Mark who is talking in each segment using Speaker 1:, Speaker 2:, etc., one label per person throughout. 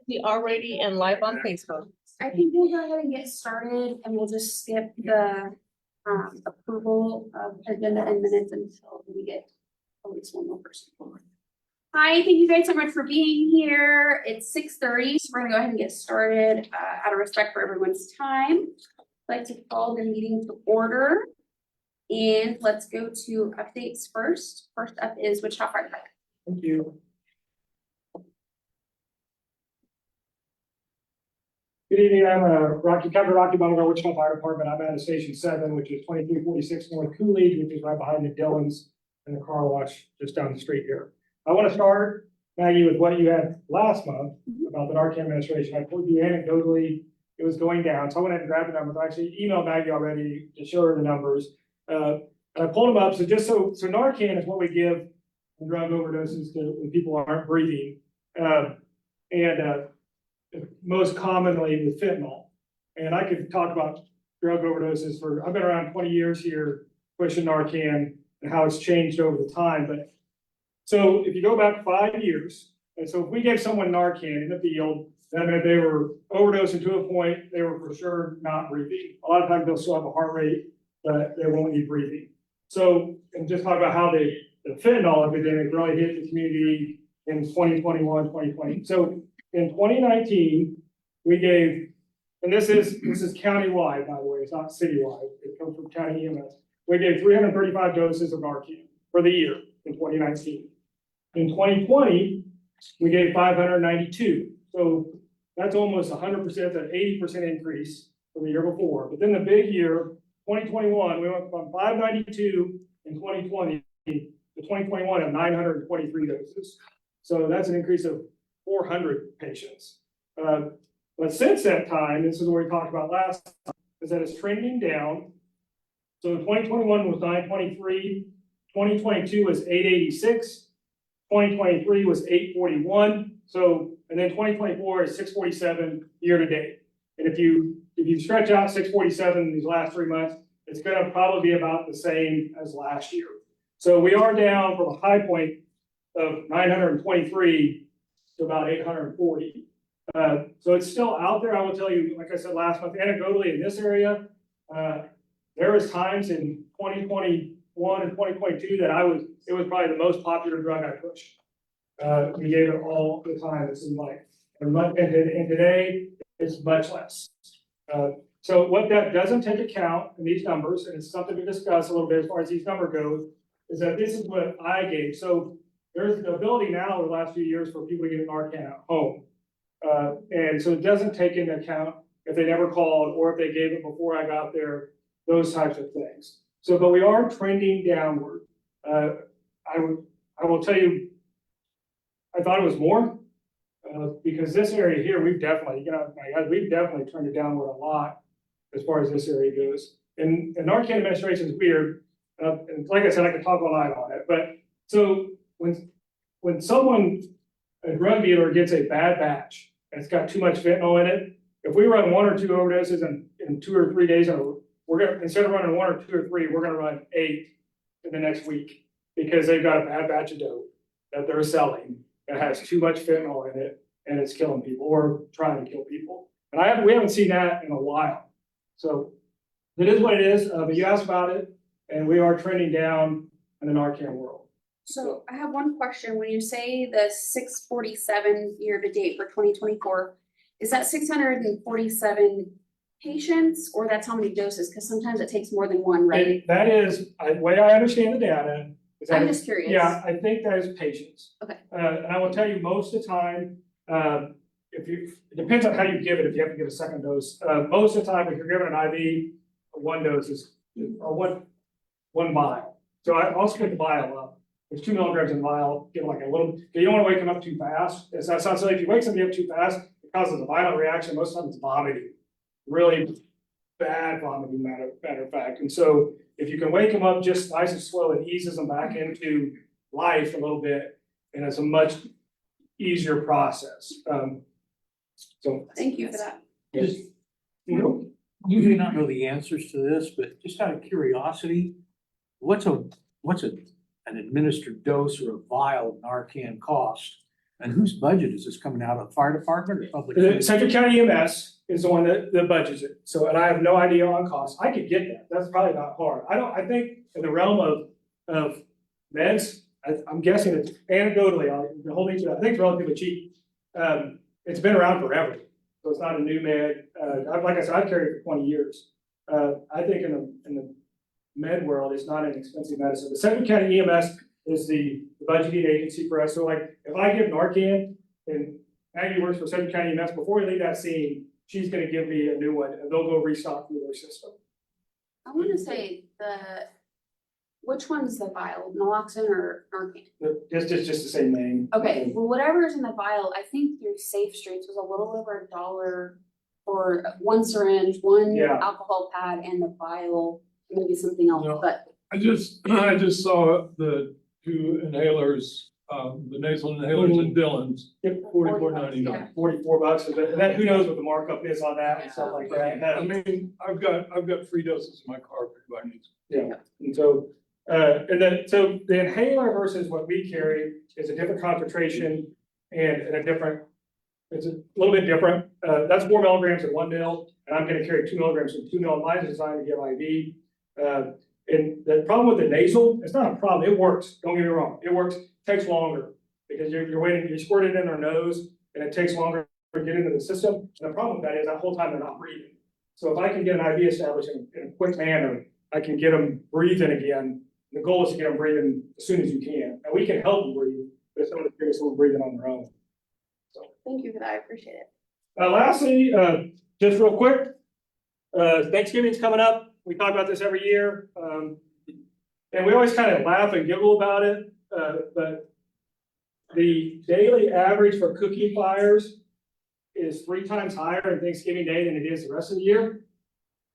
Speaker 1: We already in live on Facebook.
Speaker 2: I think we'll go ahead and get started and we'll just skip the approval of agenda and minutes until we get at least one more person. Hi, thank you guys so much for being here. It's 6:30, so we're gonna go ahead and get started out of respect for everyone's time. I'd like to call the meeting to order. And let's go to updates first. First up is Wichita Fire Department.
Speaker 3: Thank you. Good evening, I'm Captain Rocky Butler, Wichita Fire Department. I'm at Station 7, which is 2346 North Coolidge, which is right behind the Dillons and the car wash just down the street here. I want to start, Maggie, with what you had last month about the Narcan administration. I told you anecdotally it was going down, so I went ahead and grabbed the numbers. I actually emailed Maggie already to show her the numbers. And I pulled them up, so Narcan is what we give in drug overdoses to when people aren't breathing. Most commonly with fentanyl. And I could talk about drug overdoses I've been around 20 years here pushing Narcan and how it's changed over the time. But so if you go back 5 years, and so if we gave someone Narcan in the field, that meant they were overdosing to a point, they were for sure not breathing. A lot of times they'll still have a heart rate, but they won't be breathing. So, and just talk about how the fentanyl epidemic really hit the community in 2021, 2020. So in 2019, we gave, and this is countywide, by the way, it's not citywide, it comes from county EMS. We gave 335 doses of Narcan for the year in 2019. In 2020, we gave 592. So that's almost 100%, an 80% increase from the year before. But then the big year, 2021, we went from 592 in 2020 to 2021 of 923 doses. So that's an increase of 400 patients. But since that time, this is what we talked about last time, is that it's trending down. So 2021 was 923, 2022 was 886, 2023 was 841. So, and then 2024 is 647 year to date. And if you stretch out 647 in these last 3 months, it's going to probably be about the same as last year. So we are down from a high point of 923 to about 840. So it's still out there. I will tell you, like I said last month, anecdotally in this area, there was times in 2021 and 2022 that it was probably the most popular drug I pushed. We gave it all the time, it seemed like. And today, it's much less. So what that doesn't take account in these numbers, and it's something to discuss a little bit as far as these numbers go, is that this is what I gave. So there's the ability now over the last few years for people to get Narcan at home. And so it doesn't take into account if they never called or if they gave it before I got there, those types of things. So, but we are trending downward. I will tell you, I thought it was more because this area here, we've definitely turned it downward a lot as far as this area goes. And Narcan administration is weird. And like I said, I could talk all night on it. But so when someone, a drug dealer gets a bad batch and it's got too much fentanyl in it, if we run 1 or 2 overdoses in 2 or 3 days, we're gonna, instead of running 1 or 2 or 3, we're gonna run 8 in the next week because they've got a bad batch of dope that they're selling that has too much fentanyl in it and it's killing people or trying to kill people. And we haven't seen that in a while. So it is what it is, but you asked about it and we are trending down in the Narcan world.
Speaker 2: So I have one question. When you say the 647 year to date for 2024, is that 647 patients or that's how many doses? Because sometimes it takes more than one, right?
Speaker 3: And that is, the way I understand the data. Is that
Speaker 2: I'm just curious.
Speaker 3: Yeah, I think that is patients.
Speaker 2: Okay.
Speaker 3: And I will tell you most of the time, it depends on how you give it, if you have to give a second dose. Most of the time, if you're given an IV, 1 dose is, or one vial. So I'll split the vial up. There's 2 milligrams in the vial, give like a little, you don't want to wake them up too fast. That sounds silly. If you wake somebody up too fast, it causes a violent reaction. Most of the time it's vomiting. Really bad vomiting, matter of fact. And so if you can wake them up just nice and slow, it eases them back into life a little bit. And it's a much easier process. So
Speaker 2: Thank you for that.
Speaker 4: Just, you may not know the answers to this, but just out of curiosity, what's an administered dose or a vial of Narcan cost? And whose budget is this coming out of? Fire department or public?
Speaker 3: The
Speaker 4: safety?
Speaker 3: Central County EMS is the one that budgets it, so, and I have no idea on cost, I could get that, that's probably not hard. I think in the realm of meds, I'm guessing it's anecdotally, the whole nature, I think it's relatively cheap. It's been around forever, so it's not a new med, like I said, I've carried it for 20 years. I think in the med world, it's not an expensive medicine. The Central County EMS is the budgeting agency for us, so like, if I give Narcan, and Maggie works for Central County EMS, before we leave that scene, she's gonna give me a new one, and they'll go restock through their system.
Speaker 2: I wanna say which one's the vial, naloxone or Narcan?
Speaker 3: Just the same name.
Speaker 2: Okay, well, whatever's in the vial, I think through Safe Streets was a little over $1 for one syringe, one
Speaker 3: Yeah.
Speaker 2: alcohol pad and the vial, maybe something else,
Speaker 5: No.
Speaker 2: but
Speaker 5: I just saw the two inhalers, the nasal inhalers in Dillon's,
Speaker 3: Yep,
Speaker 5: $44.99.
Speaker 3: $44, and then who knows what the markup is on that and stuff like that.
Speaker 5: I mean, I've got 3 doses in my car if anybody needs.
Speaker 3: Yeah, and so, so the inhaler versus what we carry is a different concentration and a different, it's a little bit different. That's 4 milligrams in 1 mil, and I'm gonna carry 2 milligrams in 2 mil. Mine is designed to give IV. And the problem with the nasal, it's not a problem, it works, don't get me wrong, it works, takes longer. Because you're waiting, you squirt it in their nose, and it takes longer to get into the system. And the problem with that is that whole time they're not breathing. So if I can get an IV established in a quick manner, I can get them breathing again. The goal is to get them breathing as soon as you can. And we can help them breathe, but it's not as someone breathing on their own.
Speaker 2: thank you for that, I appreciate it.
Speaker 3: Lastly, just real quick, Thanksgiving's coming up. We talk about this every year. And we always kind of laugh and giggle about it, but the daily average for cooking fires is 3 times higher on Thanksgiving Day than it is the rest of the year.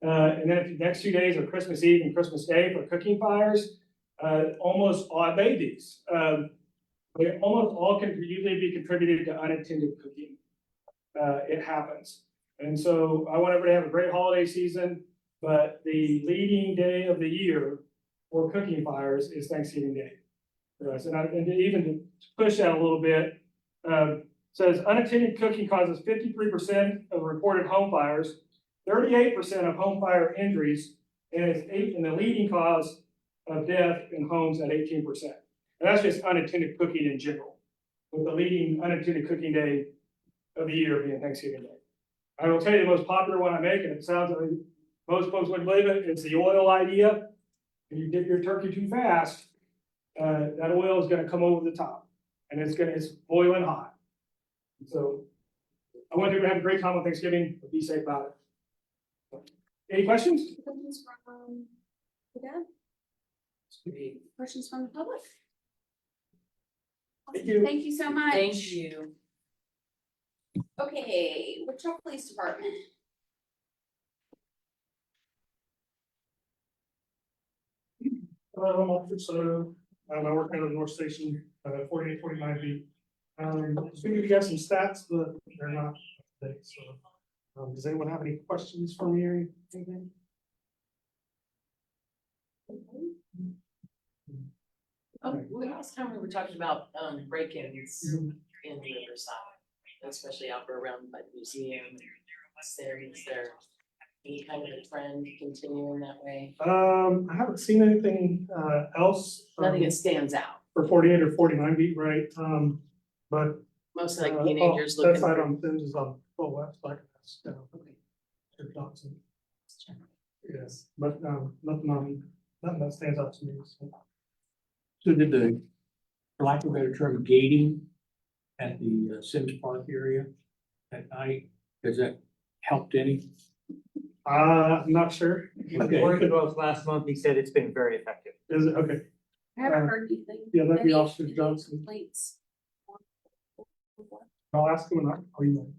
Speaker 3: And then the next 2 days are Christmas Eve and Christmas Day for cooking fires. Almost all babies, they almost all can usually be contributed to unattended cooking. It happens. And so I want everybody to have a great holiday season, but the leading day of the year for cooking fires is Thanksgiving Day. For us. And even to push that a little bit, says unattended cooking causes 53% of reported home fires, 38% of home fire injuries, and and the leading cause of death in homes at 18%. And that's just unattended cooking in general, with the leading unattended cooking day of the year being Thanksgiving Day. I will tell you the most popular one I make, and it sounds like most folks wouldn't believe it, it's the oil idea. If you dip your turkey too fast, that oil is gonna come over the top, and it's boiling hot. So, I want you to have a great time on Thanksgiving, but be safe about it. Any questions?
Speaker 2: Questions from the dad? Questions from the public?
Speaker 3: Thank you.
Speaker 2: Thank you so much.
Speaker 1: Thank you.
Speaker 2: Okay, Wichita Police Department.
Speaker 6: I'm Officer Soto. I work out of North Station, 4849B. Just gonna give you guys some stats, but they're not up to date, so. Does anyone have any questions for me or anything?
Speaker 1: Last time we were talking about break-ins in Riverside, especially out around by the museum. Is there any kind of a trend continuing that way?
Speaker 6: I haven't seen anything else.
Speaker 1: Nothing that stands out,
Speaker 6: For 48 or 49 beat, right? But.
Speaker 1: mostly like teenagers
Speaker 6: That
Speaker 1: looking
Speaker 6: side
Speaker 1: for.
Speaker 6: on Thames is on full west, like that's,
Speaker 1: Okay.
Speaker 6: Sir Johnson. Yes, but nothing that stands out to me. So.
Speaker 4: So did for lack of a better term, gating at the Sims Park area at night, has that helped any?
Speaker 6: I'm not sure.
Speaker 4: Okay.
Speaker 7: Worked with us last month, he said it's been very effective.
Speaker 6: Is it, okay,
Speaker 2: I haven't heard anything.
Speaker 6: yeah, that'd be
Speaker 2: Any
Speaker 6: Officer Johnson.
Speaker 2: Complaints.
Speaker 6: I'll ask him and I'll email.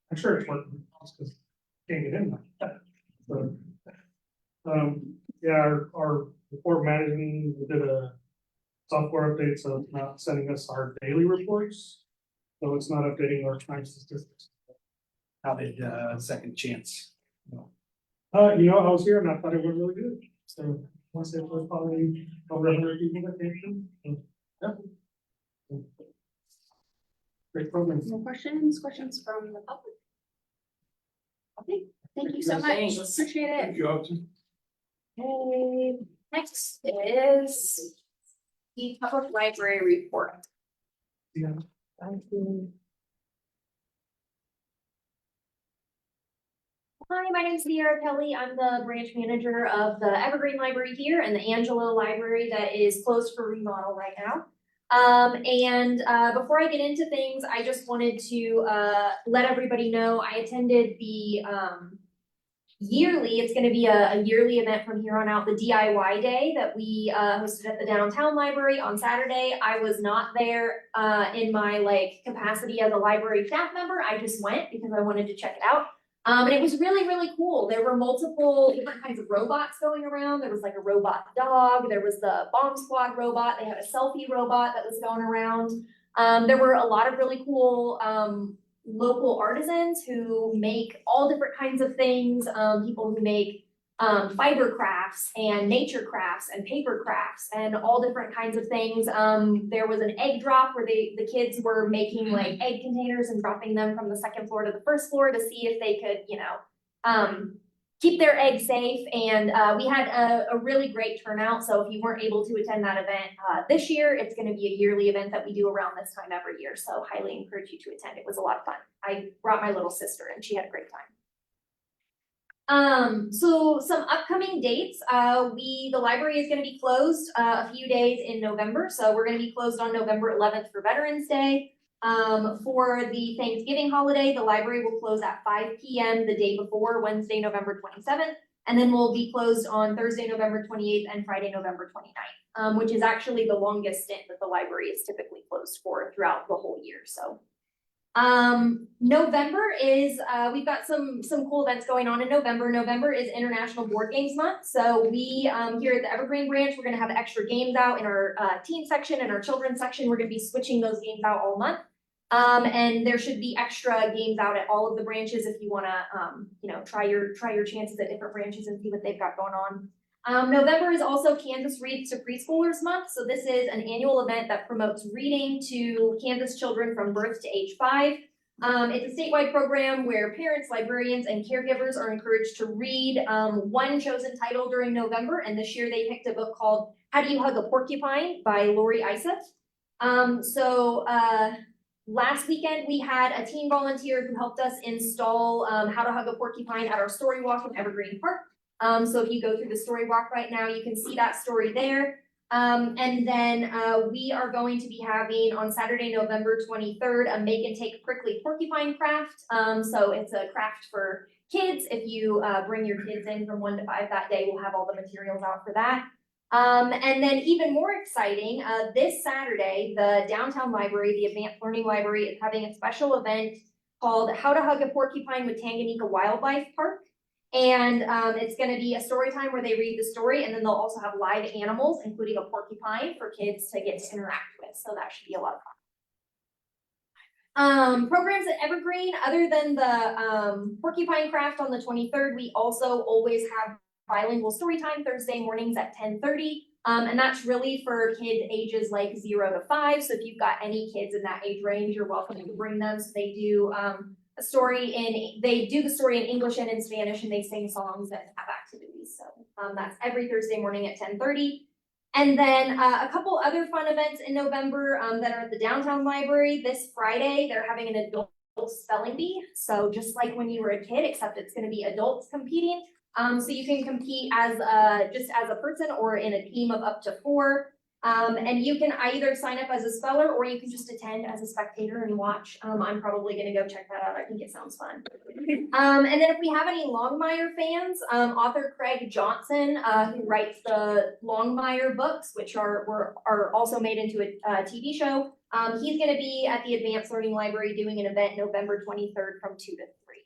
Speaker 6: I'm sure it's working, because can't get in there. So, yeah, our report management, we did a software update, so it's not sending us our daily reports. So it's not updating our time statistics.
Speaker 8: How did Second Chance?
Speaker 6: I was here and I thought it went really good, so once it was probably over 100 people that came through. So, yeah. Great program.
Speaker 2: No questions from the public? Okay, thank you so much,
Speaker 1: Thanks.
Speaker 2: appreciate it.
Speaker 5: Thank you, Austin.
Speaker 2: Okay, next is the public library report.
Speaker 6: Yeah.
Speaker 9: Hi, my name is Sierra Kelly. I'm the branch manager of the Evergreen Library here and the Angelo Library that is closed for remodel right now. Before I get into things, I just wanted to let everybody know I attended the it's gonna be a yearly event from here on out, the DIY day that we hosted at the downtown library on Saturday. I was not there in my capacity as a library staff member. I just went because I wanted to check it out. And it was really, really cool. There were multiple different kinds of robots going around. There was like a robot dog. There was the bomb squad robot. They had a selfie robot that was going around. There were a lot of really cool local artisans who make all different kinds of things. People who make fiber crafts and nature crafts and paper crafts and all different kinds of things. There was an egg drop where the kids were making like egg containers and dropping them from the second floor to the first floor to see if they could, keep their eggs safe. And we had a really great turnout. So if you weren't able to attend that event this year, it's going to be a yearly event that we do around this time every year. So highly encourage you to attend. It was a lot of fun. I brought my little sister and she had a great time. So some upcoming dates, the library is gonna be closed, a few days in November. So we're gonna be closed on November 11th for Veterans Day. For the Thanksgiving holiday, the library will close at 5 p.m. the day before, Wednesday, November 27th. And then we'll be closed on Thursday, November 28th and Friday, November 29th, which is actually the longest stint that the library is typically closed for throughout the whole year. So November is, we've got some cool events going on in November. November is International Board Games Month. So we, here at the Evergreen branch, we're gonna have extra games out in our teen section and our children's section. We're gonna be switching those games out all month. And there should be extra games out at all of the branches if you wanna, try your chances at different branches and see what they've got going on. November is also Kansas Reads to Preschoolers Month. So this is an annual event that promotes reading to Kansas children from birth to age 5. It's a statewide program where parents, librarians, and caregivers are encouraged to read one chosen title during November. And this year they picked a book called How Do You Hug a Porcupine by Lori Iseth. Last weekend we had a teen volunteer who helped us install How to Hug a Porcupine at our story walk in Evergreen Park. So if you go through the story walk right now, you can see that story there. And then we are going to be having on Saturday, November 23rd, a make and take prickly porcupine craft. So it's a craft for kids. If you bring your kids in from 1 to 5 that day, we'll have all the materials out for that. And then even more exciting, this Saturday, the downtown library, the Advanced Learning Library, is having a special event called How to Hug a Porcupine with Tanganyika Wildlife Park. And it's going to be a story time where they read the story, and then they'll also have live animals, including a porcupine for kids to get to interact with. So that should be a lot of fun. Programs at Evergreen, other than the porcupine craft on the 23rd, we also always have bilingual story time Thursday mornings at 10:30. And that's really for kids ages like 0 to 5. So if you've got any kids in that age range, you're welcome to bring them. So they do they do the story in English and in Spanish, and they sing songs and have activities. So that's every Thursday morning at 10:30. And then a couple other fun events in November that are at the downtown library. This Friday, they're having an adult spelling bee. So just like when you were a kid, except it's going to be adults competing. So you can compete as just as a person or in a team of up to 4. And you can either sign up as a speller or you can just attend as a spectator and watch. I'm probably gonna go check that out. I think it sounds fun. And then if we have any Longmire fans, author Craig Johnson, who writes the Longmire books, which are also made into a TV show, he's gonna be at the Advanced Learning Library doing an event November 23rd from 2 to 3.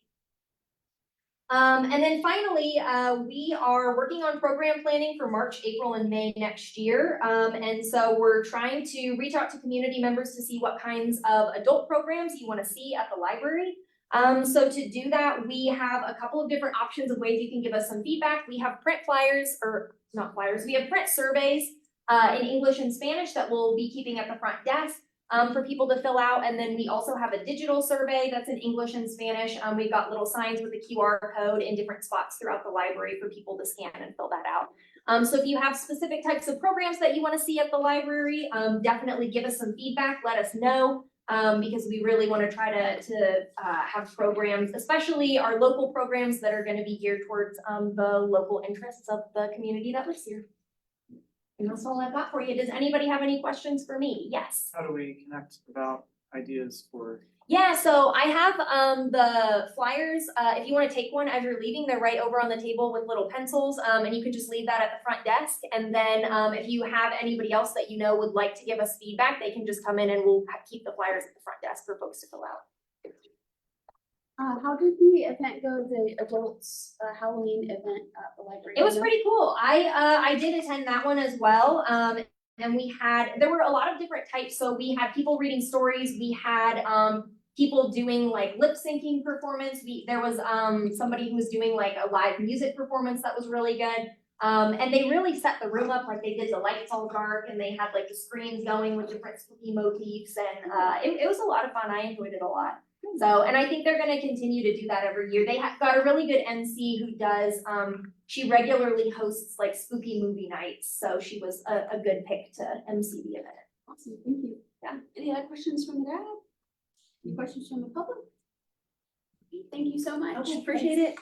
Speaker 9: And then finally, we are working on program planning for March, April, and May next year. And so we're trying to reach out to community members to see what kinds of adult programs you want to see at the library. So to do that, we have a couple of different options of ways you can give us some feedback. We have print flyers, or not flyers, we have print surveys in English and Spanish that we'll be keeping at the front desk. for people to fill out. And then we also have a digital survey that's in English and Spanish. We've got little signs with a QR code in different spots throughout the library for people to scan and fill that out. So if you have specific types of programs that you want to see at the library, definitely give us some feedback, let us know. Because we really want to try to have programs, especially our local programs that are going to be geared towards the local interests of the community that lives here. And that's all I've got for you. Does anybody have any questions for me? Yes.
Speaker 8: How do we connect about ideas for?
Speaker 9: Yeah, so I have the flyers. If you want to take one as you're leaving, they're right over on the table with little pencils. And you can just leave that at the front desk. And then if you have anybody else that you know would like to give us feedback, they can just come in and we'll keep the flyers at the front desk for folks to fill out.
Speaker 2: How did the event go, the adults Halloween event at the library?
Speaker 9: It was pretty cool. I did attend that one as well. And there were a lot of different types. So we had people reading stories. We had people doing like lip syncing performance. There was somebody who was doing like a live music performance that was really good. And they really set the room up, like they did the lights all dark and they had like the screens going with different spooky motifs. And it was a lot of fun. I enjoyed it a lot. So, and I think they're going to continue to do that every year. They have got a really good MC who does, she regularly hosts like spooky movie nights. So she was a good pick to MC the event.
Speaker 2: Awesome, thank you. Yeah, any other questions from the crowd? Any questions from the public? Thank you so much.
Speaker 9: Okay,
Speaker 2: Appreciate it.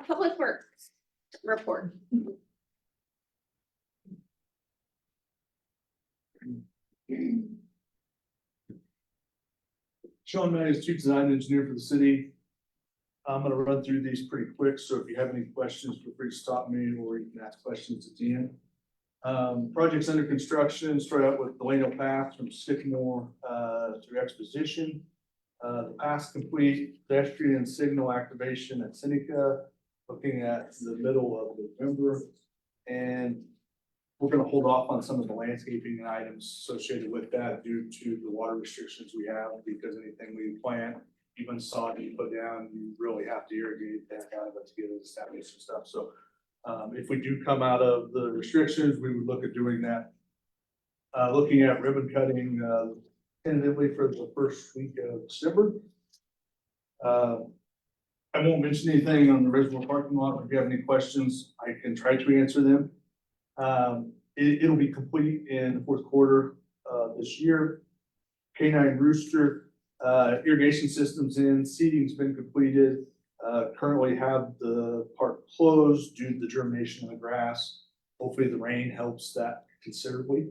Speaker 2: Public Works report.
Speaker 10: Sean Matthews, Chief Design Engineer for the city. I'm gonna run through these pretty quick, so if you have any questions, feel free to stop me or you can ask questions at the end. Projects under construction, start out with Delano Path from Sycamore to Exposition. The path's complete, pedestrian signal activation at Seneca, looking at the middle of November. And we're gonna hold off on some of the landscaping items associated with that due to the water restrictions we have, because anything we plant, even sod you put down, you really have to irrigate that out of it to get it established and stuff. So if we do come out of the restrictions, we would look at doing that. Looking at ribbon cutting tentatively for the first week of December. I won't mention anything on the reservoir parking lot. If you have any questions, I can try to answer them. It'll be complete in the fourth quarter this year. Canine Rooster, irrigation systems in, seeding's been completed. Currently have the park closed due to the germination of the grass. Hopefully the rain helps that considerably,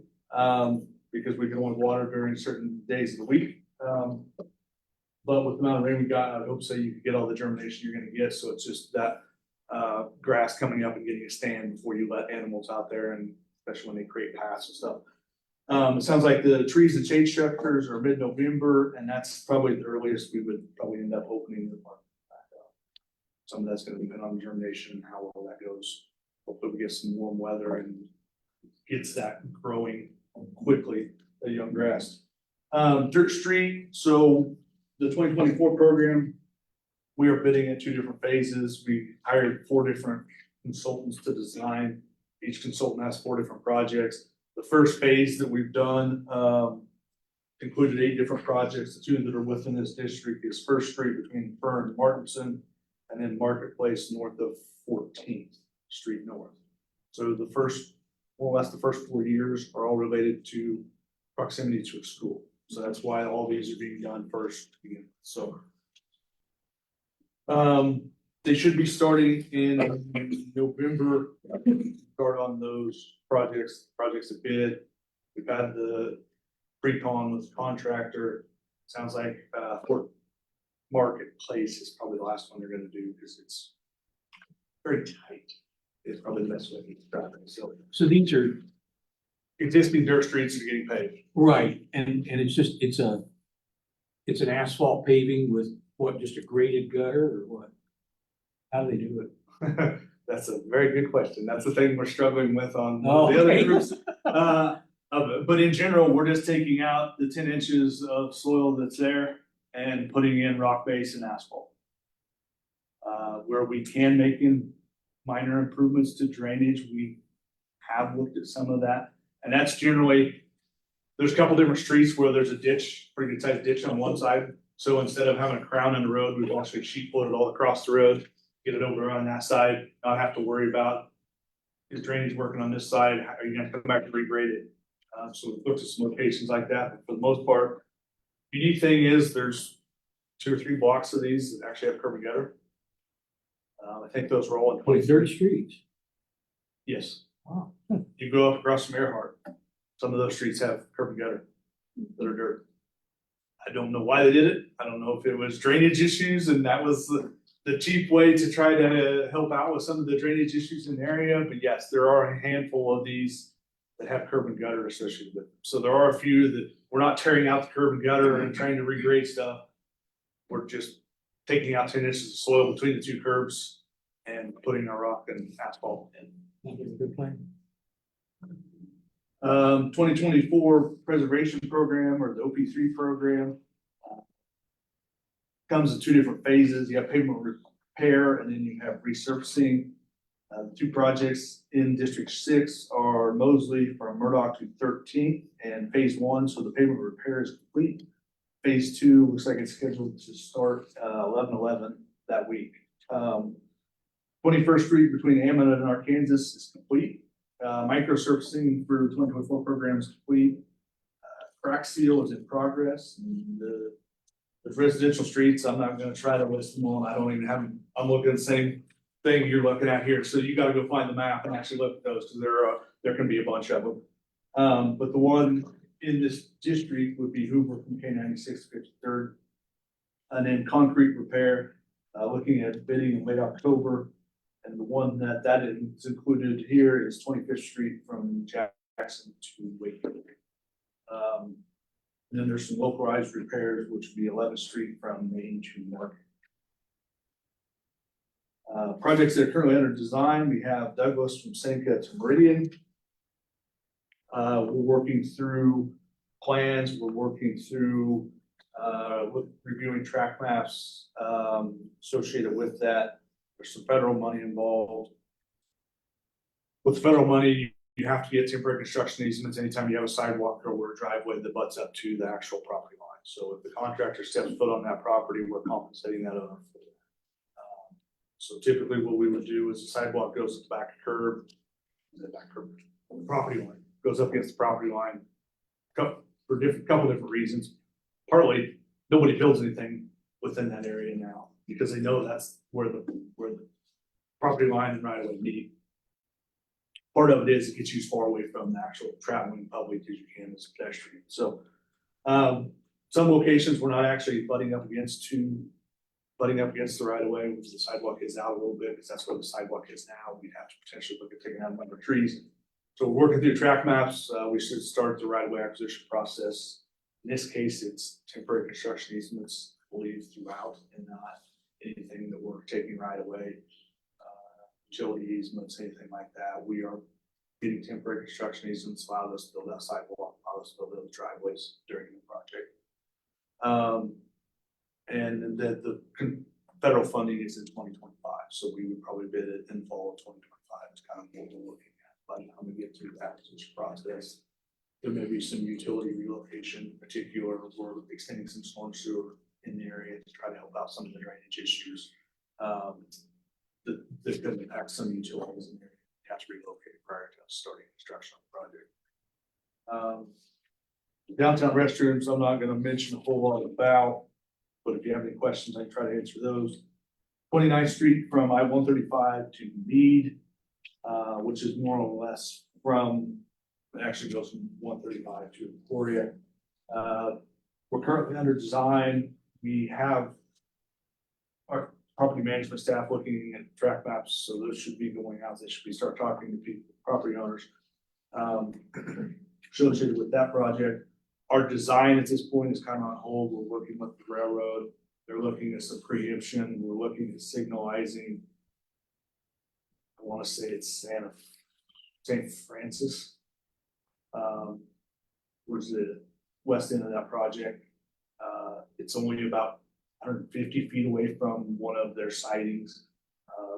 Speaker 10: because we can only water during certain days of the week. But with the amount of rain we got, I hope so you can get all the germination you're gonna get. So it's just that grass coming up and getting a stand before you let animals out there, and especially when they create paths and stuff. It sounds like the trees and shade structures are mid-November, and that's probably the earliest we would probably end up opening the park back up. Some of that's gonna depend on germination and how well that goes. Hopefully we get some warm weather and gets that growing quickly, the young grass. Dirt Street, so the 2024 program, we are bidding in 2 different phases. We hired 4 different consultants to design. Each consultant has 4 different projects. The first phase that we've done included 8 different projects. The 2 that are within this district is First Street between Fern and Martinson, and then Marketplace north of 14th Street North. So the first, more or less the first 4 years are all related to proximity to a school. So that's why all these are being done first to begin with. So they should be starting in November. Start on those projects to bid. We've had the pre-con with the contractor. Sounds like Fort Marketplace is probably the last one they're gonna do because it's very tight. It's probably the best way to describe it.
Speaker 4: So these are,
Speaker 10: Existing dirt streets are getting paved.
Speaker 4: right, and it's just, it's an asphalt paving with what, just a graded gutter or what? How do they do it?
Speaker 10: That's a very good question. That's the thing we're struggling with on
Speaker 4: Oh,
Speaker 10: the other
Speaker 4: okay.
Speaker 10: groups. But in general, we're just taking out the 10 inches of soil that's there and putting in rock base and asphalt. Where we can make minor improvements to drainage, we have looked at some of that. And that's generally, there's a couple different streets where there's a ditch, pretty good sized ditch on one side. So instead of having a crown in the road, we've actually sheet floated all across the road, get it over on that side, not have to worry about is drainage working on this side, how are you gonna come back and regrade it? So we've looked at some locations like that, but for the most part, unique thing is there's 2 or 3 blocks of these that actually have curb and gutter. I think those are all in
Speaker 4: What, dirt streets?
Speaker 10: Yes,
Speaker 4: Wow.
Speaker 10: you go up across from Earhart, some of those streets have curb and gutter that are dirt. I don't know why they did it. I don't know if it was drainage issues and that was the cheap way to try to help out with some of the drainage issues in the area. But yes, there are a handful of these that have curb and gutter associated with them. So there are a few that we're not tearing out the curb and gutter and trying to regrade stuff. We're just taking out 10 inches of soil between the 2 curbs and putting our rock and asphalt in.
Speaker 4: Sounds like a good plan.
Speaker 10: 2024 preservation program or the OP3 program comes in 2 different phases. You have pavement repair and then you have resurfacing. The 2 projects in District 6 are Mosley from Murdoch to 13th and phase 1. So the pavement repair is complete. Phase 2 looks like it's scheduled to start 11/11 that week. 21st Street between Hammond and Arkansas is complete. Micro surfacing for the 2024 program is complete. Crack seal is in progress. The residential streets, I'm not gonna try to list them all. I don't even have, I'm looking at the same thing you're looking at here. So you gotta go find the map and actually look at those because there can be a bunch of them. But the one in this district would be Hoover from K96 to 53rd. And then concrete repair, looking at bidding in late October. And the one that is included here is 25th Street from Jackson to Wakefield. And then there's some localized repairs, which would be 11th Street from Main to Market. Projects that are currently under design, we have Douglas from Seneca to Meridian. We're working through plans, we're working through reviewing track maps associated with that. There's some federal money involved. With federal money, you have to get temporary construction easements anytime you have a sidewalk or a driveway that butts up to the actual property line. So if the contractor steps foot on that property, we're compensating that owner for that. So typically what we would do is the sidewalk goes at the back curb, the property line, goes up against the property line for couple different reasons. Partly, nobody builds anything within that area now because they know that's where the property line and right of way meet. Part of it is it gets you as far away from the actual traveling public as you can as a pedestrian. So some locations we're not actually butting up against the right of way, which the sidewalk is out a little bit because that's where the sidewalk is now. We'd have to potentially look at taking out a number of trees. So we're working through track maps. We should start the right of way acquisition process. In this case, it's temporary construction easements, I believe, throughout and not anything that we're taking right away. Utility easements, anything like that. We are getting temporary construction easements, allow us to build that sidewalk, allow us to build those driveways during the project. And the federal funding is in 2025, so we would probably bid it in fall of 2025 is kind of what we're looking at. By the time we get through the acquisition process, there may be some utility relocation, in particular, we're extending some storm sewer in the area to try to help out some of the drainage issues. That could impact some utilities in there, have to relocate prior to starting construction on the project. Downtown restrooms, I'm not gonna mention a whole lot about, but if you have any questions, I can try to answer those. 29th Street from I-135 to Meade, which is more or less from, it actually goes from 135 to Emporia. We're currently under design. We have our property management staff looking at track maps, so those should be going out. They should be start talking to people, property owners, associated with that project. Our design at this point is kind of on hold. We're working with the railroad. They're looking at some preemption. We're looking at signalizing. I want to say it's St. Francis. Where's the west end of that project? It's only about 150 feet away from one of their sidings.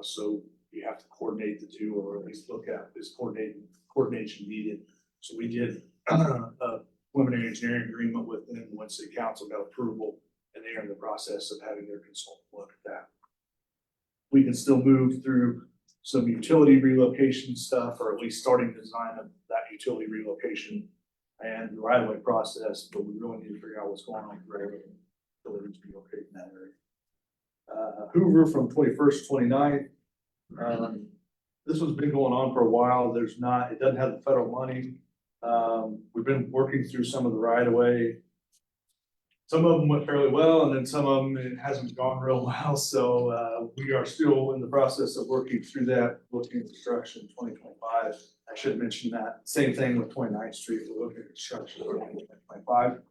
Speaker 10: So you have to coordinate the two, or at least look at this coordination needed. So we did a preliminary engineering agreement with them once the council got approval, and they are in the process of having their consultant look at that. We can still move through some utility relocation stuff, or at least starting design of that utility relocation and the right of way process, but we really need to figure out what's going on with the railroad and utilities relocating that area. Hoover from 21st to 29th. This one's been going on for a while. It doesn't have the federal money. We've been working through some of the right of way. Some of them went fairly well, and then some of them, it hasn't gone real well. So, we are still in the process of working through that, looking at construction 2025. I should mention that. Same thing with 29th Street. We're looking at construction for 2025.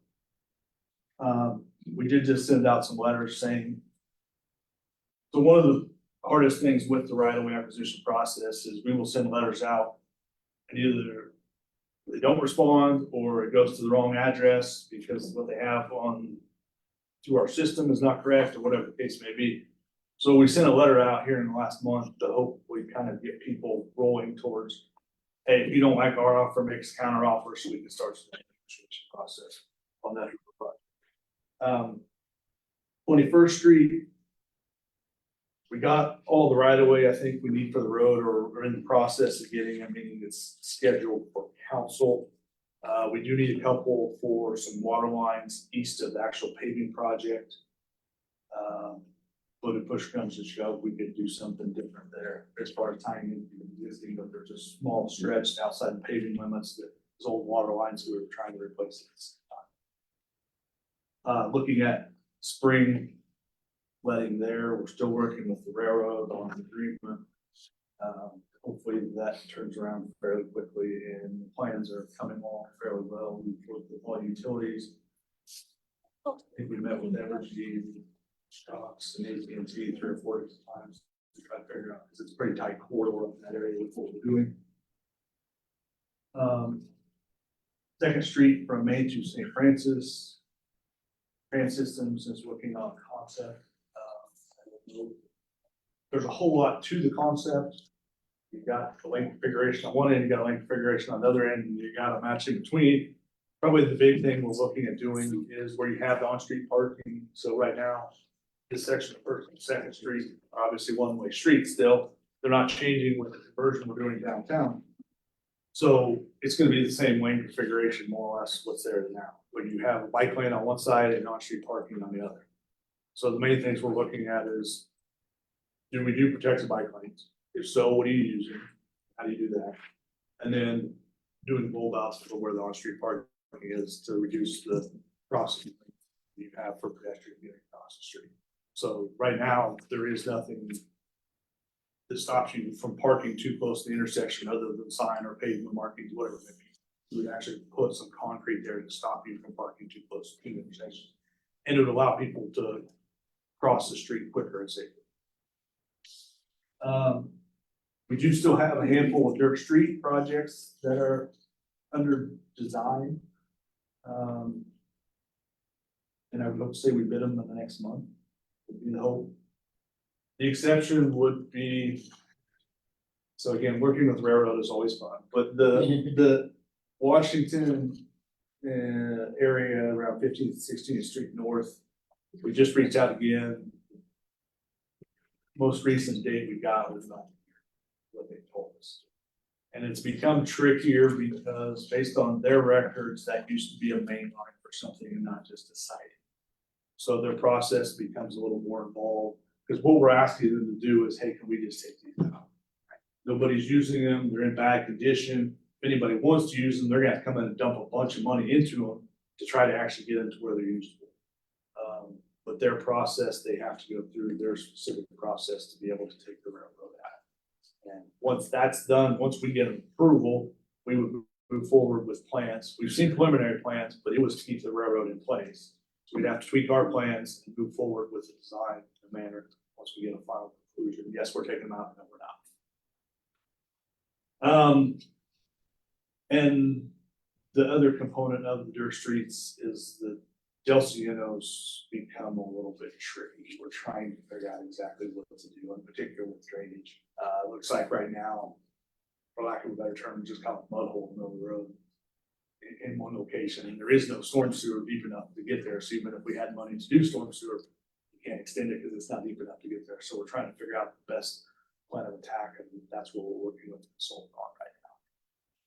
Speaker 10: We did just send out some letters saying, so one of the hardest things with the right of way acquisition process is we will send letters out, and either they don't respond or it goes to the wrong address because what they have on to our system is not correct, or whatever the case may be. So we sent a letter out here in the last month to hopefully kind of get people rolling towards, hey, if you don't like our offer, make us a counter offer so we can start the negotiation process on that project. 21st Street, we got all the right of way I think we need for the road, or are in the process of getting, meaning it's scheduled for council. We do need a couple for some water lines east of the actual paving project. But if push comes to shove, we could do something different there as far as tying into the existing, but there's a small stretch outside the paving limits that is old water lines we were trying to replace at the same time. Looking at spring letting there, we're still working with the railroad on the agreement. Hopefully that turns around fairly quickly, and the plans are coming along fairly well. We've worked with all utilities. I think we met with Evergy, Cox, and AT&T 3 or 4 times to try to figure out, because it's a pretty tight corridor in that area with what we're doing. 2nd Street from Main to St. Francis. Trans Systems is working on concept. There's a whole lot to the concept. You got the lane configuration on one end, you got a lane configuration on the other end, and you got a match in between. Probably the big thing we're looking at doing is where you have the on-street parking. So right now, this section of 1st and 2nd Street, are obviously one-way streets still. They're not changing with the conversion we're doing downtown. So it's gonna be the same lane configuration, more or less what's there now, where you have a bike lane on one side and on-street parking on the other. So the main things we're looking at is, do we do protected bike lanes? If so, what are you using? How do you do that? And then doing bulb outs for where the on-street parking is to reduce the crossing you have for pedestrians getting across the street. So right now, there is nothing that stops you from parking too close to the intersection other than sign or pavement markings, whatever it may be. We would actually put some concrete there to stop you from parking too close to the intersection. And it would allow people to cross the street quicker and safer. We do still have a handful of dirt street projects that are under design. And I would hope to say we bid them in the next month, would be the hope. The exception would be, so again, working with railroad is always fun, but the Washington area around 15th and 16th Street North, we just reached out again. Most recent date we got was not what they told us. And it's become trickier because based on their records, that used to be a main line for something and not just a site. So their process becomes a little more involved, because what we're asking them to do is, hey, can we just take these out? Nobody's using them, they're in bad condition. If anybody wants to use them, they're gonna have to come in and dump a bunch of money into them to try to actually get them to where they're useful. But their process, they have to go through their specific process to be able to take the railroad out. And once that's done, once we get an approval, we would move forward with plans. We've seen preliminary plans, but it was to keep the railroad in place. So we'd have to tweak our plans and move forward with the design in a manner once we get a final conclusion. Yes, we're taking them out, no, we're not. And the other component of the dirt streets is the Del Cienos become a little bit tricky. We're trying to figure out exactly what to do, in particular with drainage. Looks like right now, for lack of a better term, just kind of mud hole in the middle of the road. in one location, and there is no storm sewer deep enough to get there, so even if we had money to do storm sewer, we can't extend it because it's not deep enough to get there, so we're trying to figure out the best plan of attack, and that's what we're working with the consultant on right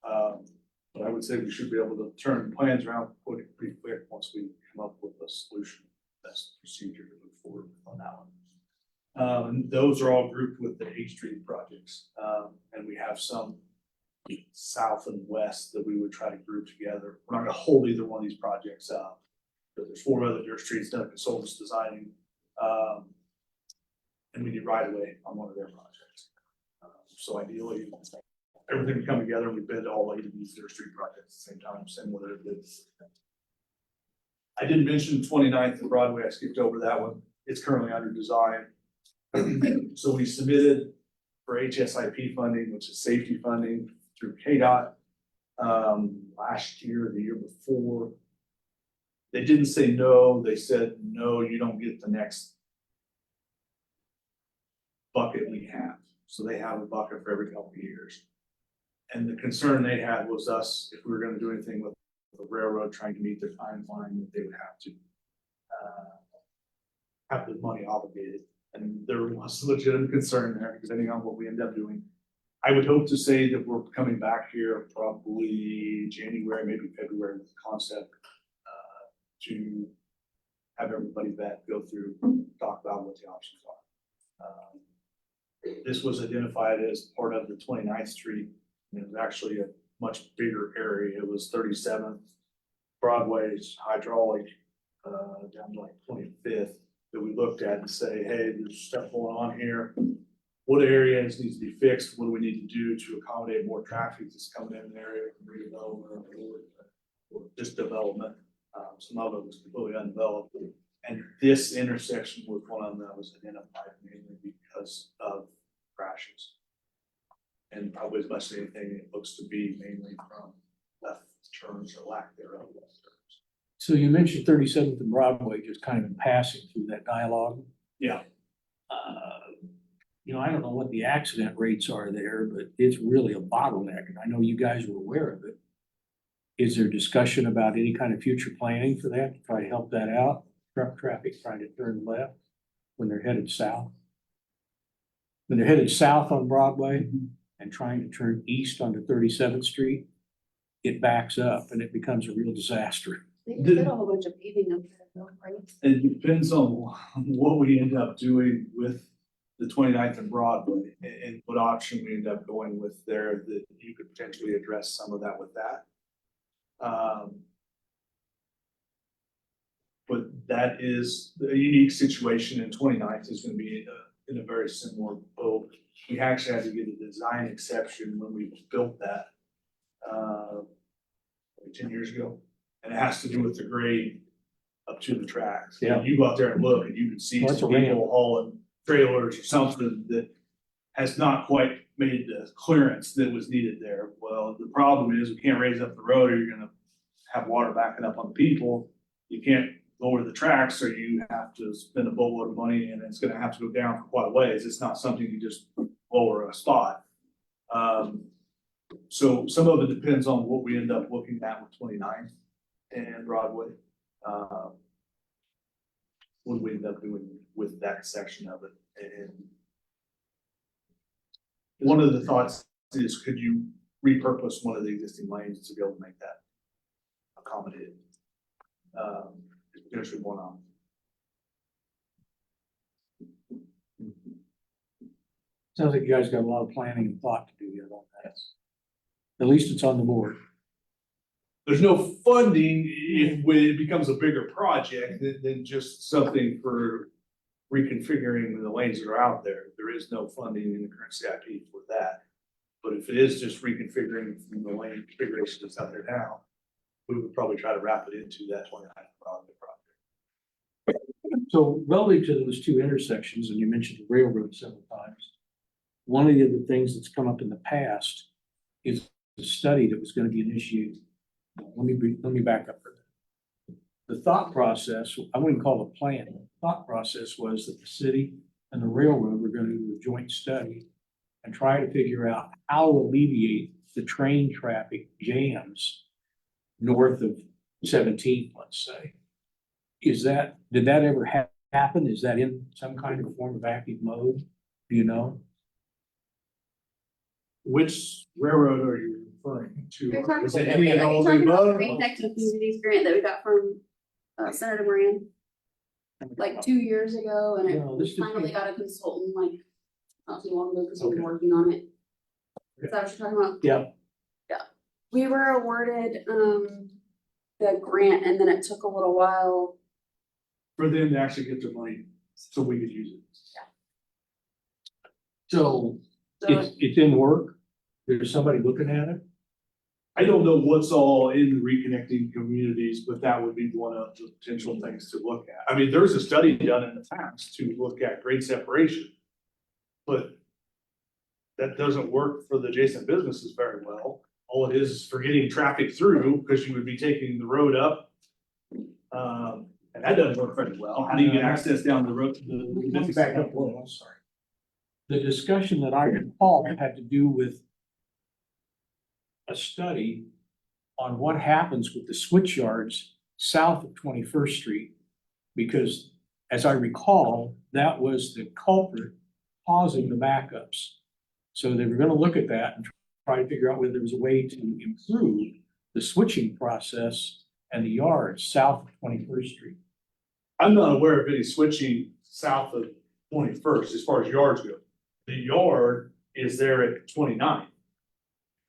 Speaker 10: now. But I would say we should be able to turn plans around pretty quick once we come up with a solution, best procedure to move forward on that one. And those are all grouped with the H Street projects, and we have some south and west that we would try to group together. We're not gonna hold either one of these projects up, but there's 4 other dirt streets that consultants designing, and we need right of way on one of their projects. So ideally, everything would come together and we bid all 8 of these dirt street projects at the same time, similar to this. I didn't mention 29th and Broadway, I skipped over that one. It's currently under design. So we submitted for HSIP funding, which is safety funding through KDOT, last year, the year before. They didn't say no, they said, no, you don't get the next bucket we have. So they have a bucket for every couple of years. And the concern they had was us, if we were gonna do anything with the railroad trying to meet their timeline, that they would have to have the money obligated. And there was legitimate concern there, depending on what we end up doing. I would hope to say that we're coming back here probably January, maybe February with the concept to have everybody back, go through, talk about what the options are. This was identified as part of the 29th Street. It was actually a much bigger area. It was 37th Broadway's hydraulic down to like 25th that we looked at and say, hey, there's stuff going on here. What areas needs to be fixed? What do we need to do to accommodate more traffic that's coming in the area from redevelopment or just development? Some of it was completely undeveloped. And this intersection was one of them that was identified mainly because of crashes. And probably as much as anything, it looks to be mainly from left turns or lack thereof.
Speaker 4: So you mentioned 37th and Broadway, just kind of in passing through that dialogue.
Speaker 10: Yeah.
Speaker 4: You know, I don't know what the accident rates are there, but it's really a bottleneck, and I know you guys were aware of it. Is there discussion about any kind of future planning for that, to try to help that out? Truck traffic trying to turn left when they're headed south? When they're headed south on Broadway and trying to turn east onto 37th Street, it backs up and it becomes a real disaster.
Speaker 2: They did a whole bunch of paving up there, though, right?
Speaker 10: It depends on what we end up doing with the 29th and Broadway and what option we end up going with there, that you could potentially address some of that with that. But that is a unique situation, and 29th is gonna be in a very similar boat. We actually had to get a design exception when we built that 10 years ago. And it has to do with the grade up to the tracks.
Speaker 4: Yeah.
Speaker 10: You go out there and look and you can see
Speaker 4: That's
Speaker 10: some
Speaker 4: a ramp.
Speaker 10: people hauling trailers or something that has not quite made the clearance that was needed there. Well, the problem is we can't raise up the road or you're gonna have water backing up on the people. You can't lower the tracks, or you have to spend a boatload of money and it's gonna have to go down for quite a ways. It's not something you just lower a spot. So some of it depends on what we end up looking at with 29th and Broadway. What we end up doing with that section of it. And one of the thoughts is, could you repurpose one of the existing lanes to be able to make that accommodated? Is potentially one on.
Speaker 4: Sounds like you guys got a lot of planning and thought to do yet on that. At least it's on the board.
Speaker 10: There's no funding if when it becomes a bigger project than just something for reconfiguring the lanes that are out there. There is no funding in the current CIP for that. But if it is just reconfiguring from the lane configuration that's out there now, we would probably try to wrap it into that 29th project.
Speaker 4: So relative to those two intersections, and you mentioned the railroad several times, one of the other things that's come up in the past is the study that was going to be initiated. Let me back up for that. The thought process, I wouldn't call it a plan. The thought process was that the city and the railroad were going to do a joint study and try to figure out how to alleviate the train traffic jams north of 17th, let's say. Did that ever happen? Is that in some kind of form of active mode? Do you know?
Speaker 10: Which railroad are you referring to?
Speaker 2: You're talking
Speaker 10: Is it
Speaker 2: about-
Speaker 10: any and all of the
Speaker 2: You're talking about
Speaker 10: above?
Speaker 2: the Reconnecting Communities grant that we got from Senator Moran like 2 years ago, and
Speaker 4: No, this
Speaker 2: it
Speaker 4: is-
Speaker 2: finally got a consultant like not too long ago because we
Speaker 4: Okay.
Speaker 2: were working on it. Is that what you're talking about?
Speaker 4: Yeah.
Speaker 2: Yeah. We were awarded the grant, and then it took a little while.
Speaker 10: For them to actually get their money so we could use it.
Speaker 4: So
Speaker 2: So
Speaker 4: it's in work? There's somebody looking at it?
Speaker 10: I don't know what's all in reconnecting communities, but that would be one of the potential things to look at. I mean, there's a study done in the past to look at grade separation. But that doesn't work for the adjacent businesses very well. All it is for getting traffic through, because you would be taking the road up. And that doesn't work very well. How do you get access down the road?
Speaker 4: Let me back up a little, I'm sorry. The discussion that I recall had to do with a study on what happens with the switch yards south of 21st Street. Because as I recall, that was the culprit causing the backups. So they were gonna look at that and try to figure out whether there was a way to improve the switching process and the yards south of 21st Street.
Speaker 10: I'm not aware of any switching south of 21st as far as yards go. The yard is there at 29th.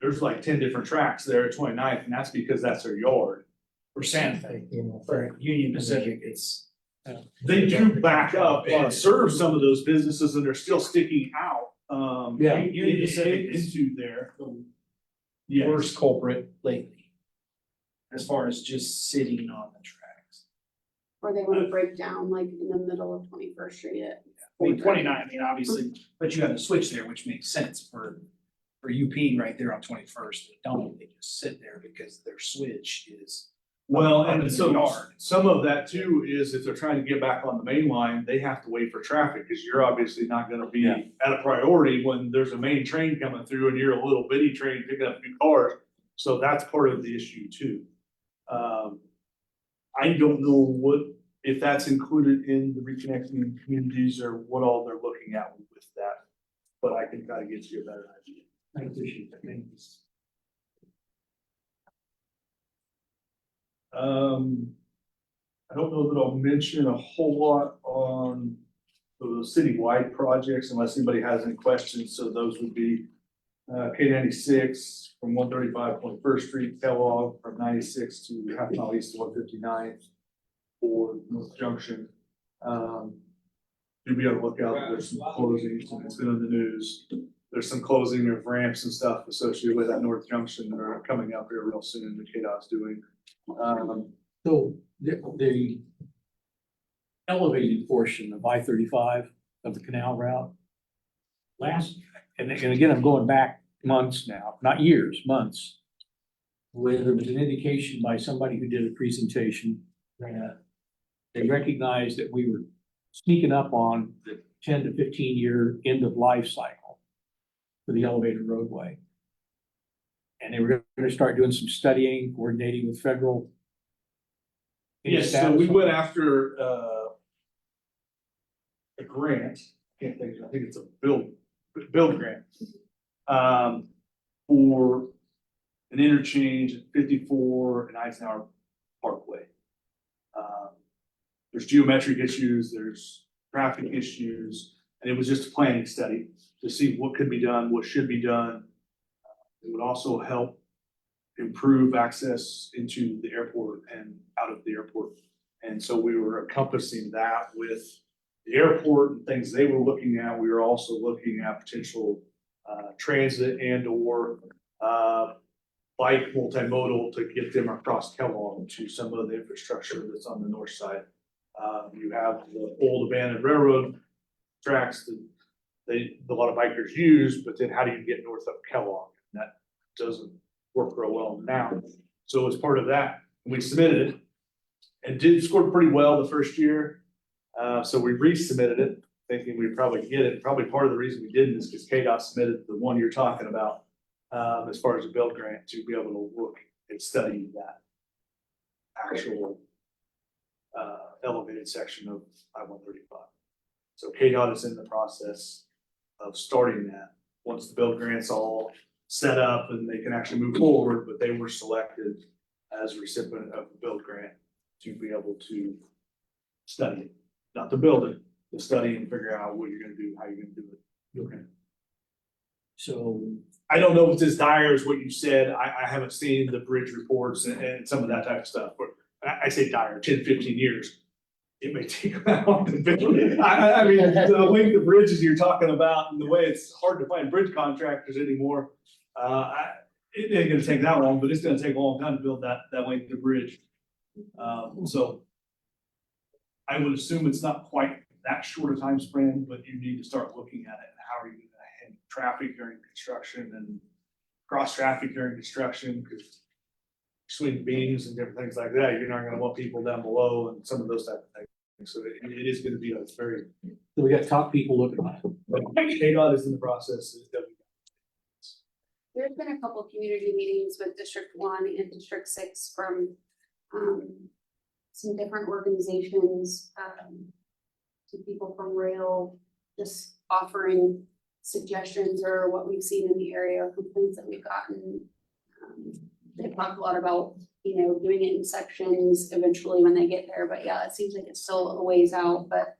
Speaker 10: There's like 10 different tracks there at 29th, and that's because that's their yard.
Speaker 8: For Santa Fe, you know, for Union Pacific, it's.
Speaker 10: They do back up and serve some of those businesses and they're still sticking out.
Speaker 8: Yeah. Union Pacific is
Speaker 10: into there.
Speaker 8: the
Speaker 10: Yes.
Speaker 8: worst culprit lately. As far as just sitting on the tracks.
Speaker 2: or they want to break down like in the middle of 21st Street at.
Speaker 8: I mean, 29, I mean, obviously, but you have a switch there, which makes sense for UP right there on 21st. They don't, they just sit there because their switch is.
Speaker 10: Well,
Speaker 8: up in
Speaker 10: and
Speaker 8: the
Speaker 10: so
Speaker 8: yard.
Speaker 10: some of that too is if they're trying to get back on the main line, they have to wait for traffic because you're obviously not gonna be
Speaker 4: Yeah.
Speaker 10: at a priority when there's a main train coming through and you're a little bitty train picking up new cars. So that's part of the issue too. I don't know if that's included in the reconnecting communities or what all they're looking at with that. But I can kind of get you a better idea.
Speaker 4: I appreciate that. Thank you.
Speaker 10: I don't know that I'll mention a whole lot on the citywide projects unless anybody has any questions. So those would be K 96 from 135 21st Street, Kellogg from 96 to half mile east of 159th for North Junction. You'll be able to look out, there's some closings and it's been in the news. There's some closing of ramps and stuff associated with that North Junction that are coming up here real soon that KDOT's doing.
Speaker 4: So the elevated portion of I-35 of the canal route. And again, I'm going back months now, not years, months. Where there was an indication by somebody who did a presentation that they recognized that we were sneaking up on the 10 to 15 year end of life cycle for the elevated roadway. And they were gonna start doing some studying, coordinating with federal.
Speaker 10: Yes, so we went after a grant, I think it's a build grant. For an interchange at 54 and Eisenhower Parkway. There's geometric issues, there's traffic issues, and it was just a planning study to see what could be done, what should be done. It would also help improve access into the airport and out of the airport. And so we were encompassing that with the airport and things they were looking at. We were also looking at potential transit and or bike multimodal to get them across Kellogg to some of the infrastructure that's on the north side. You have the old abandoned railroad tracks that a lot of bikers use, but then how do you get north of Kellogg? And that doesn't work real well now. So as part of that, we submitted it and did score pretty well the first year. So we resubmitted it, thinking we'd probably get it. Probably part of the reason we didn't is because KDOT submitted the one you're talking about, as far as a build grant to be able to look and study that. actual elevated section of I-135. So KDOT is in the process of starting that. Once the build grant's all set up and they can actually move forward, but they were selected as recipient of the build grant to be able to study it, not to build it, to study and figure out what you're gonna do, how you're gonna do it.
Speaker 4: Okay. So,
Speaker 10: I don't know if it's as dire as what you said. I haven't seen the bridge reports and some of that type of stuff, but I say dire, 10, 15 years. It may take that long to build it. I mean, the length of bridges you're talking about and the way it's hard to find bridge contractors anymore. It ain't gonna take that long, but it's gonna take a long time to build that length of bridge. So I would assume it's not quite that short a time span, but you need to start looking at it. And how are you gonna handle traffic during construction and cross traffic during construction? Because between beams and different things like that, you're not gonna want people down below and some of those type of things. So it is gonna be a very,
Speaker 4: so we got top people looking at it.
Speaker 10: KDOT is in the process.
Speaker 2: There's been a couple of community meetings with District 1 and District 6 from some different organizations, some people from rail, just offering suggestions or what we've seen in the area, complaints that we've gotten. They've talked a lot about, doing it in sections eventually when they get there, but yeah, it seems like it's still a ways out, but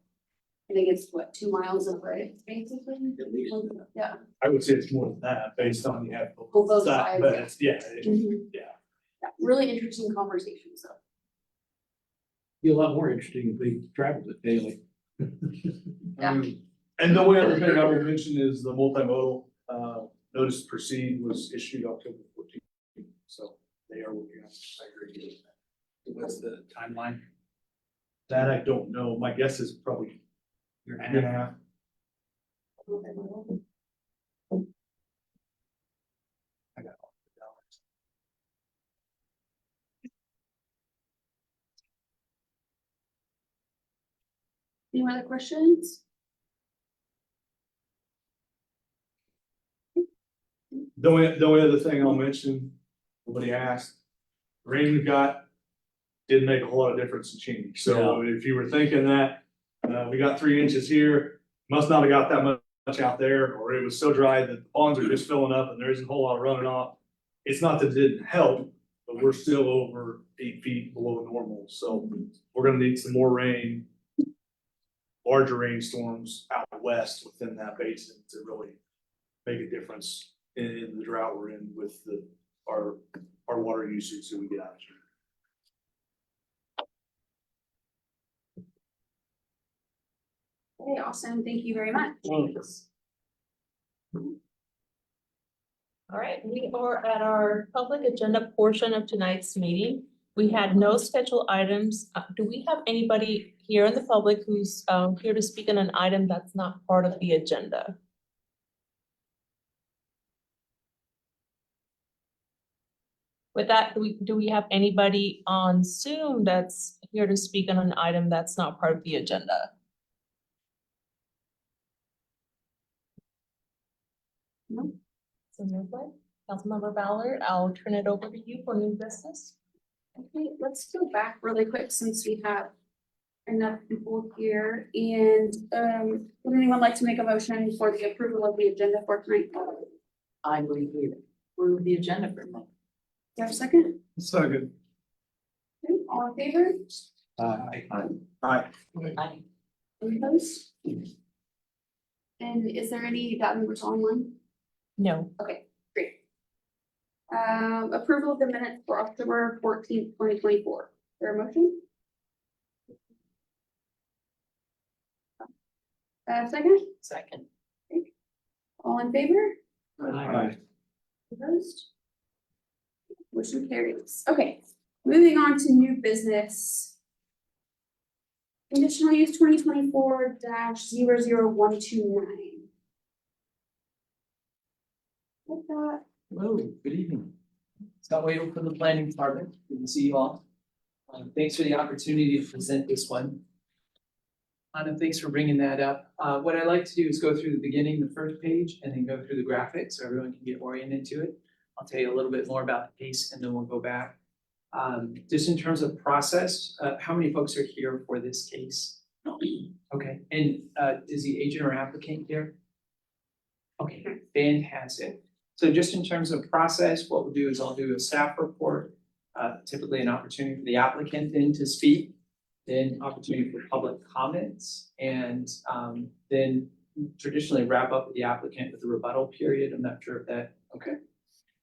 Speaker 2: I think it's 2 miles of right, basically?
Speaker 4: At least.
Speaker 2: Yeah.
Speaker 10: I would say it's more than that, based on you have.
Speaker 2: Both
Speaker 10: that,
Speaker 2: sides,
Speaker 10: But
Speaker 2: yeah.
Speaker 10: it's, yeah,
Speaker 2: Mhm.
Speaker 10: yeah.
Speaker 2: Yeah, really interesting conversations, though.
Speaker 4: Be a lot more interesting if they traveled it daily.
Speaker 2: Yeah.
Speaker 10: And the only other thing I would mention is the multimodal, notice to proceed was issued October 14th. So they are working on, I agree.
Speaker 8: What's the timeline?
Speaker 10: That I don't know. My guess is probably
Speaker 8: You're
Speaker 10: year and a half.
Speaker 8: I got all the dollars.
Speaker 2: Any other questions?
Speaker 10: The only other thing I'll mention, nobody asked, rain we got didn't make a whole lot of difference in change. So if you were thinking that, we got 3 inches here, must not have got that much out there, or it was so dry that the ponds are just filling up and there isn't a whole lot running off. It's not that it didn't help, but we're still over 8 feet below normal, so we're gonna need some more rain. Larger rainstorms out west within that basin to really make a difference in the drought we're in with our water usage that we get out of here.
Speaker 2: Okay, awesome. Thank you very much.
Speaker 11: All right, we are at our public agenda portion of tonight's meeting. We had no scheduled items. Do we have anybody here in the public who's here to speak on an item that's not part of the agenda? With that, do we have anybody on Zoom that's here to speak on an item that's not part of the agenda? No. So no way. Councilmember Ballard, I'll turn it over to you for new business.
Speaker 2: Okay, let's go back really quick since we have enough people here. And would anyone like to make a motion for the approval of the agenda for tonight?
Speaker 1: I believe we approve the agenda for tonight.
Speaker 2: Do you have a second?
Speaker 5: Second.
Speaker 2: Okay, all in favor?
Speaker 4: Aye.
Speaker 1: I,
Speaker 2: Any opposed? And is there any dot members online?
Speaker 11: No.
Speaker 2: Okay, great. Approval of the minutes for October 14th, 2024. Is there a motion? Second?
Speaker 1: second.
Speaker 2: All in favor?
Speaker 4: Aye.
Speaker 2: Opposed? Motion carries. Okay, moving on to new business. Conditional use 2024-00129. Like that.
Speaker 12: Hello, good evening. Scott Wade from the planning department. Good to see you all. Thanks for the opportunity to present this one. Anna, thanks for bringing that up. What I like to do is go through the beginning, the first page, and then go through the graphics so everyone can get oriented to it. I'll tell you a little bit more about the case and then we'll go back. Just in terms of process, how many folks are here for this case? Okay, and is the agent or applicant here? Okay, fantastic. So just in terms of process, what we'll do is I'll do a staff report, typically an opportunity for the applicant then to speak, then opportunity for public comments, and then traditionally wrap up with the applicant with a rebuttal period. I'm not sure if that, okay.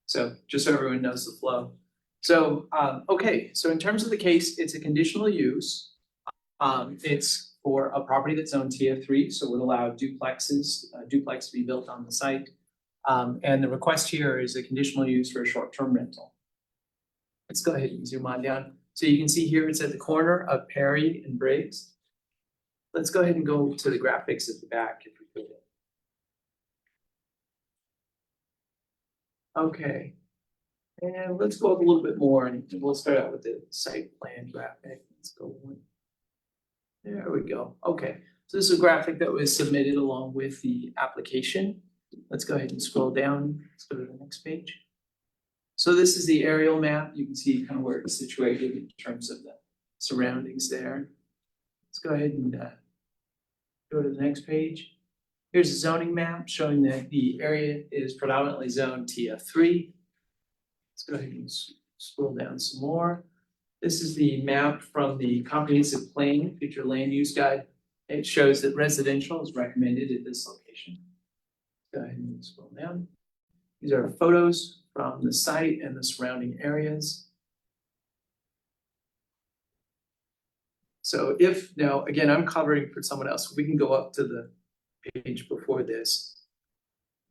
Speaker 12: So just so everyone knows the flow. So, okay, so in terms of the case, it's a conditional use. It's for a property that's zoned TF3, so it would allow duplex to be built on the site. And the request here is a conditional use for a short-term rental. Let's go ahead and zoom on down. So you can see here it's at the corner of Perry and Briggs. Let's go ahead and go to the graphics at the back if we could. Okay. And let's go up a little bit more and we'll start out with the site plan graphic. Let's go one. There we go. Okay. So this is a graphic that was submitted along with the application. Let's go ahead and scroll down. Let's go to the next page. So this is the aerial map. You can see kind of where it's situated in terms of the surroundings there. Let's go ahead and go to the next page. Here's a zoning map showing that the area is predominantly zoned TF3. Let's go ahead and scroll down some more. This is the map from the comprehensive plan, future land use guide. It shows that residential is recommended at this location. Go ahead and scroll down. These are photos from the site and the surrounding areas. So if, now, again, I'm covering for someone else, we can go up to the page before this.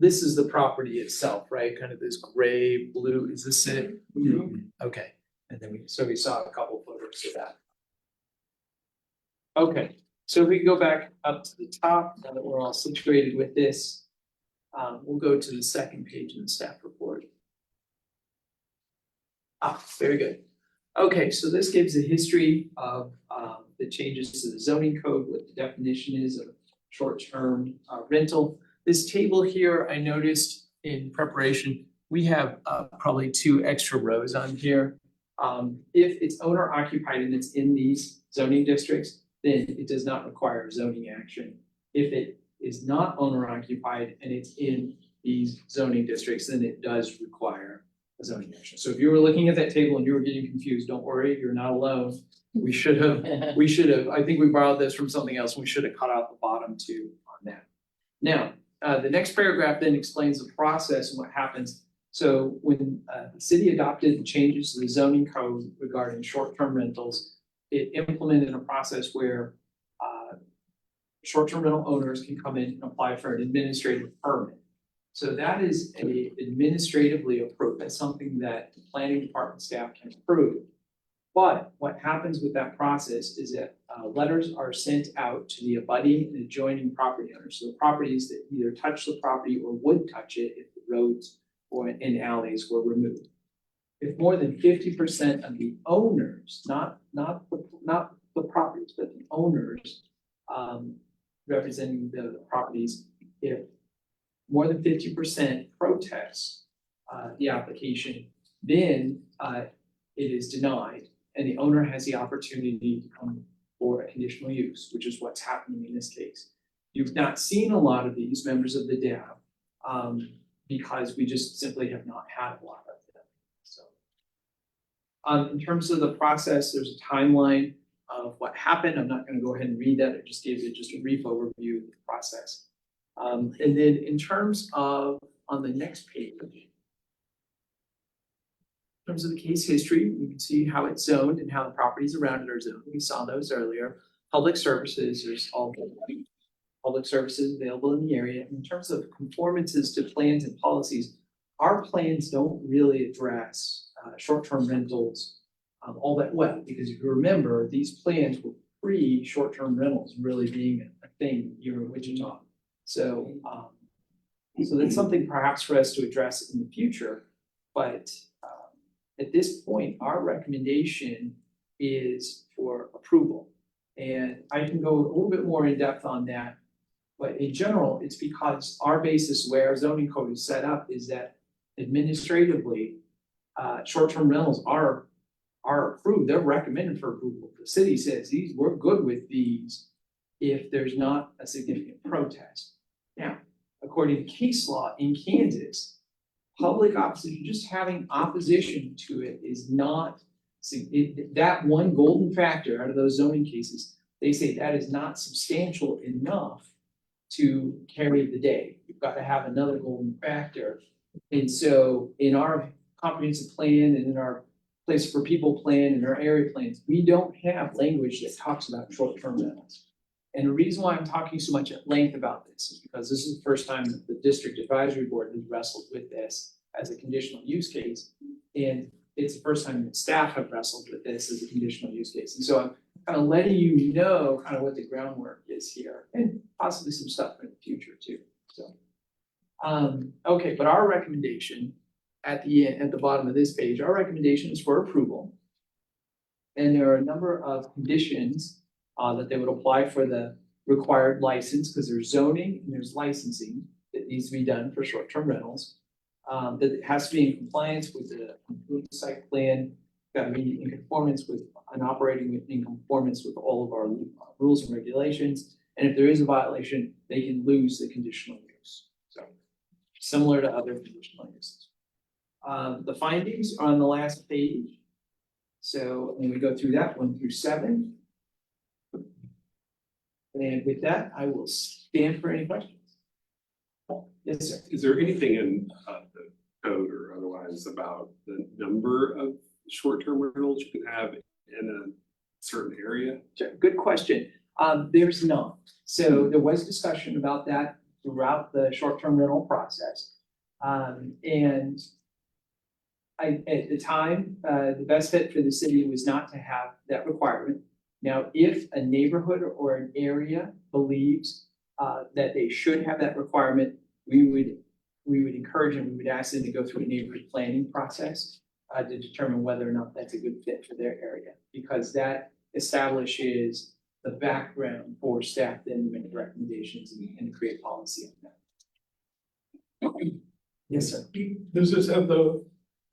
Speaker 12: This is the property itself, right? Kind of this gray, blue, is this it? Okay, and then we saw a couple photos of that. Okay, so if we go back up to the top, now that we're all situated with this, we'll go to the second page in the staff report. Very good. Okay, so this gives a history of the changes to the zoning code, what the definition is of short-term rental. This table here, I noticed in preparation, we have probably 2 extra rows on here. If it's owner occupied and it's in these zoning districts, then it does not require zoning action. If it is not owner occupied and it's in these zoning districts, then it does require a zoning action. So if you were looking at that table and you were getting confused, don't worry, you're not alone. We should have, I think we borrowed this from something else. We should have cut out the bottom 2 on that. Now, the next paragraph then explains the process and what happens. So when the city adopted the changes to the zoning code regarding short-term rentals, it implemented a process where short-term rental owners can come in and apply for an administrative permit. So that is administratively approved. That's something that the planning department staff can approve. But what happens with that process is that letters are sent out to the abutting and adjoining property owners. So the properties that either touch the property or would touch it if the roads or in alleys were removed. If more than 50% of the owners, not the properties, but the owners representing the properties, if more than 50% protest the application, then it is denied and the owner has the opportunity to come for a conditional use, which is what's happening in this case. You've not seen a lot of these members of the DAB because we just simply have not had a lot of them. So in terms of the process, there's a timeline of what happened. I'm not going to go ahead and read that. I just gave you just a brief overview of the process. And then in terms of, on the next page, in terms of the case history, you can see how it's zoned and how the properties around it are zoned. We saw those earlier. Public services, there's all the public services available in the area. In terms of conformances to plans and policies, our plans don't really address short-term rentals all that well, because if you remember, these plans were pre-short-term rentals really being a thing here in Wichita. So, so that's something perhaps for us to address in the future, but at this point, our recommendation is for approval. And I can go a little bit more in depth on that, but in general, it's because our basis where our zoning code is set up is that administratively, short-term rentals are are approved, they're recommended for approval. The city says we're good with these if there's not a significant protest. Now, according to case law in Kansas, public opposition, just having opposition to it is not, that one golden factor out of those zoning cases, they say that is not substantial enough to carry the day. You've got to have another golden factor. And so in our comprehensive plan and in our place for people plan and our area plans, we don't have language that talks about short-term rentals. And the reason why I'm talking so much at length about this is because this is the first time that the district advisory board has wrestled with this as a conditional use case. And it's the first time that staff have wrestled with this as a conditional use case. And so I'm kind of letting you know kind of what the groundwork is here and possibly some stuff in the future too, so. Okay, but our recommendation at the end, at the bottom of this page, our recommendation is for approval. And there are a number of conditions that they would apply for the required license, because there's zoning and there's licensing that needs to be done for short-term rentals. That it has to be in compliance with the approved site plan, got to be in conformance with and operating in conformance with all of our rules and regulations. And if there is a violation, they can lose the conditional use. So similar to other conditional uses. The findings are on the last page. So when we go through that 1 through 7. And with that, I will stand for any questions. Yes, sir.
Speaker 13: Is there anything in the code or otherwise about the number of short-term rentals you can have in a certain area?
Speaker 12: Sure, good question. There's not. So there was discussion about that throughout the short-term rental process. And at the time, the best fit for the city was not to have that requirement. Now, if a neighborhood or an area believes that they should have that requirement, we would encourage them, we would ask them to go through a neighborhood planning process to determine whether or not that's a good fit for their area, because that establishes the background for staff then to make recommendations and create policy on that. Yes, sir.
Speaker 5: Does this have the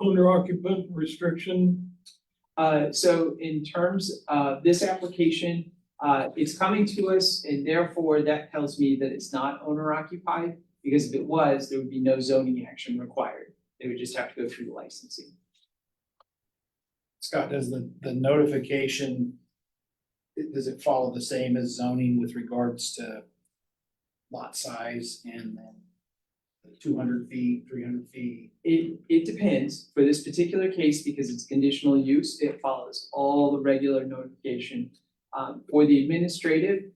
Speaker 5: owner occupant restriction?
Speaker 12: So in terms of this application, it's coming to us, and therefore that tells me that it's not owner occupied, because if it was, there would be no zoning action required. They would just have to go through the licensing.
Speaker 8: Scott, does the notification, does it follow the same as zoning with regards to lot size and then 200 feet, 300 feet?
Speaker 12: It depends. For this particular case, because it's conditional use, it follows all the regular notification. For the administrative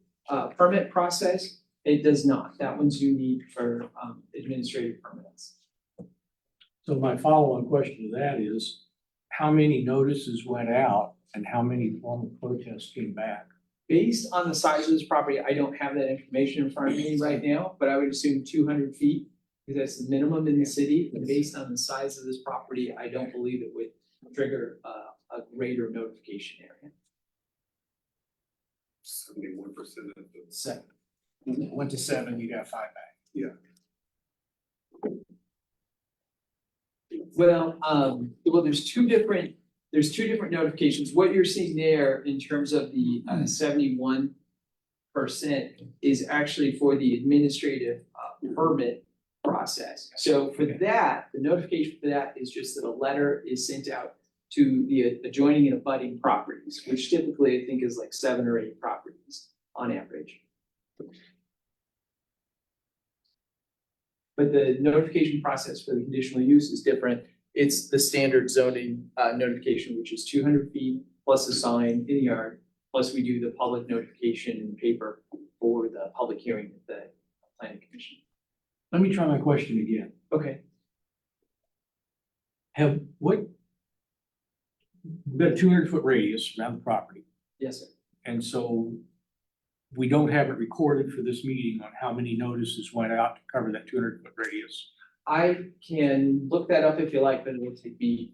Speaker 12: permit process, it does not. That one's unique for administrative permits.
Speaker 4: So my follow-on question to that is, how many notices went out and how many formal protests came back?
Speaker 12: Based on the size of this property, I don't have that information in front of me right now, but I would assume 200 feet, because that's the minimum in the city. And based on the size of this property, I don't believe it would trigger a greater notification area.
Speaker 13: 71% of the.
Speaker 8: 7. Went to 7, you got 5 back.
Speaker 13: Yeah.
Speaker 12: Well, there's two different notifications. What you're seeing there in terms of the 71% is actually for the administrative permit process. So for that, the notification for that is just that a letter is sent out to the adjoining and abutting properties, which typically I think is like 7 or 8 properties on average. But the notification process for the conditional use is different. It's the standard zoning notification, which is 200 feet plus a sign in the yard, plus we do the public notification in paper for the public hearing at the planning commission.
Speaker 4: Let me try my question again.
Speaker 12: Okay.
Speaker 4: We've got a 200-foot radius around the property.
Speaker 12: Yes, sir.
Speaker 4: And so we don't have it recorded for this meeting on how many notices went out to cover that 200-foot radius.
Speaker 12: I can look that up if you like, but it will take me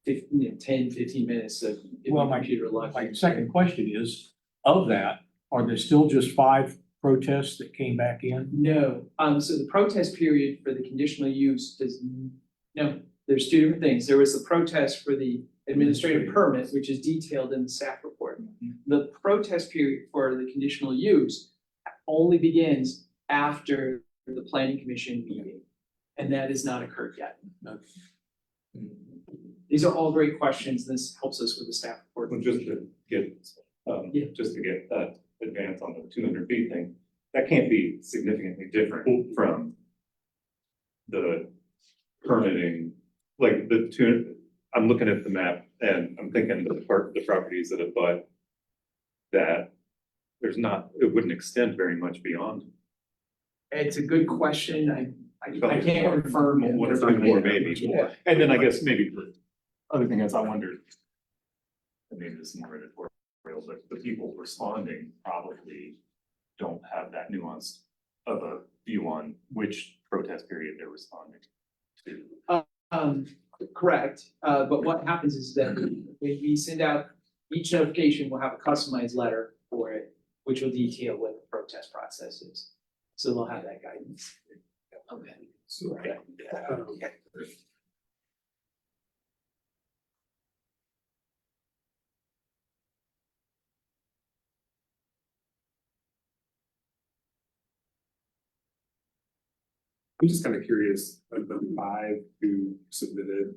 Speaker 12: 10, 15 minutes of
Speaker 4: Well,
Speaker 12: my computer luck.
Speaker 4: My second question is, of that, are there still just 5 protests that came back in?
Speaker 12: No, so the protest period for the conditional use no, there's 2 different things. There was the protest for the administrative permit, which is detailed in the staff report. The protest period for the conditional use only begins after the planning commission meeting. And that has not occurred yet. These are all great questions. This helps us with the staff report.
Speaker 14: Well, just to get,
Speaker 12: Yeah.
Speaker 14: just to get that advance on the 200 feet thing, that can't be significantly different from the permitting, like I'm looking at the map and I'm thinking the properties that abut that it wouldn't extend very much beyond.
Speaker 12: It's a good question. I can't confirm.
Speaker 14: Whatever more maybe.
Speaker 12: Yeah.
Speaker 14: And then I guess maybe the other thing is I wondered, I mean, this is more editorial, but the people responding probably don't have that nuance of a view on which protest period they're responding to.
Speaker 12: Correct, but what happens is that when we send out, each notification will have a customized letter for it, which will detail what the protest process is. So they'll have that guidance.
Speaker 1: Okay.
Speaker 13: I'm just kind of curious, of the 5 who submitted,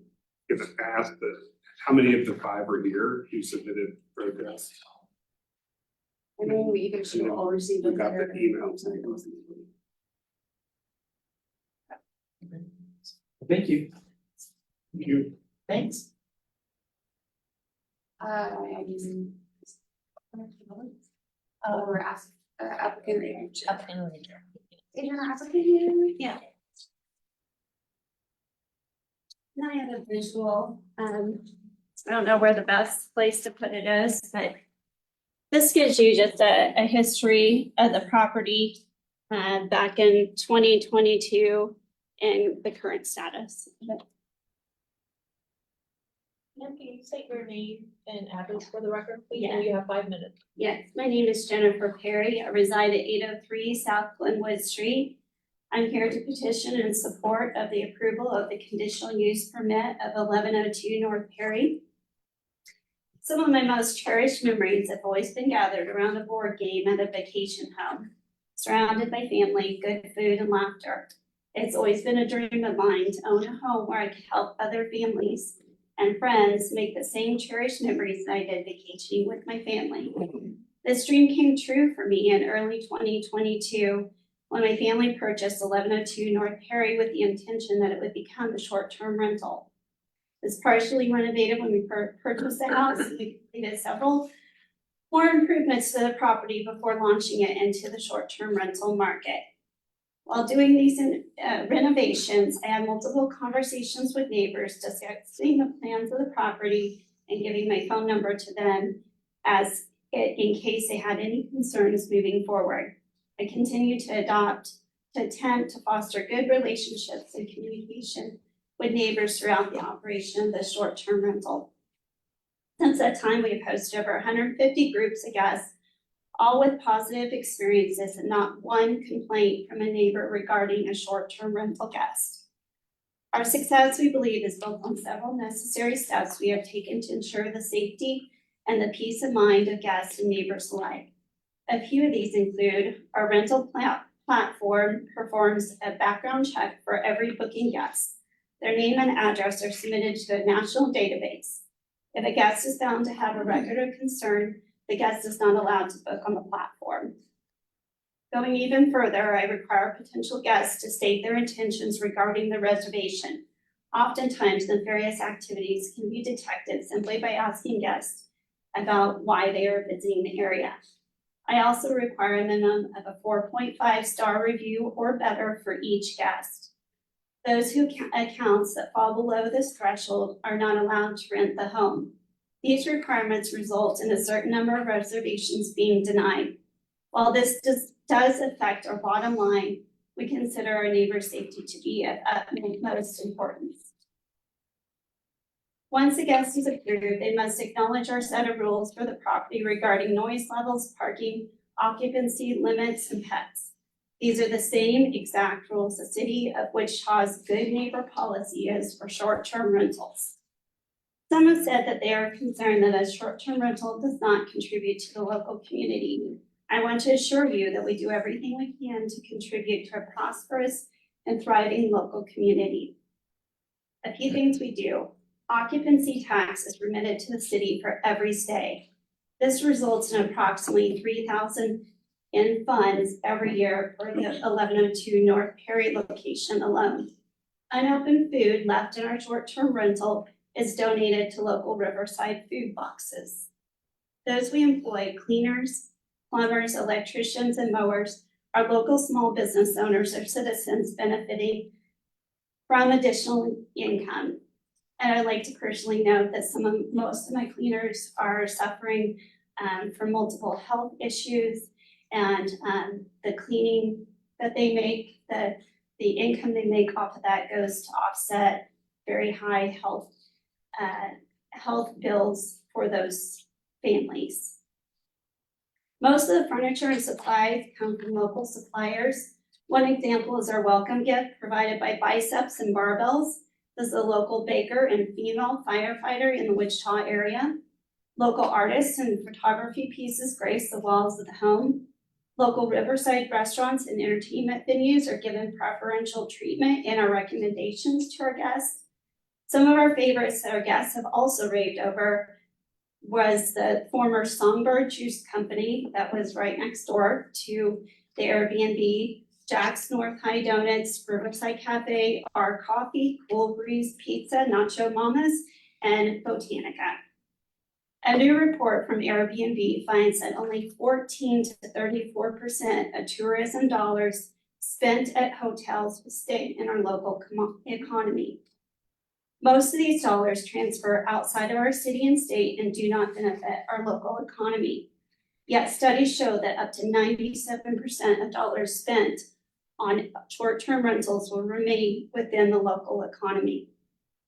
Speaker 13: if it's asked, that how many of the 5 are here who submitted protests?
Speaker 2: I mean, we even should all receive a
Speaker 13: We got the
Speaker 2: letter.
Speaker 13: email.
Speaker 12: Thank you.
Speaker 13: You,
Speaker 12: Thanks.
Speaker 2: Or ask, applicant.
Speaker 11: Applicant.
Speaker 2: Is your applicant here?
Speaker 11: Yeah.
Speaker 2: Now I have a visual, I don't know where the best place to put it is, but this gives you just a history of the property back in 2022 and the current status of it.
Speaker 11: Can you say your name and address for the record, please?
Speaker 2: Yeah.
Speaker 11: And you have 5 minutes.
Speaker 2: Yes, my name is Jennifer Perry. I reside at 803 South Glenwood Street. I'm here to petition in support of the approval of the conditional use permit of 1102 North Perry. Some of my most cherished memories have always been gathered around a board game at a vacation home, surrounded by family, good food, and laughter. It's always been a dream of mine to own a home where I could help other families and friends make the same cherished memories that I did vacationing with my family. This dream came true for me in early 2022 when my family purchased 1102 North Perry with the intention that it would become a short-term rental. It was partially renovated when we purchased the house, and we completed several more improvements to the property before launching it into the short-term rental market. While doing these renovations, I had multiple conversations with neighbors discussing the plans of the property and giving my phone number to them in case they had any concerns moving forward. I continue to attempt to foster good relationships and communication with neighbors throughout the operation of the short-term rental. Since that time, we have hosted over 150 groups of guests, all with positive experiences and not one complaint from a neighbor regarding a short-term rental guest. Our success, we believe, is built on several necessary steps we have taken to ensure the safety and the peace of mind of guests and neighbors alike. A few of these include our rental platform performs a background check for every booking guest. Their name and address are submitted to a national database. If a guest is found to have a record of concern, the guest is not allowed to book on the platform. Going even further, I require potential guests to state their intentions regarding the reservation. Oftentimes, nefarious activities can be detected simply by asking guests about why they are visiting the area. I also require a minimum of a 4.5 star review or better for each guest. Those accounts that fall below this threshold are not allowed to rent the home. These requirements result in a certain number of reservations being denied. While this does affect our bottom line, we consider our neighbors' safety to be of utmost importance. Once a guest is approved, they must acknowledge our set of rules for the property regarding noise levels, parking, occupancy limits, and pets. These are the same exact rules the city of Wichita's good neighbor policy is for short-term rentals. Some have said that they are concerned that a short-term rental does not contribute to the local community. I want to assure you that we do everything we can to contribute to a prosperous and thriving local community. A few things we do. Occupancy tax is remitted to the city for every stay. This results in approximately $3,000 in funds every year for the 1102 North Perry location alone. Unopened food left in our short-term rental is donated to local Riverside food boxes. Those we employ, cleaners, plumbers, electricians, and mowers, are local small business owners or citizens benefiting from additional income. And I'd like to personally note that most of my cleaners are suffering from multiple health issues, and the cleaning that they make, the income they make off of that goes to offset very high health bills for those families. Most of the furniture and supplies come from local suppliers. One example is our welcome gift provided by Biceps and Barbells. This is a local baker and female firefighter in the Wichita area. Local artists and photography pieces grace the walls of the home. Local Riverside restaurants and entertainment venues are given preferential treatment in our recommendations to our guests. Some of our favorites that our guests have also raved over was the former Songbird Juice Company that was right next door to the Airbnb, Jack's North High Donuts, Riverside Cafe, Our Coffee, Cool Breeze Pizza, Nacho Mamas, and Botanica. A new report from Airbnb finds that only 14 to 34% of tourism dollars spent at hotels will stay in our local economy. Most of these dollars transfer outside of our city and state and do not benefit our local economy. Yet studies show that up to 97% of dollars spent on short-term rentals will remain within the local economy.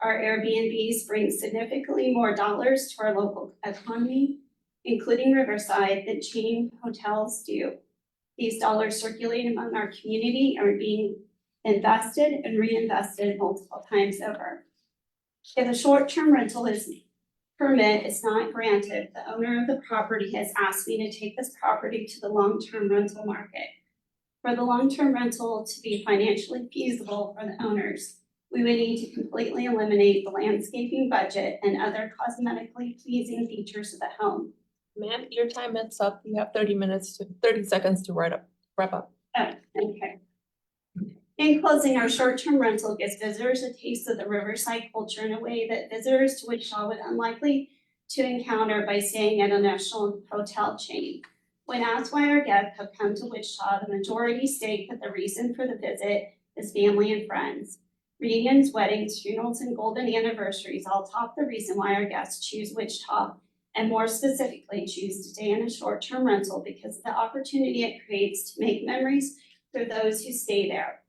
Speaker 2: Our Airbnbs bring significantly more dollars to our local economy, including Riverside, than chain hotels do. These dollars circulate among our community and are being invested and reinvested multiple times over. If a short-term rental permit is not granted, the owner of the property has asked me to take this property to the long-term rental market. For the long-term rental to be financially feasible for the owners, we would need to completely eliminate the landscaping budget and other cosmetically pleasing features of the home.
Speaker 11: Ma'am, your time is up. You have 30 seconds to wrap up.
Speaker 2: Oh, okay. In closing, our short-term rental gives visitors a taste of the Riverside culture in a way that visitors to Wichita would unlikely to encounter by staying at a national hotel chain. When asked why our guests have come to Wichita, the majority state that the reason for the visit is family and friends. Reunions, weddings, funerals, and golden anniversaries all top the reason why our guests choose Wichita, and more specifically choose to stay in a short-term rental because of the opportunity it creates to make memories for those who stay there.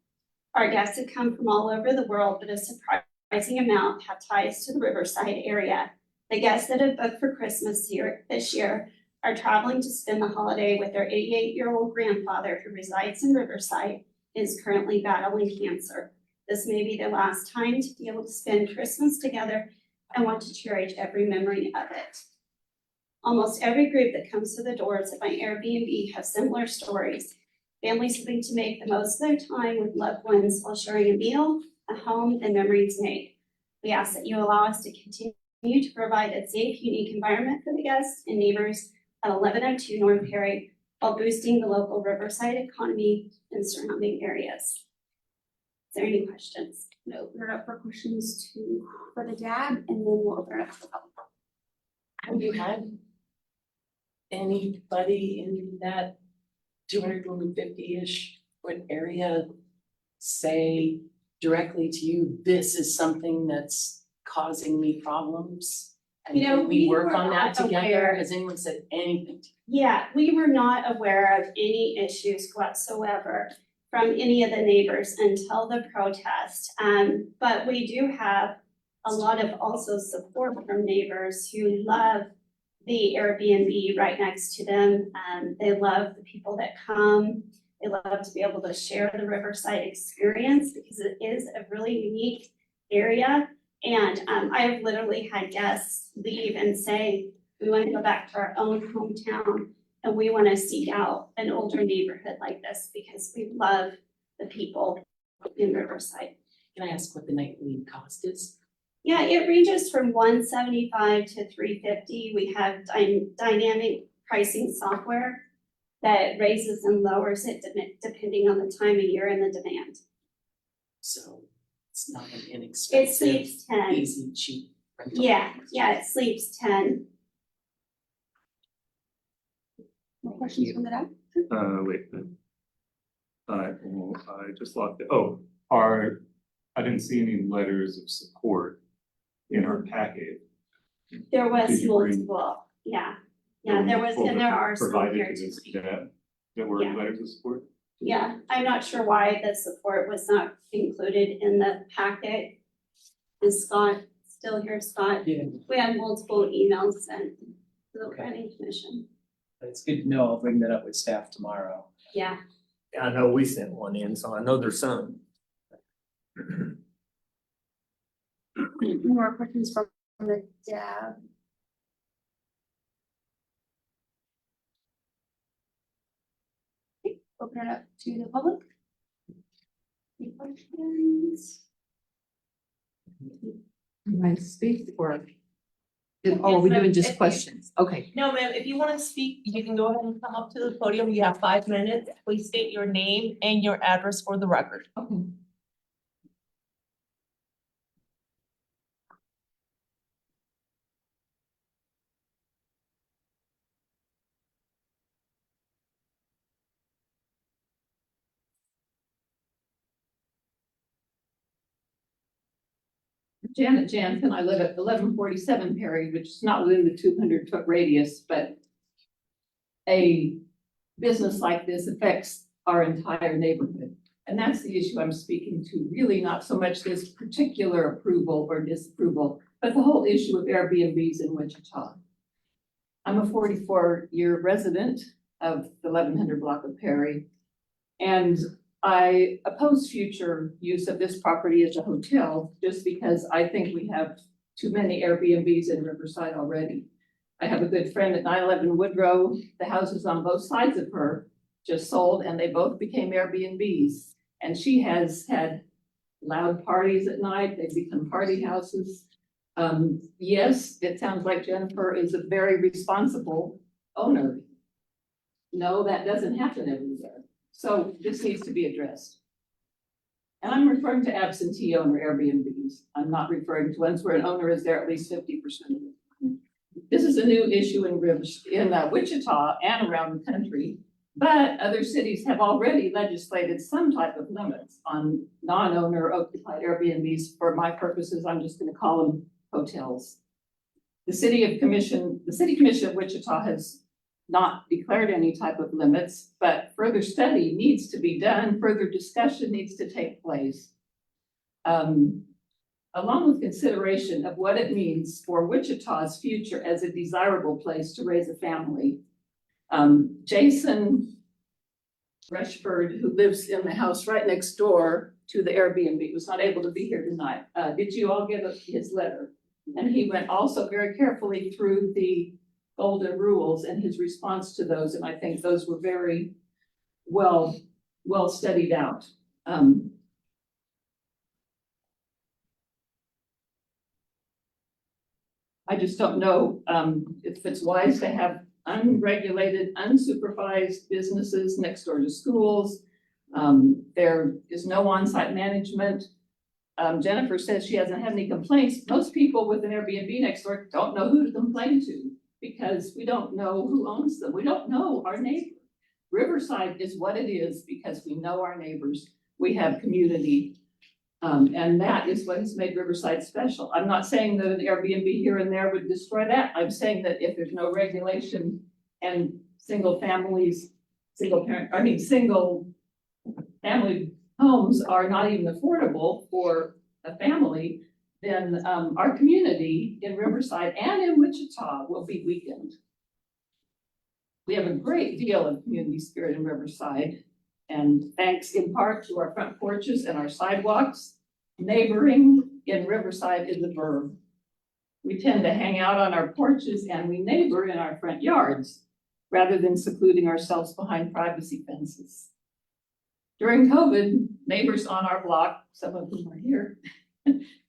Speaker 2: Our guests have come from all over the world, but a surprising amount have ties to the Riverside area. The guests that have booked for Christmas this year are traveling to spend the holiday with their 88-year-old grandfather who resides in Riverside and is currently battling cancer. This may be their last time to be able to spend Christmas together and want to cherish every memory of it. Almost every group that comes to the doors at my Airbnb have similar stories. Families hoping to make the most of their time with loved ones while sharing a meal, a home, and memories made. We ask that you allow us to continue to provide a safe, unique environment for the guests and neighbors at 1102 North Perry while boosting the local Riverside economy and surrounding areas. Is there any questions? No, open it up for questions for the DAB, and then we'll open it up for the public.
Speaker 1: Have you had anybody in that 250-ish foot area say directly to you, this is something that's causing me problems? And
Speaker 2: You know,
Speaker 1: can we
Speaker 2: we
Speaker 1: work
Speaker 2: were
Speaker 1: on that
Speaker 2: not
Speaker 1: together?
Speaker 2: aware.
Speaker 1: Has anyone said anything to
Speaker 2: Yeah, we were not aware of any issues whatsoever from any of the neighbors until the protest. But we do have a lot of also support from neighbors who love the Airbnb right next to them. They love the people that come. They love to be able to share the Riverside experience because it is a really unique area. And I have literally had guests leave and say, we want to go back to our own hometown and we want to seek out an older neighborhood like this because we love the people in Riverside.
Speaker 1: Can I ask what the nightly cost is?
Speaker 2: Yeah, it ranges from 175 to 350. We have dynamic pricing software that raises and lowers it depending on the time of year and the demand.
Speaker 1: So it's not an
Speaker 2: It
Speaker 1: inexpensive,
Speaker 2: sleeps 10.
Speaker 1: easy, cheap rental.
Speaker 2: Yeah, it sleeps 10. More questions from the deck?
Speaker 14: Wait. I just lost it. Oh, I didn't see any letters of support in our packet.
Speaker 2: There was
Speaker 14: Did you bring-
Speaker 2: multiple, yeah, there was, and there are some
Speaker 14: Provided
Speaker 2: here
Speaker 14: to
Speaker 2: too.
Speaker 14: this that were
Speaker 2: Yeah.
Speaker 14: letters of support?
Speaker 2: Yeah, I'm not sure why the support was not included in the packet. Is Scott still here, Scott?
Speaker 12: Yeah,
Speaker 2: We had multiple emails sent to the
Speaker 12: Okay.
Speaker 2: planning commission.
Speaker 12: it's good to know. I'll bring that up with staff tomorrow.
Speaker 2: Yeah,
Speaker 7: I know we sent one in, so I know there's some.
Speaker 2: more questions from the DAB. Okay, open it up to the public. Any questions?
Speaker 15: You want to speak or?
Speaker 11: Yes,
Speaker 15: Oh, we're
Speaker 11: ma'am.
Speaker 15: doing
Speaker 11: If
Speaker 15: just
Speaker 11: you-
Speaker 15: questions, okay.
Speaker 11: No, ma'am, if you wanna speak, you can go ahead and come up to the podium. You have 5 minutes. Please state your name and your address for the record.
Speaker 15: Okay. Janet Jansen, I live at 1147 Perry, which is not within the 200-foot radius, but a business like this affects our entire neighborhood. And that's the issue I'm speaking to, really not so much this particular approval or disapproval, but the whole issue of Airbnbs in Wichita. I'm a 44-year resident of the 1100 block of Perry, and I oppose future use of this property as a hotel just because I think we have too many Airbnbs in Riverside already. I have a good friend at 911 Woodrow. The houses on both sides of her just sold and they both became Airbnbs. And she has had loud parties at night. They've become party houses. Yes, it sounds like Jennifer is a very responsible owner. No, that doesn't happen everywhere. So this needs to be addressed. And I'm referring to absentee owner Airbnbs. I'm not referring to ones where an owner is there at least 50% of the time. This is a new issue in Wichita and around the country, but other cities have already legislated some type of limits on non-owner occupied Airbnbs. For my purposes, I'm just going to call them hotels. The city commission of Wichita has not declared any type of limits, but further study needs to be done, further discussion needs to take place. Along with consideration of what it means for Wichita's future as a desirable place to raise a family. Jason Rushford, who lives in the house right next door to the Airbnb, was not able to be here tonight. Did you all get his letter? And he went also very carefully through the golden rules and his response to those, and I think those were very well studied out. I just don't know if it's wise to have unregulated, unsupervised businesses next door to schools. There is no on-site management. Jennifer says she hasn't had any complaints. Most people with an Airbnb next door don't know who to complain to because we don't know who owns them. We don't know our neighbor. Riverside is what it is because we know our neighbors. We have community. And that is what has made Riverside special. I'm not saying that an Airbnb here and there would destroy that. I'm saying that if there's no regulation and single family homes are not even affordable for a family, then our community in Riverside and in Wichita will be weakened. We have a great deal of community spirit in Riverside, and thanks in part to our front porches and our sidewalks. neighboring in Riverside is a verb. We tend to hang out on our porches and we neighbor in our front yards rather than secluding ourselves behind privacy fences. During COVID, neighbors on our block, some of whom are here,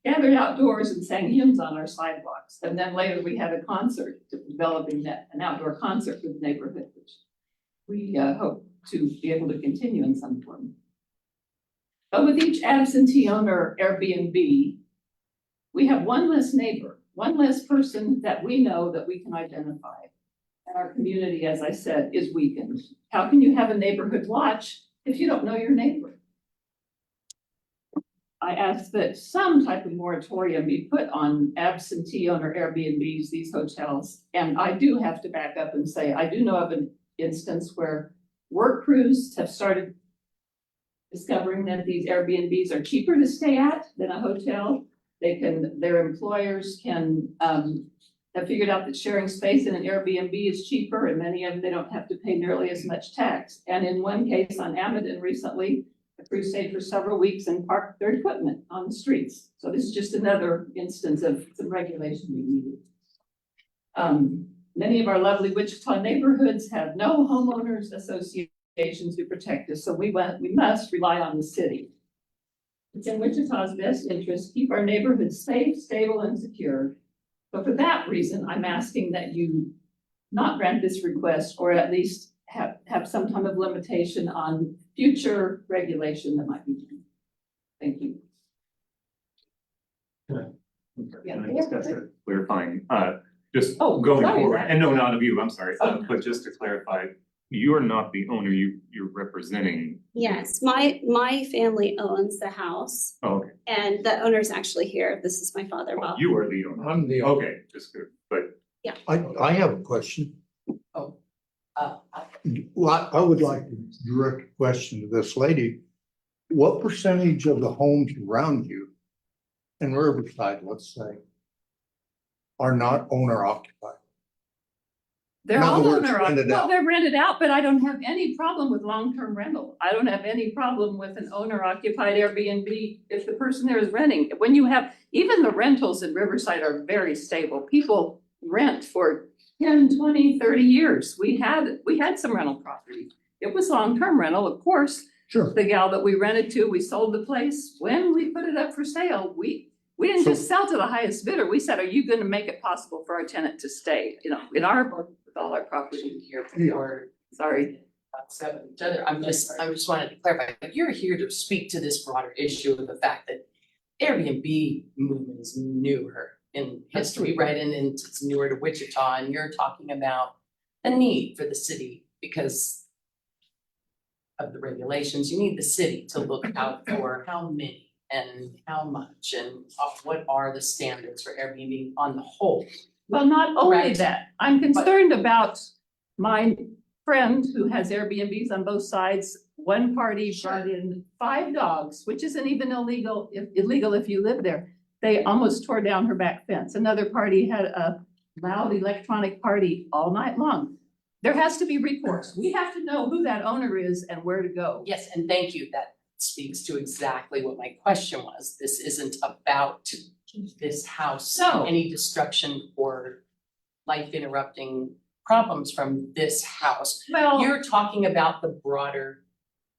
Speaker 15: gathered outdoors and sang hymns on our sidewalks. And then later we had a concert, developing an outdoor concert for the neighborhood, which we hope to be able to continue in some form. But with each absentee owner Airbnb, we have one less neighbor, one less person that we know that we can identify. And our community, as I said, is weakened. How can you have a neighborhood watch if you don't know your neighbor? I ask that some type of moratorium be put on absentee owner Airbnbs, these hotels. And I do have to back up and say, I do know of an instance where work crews have started discovering that these Airbnbs are cheaper to stay at than a hotel. Their employers can, have figured out that sharing space in an Airbnb is cheaper, and many of them, they don't have to pay nearly as much tax. And in one case on Amadon recently, a crew stayed for several weeks and parked their equipment on the streets. So this is just another instance of some regulation we needed. Many of our lovely Wichita neighborhoods have no homeowners associations who protect us, so we must rely on the city. It's in Wichita's best interest to keep our neighborhoods safe, stable, and secure. But for that reason, I'm asking that you not grant this request, or at least have some kind of limitation on future regulation that might be done. Thank you.
Speaker 14: Can I discuss it? Clarifying, just
Speaker 15: Oh,
Speaker 14: going
Speaker 15: sorry,
Speaker 14: forward,
Speaker 15: Zach.
Speaker 14: and no, not of you, I'm sorry,
Speaker 15: Oh.
Speaker 14: but just to clarify, you are not the owner, you're representing.
Speaker 2: Yes, my family owns the house
Speaker 14: Oh, okay,
Speaker 2: and the owner's actually here. This is my father, Bob.
Speaker 14: you are the owner.
Speaker 10: I'm the.
Speaker 14: Okay, just good, but
Speaker 16: I have a question.
Speaker 1: I-
Speaker 16: Well, I would like to direct a question to this lady. What percentage of the homes around you in Riverside, let's say, are not owner occupied?
Speaker 15: They're
Speaker 16: In other
Speaker 15: all
Speaker 16: words,
Speaker 15: owner,
Speaker 16: rented
Speaker 15: well,
Speaker 16: out.
Speaker 15: they're rented out, but I don't have any problem with long-term rental. I don't have any problem with an owner occupied Airbnb if the person there is renting. When you have, even the rentals in Riverside are very stable. People rent for 10, 20, 30 years. We had some rental property. It was long-term rental, of course.
Speaker 16: Sure.
Speaker 15: The gal that we rented to, we sold the place. When we put it up for sale, we didn't
Speaker 16: So-
Speaker 15: just sell to the highest bidder. We said, are you gonna make it possible for our tenant to stay? You know, in our, with all our property
Speaker 1: here before
Speaker 15: sorry.
Speaker 1: step each other. I just wanted to clarify, but you're here to speak to this broader issue of the fact that Airbnb movement is newer in history, right? And it's newer to Wichita, and you're talking about a need for the city because of the regulations. You need the city to look out for how many and how much and what are the standards for Airbnb on the whole.
Speaker 15: Well, not only
Speaker 1: Correct.
Speaker 15: that, I'm concerned about my friend who has Airbnbs on both sides. One party brought in 5 dogs, which isn't even illegal if you live there. They almost tore down her back fence. Another party had a loud electronic party all night long. There has to be recourse. We have to know who that owner is and where to go.
Speaker 1: Yes, and thank you. That speaks to exactly what my question was. This isn't about this house,
Speaker 15: No.
Speaker 1: any destruction or life interrupting problems from this house.
Speaker 15: Well,
Speaker 1: You're talking about the broader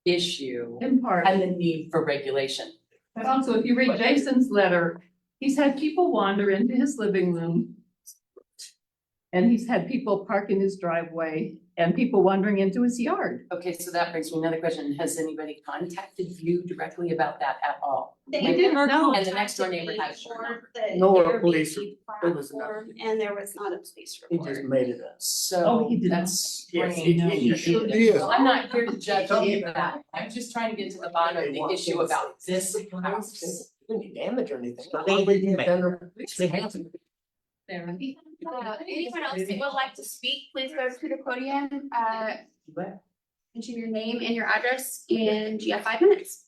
Speaker 1: issue
Speaker 15: in part.
Speaker 1: and the need for regulation.
Speaker 15: But also, if you read Jason's letter, he's had people wander into his living room. And he's had people park in his driveway and people wandering into his yard.
Speaker 1: Okay, so that brings me another question. Has anybody contacted you directly about that at all?
Speaker 2: They
Speaker 15: We didn't know.
Speaker 1: And the next door neighbor has your number.
Speaker 7: No,
Speaker 2: Airbnb
Speaker 7: police was
Speaker 2: platform, and there was not a police
Speaker 7: He
Speaker 2: report.
Speaker 7: just made it up.
Speaker 1: So
Speaker 15: Oh, he did not.
Speaker 1: that's.
Speaker 7: Yes,
Speaker 1: strange.
Speaker 7: he
Speaker 16: sure did.
Speaker 1: Well, I'm not here to judge any of that. I'm just trying to get to the bottom of the issue about this house.
Speaker 7: Didn't damage or anything.
Speaker 2: Anyone else that would like to speak, please go to the podium, mention your name and your address, and you have 5 minutes.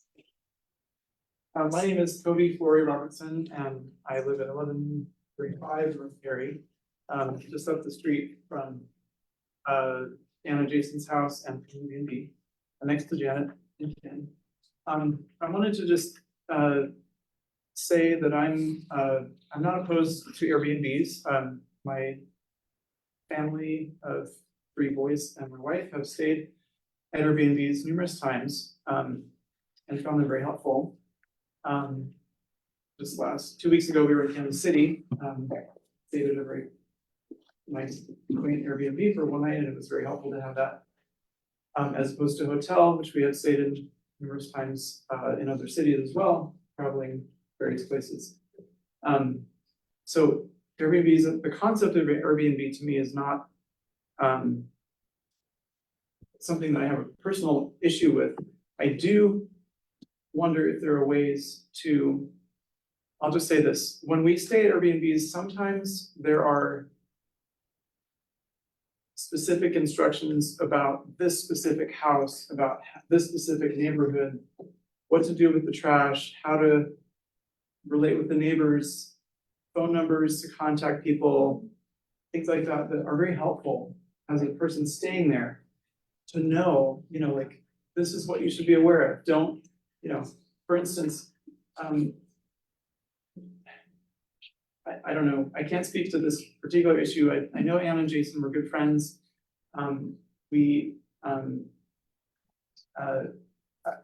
Speaker 17: My name is Cody Flory Robertson, and I live at 1135 North Perry, just up the street from Anna Jason's house and from Airbnb, next to Janet and Ken. I wanted to just say that I'm not opposed to Airbnbs. My family of 3 boys and my wife have stayed at Airbnbs numerous times, and found them very helpful. Just 2 weeks ago, we were in Kansas City, stayed at a very nice quaint Airbnb for one night, and it was very helpful to have that. As opposed to a hotel, which we had stayed in numerous times, in other cities as well, traveling various places. So Airbnbs, the concept of Airbnb to me is not, something that I have a personal issue with. I do wonder if there are ways to, I'll just say this, when we stay at Airbnbs, sometimes there are specific instructions about this specific house, about this specific neighborhood, what to do with the trash, how to relate with the neighbors, phone numbers to contact people, things like that, that are very helpful as a person staying there to know, like, this is what you should be aware of. Don't, for instance, I don't know, I can't speak to this particular issue. I know Anna and Jason were good friends. I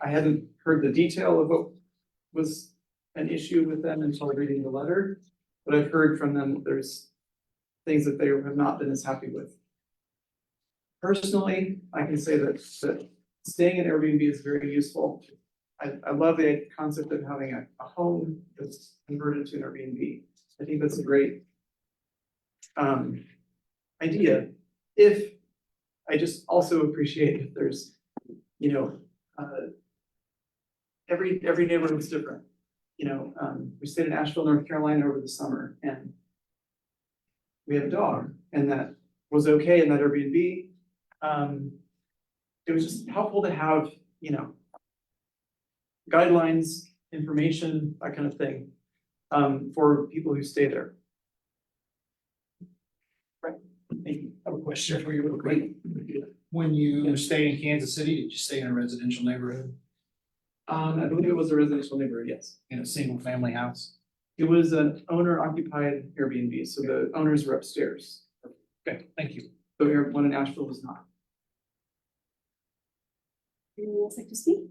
Speaker 17: hadn't heard the detail of what was an issue with them until reading the letter, but I've heard from them that there's things that they have not been as happy with. Personally, I can say that staying at Airbnb is very useful. I love the concept of having a home that's converted to an Airbnb. I think that's a great idea. If I just also appreciate that there's, every neighborhood is different. We stayed in Asheville, North Carolina over the summer, and we had a dog, and that was okay in that Airbnb. It was just helpful to have, guidelines, information, that kind of thing, for people who stay there. Right, thank you.
Speaker 8: I have a question for you real quick. When you stay in Kansas City, did you stay in a residential neighborhood?
Speaker 17: I believe it was a residential neighborhood, yes.
Speaker 8: In a single family house?
Speaker 17: It was an owner occupied Airbnb, so the owners were upstairs.
Speaker 8: Okay, thank you.
Speaker 17: So one in Asheville was not.
Speaker 2: Anyone else like to speak?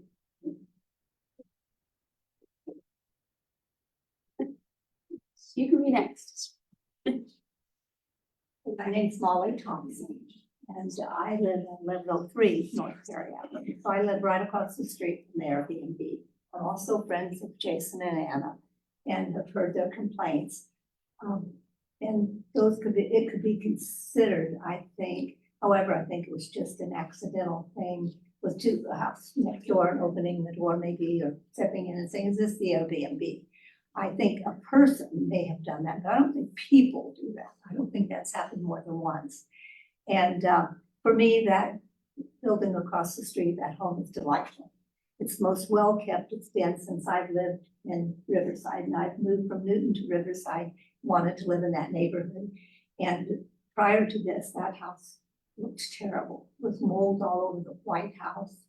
Speaker 2: You can be next.
Speaker 18: My name's Molly Thompson, and I live in Leadville 3, North Carolina. So I live right across the street from the Airbnb. I'm also friends with Jason and Anna and have heard their complaints. And it could be considered, I think. However, I think it was just an accidental thing with the house next door and opening the door maybe, or stepping in and saying, is this the Airbnb? I think a person may have done that, but I don't think people do that. I don't think that's happened more than once. And for me, that building across the street, that home is delightful. It's most well kept. It's been since I've lived in Riverside, and I've moved from Newton to Riverside, wanted to live in that neighborhood. And prior to this, that house looked terrible. It was mold all over the white house.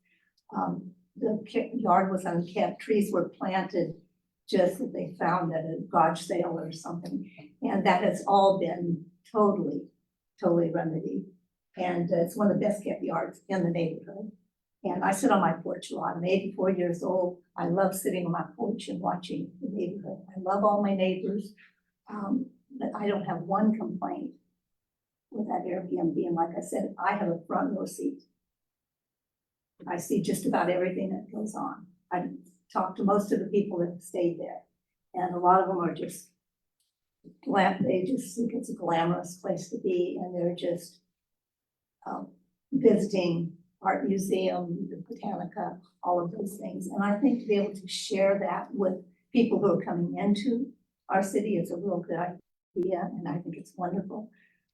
Speaker 18: The yard was unkempt. Trees were planted just that they found at a garage sale or something. And that has all been totally remedied. And it's one of the best kept yards in the neighborhood. And I sit on my porch a lot. I'm 84 years old. I love sitting on my porch and watching the neighborhood. I love all my neighbors. But I don't have one complaint with that Airbnb. And like I said, I have a front row seat. I see just about everything that goes on. I talked to most of the people that have stayed there. And a lot of them are just they just think it's a glamorous place to be. And they're just visiting art museum, the Botanica, all of those things. And I think to be able to share that with people who are coming into our city is a real good idea, and I think it's wonderful.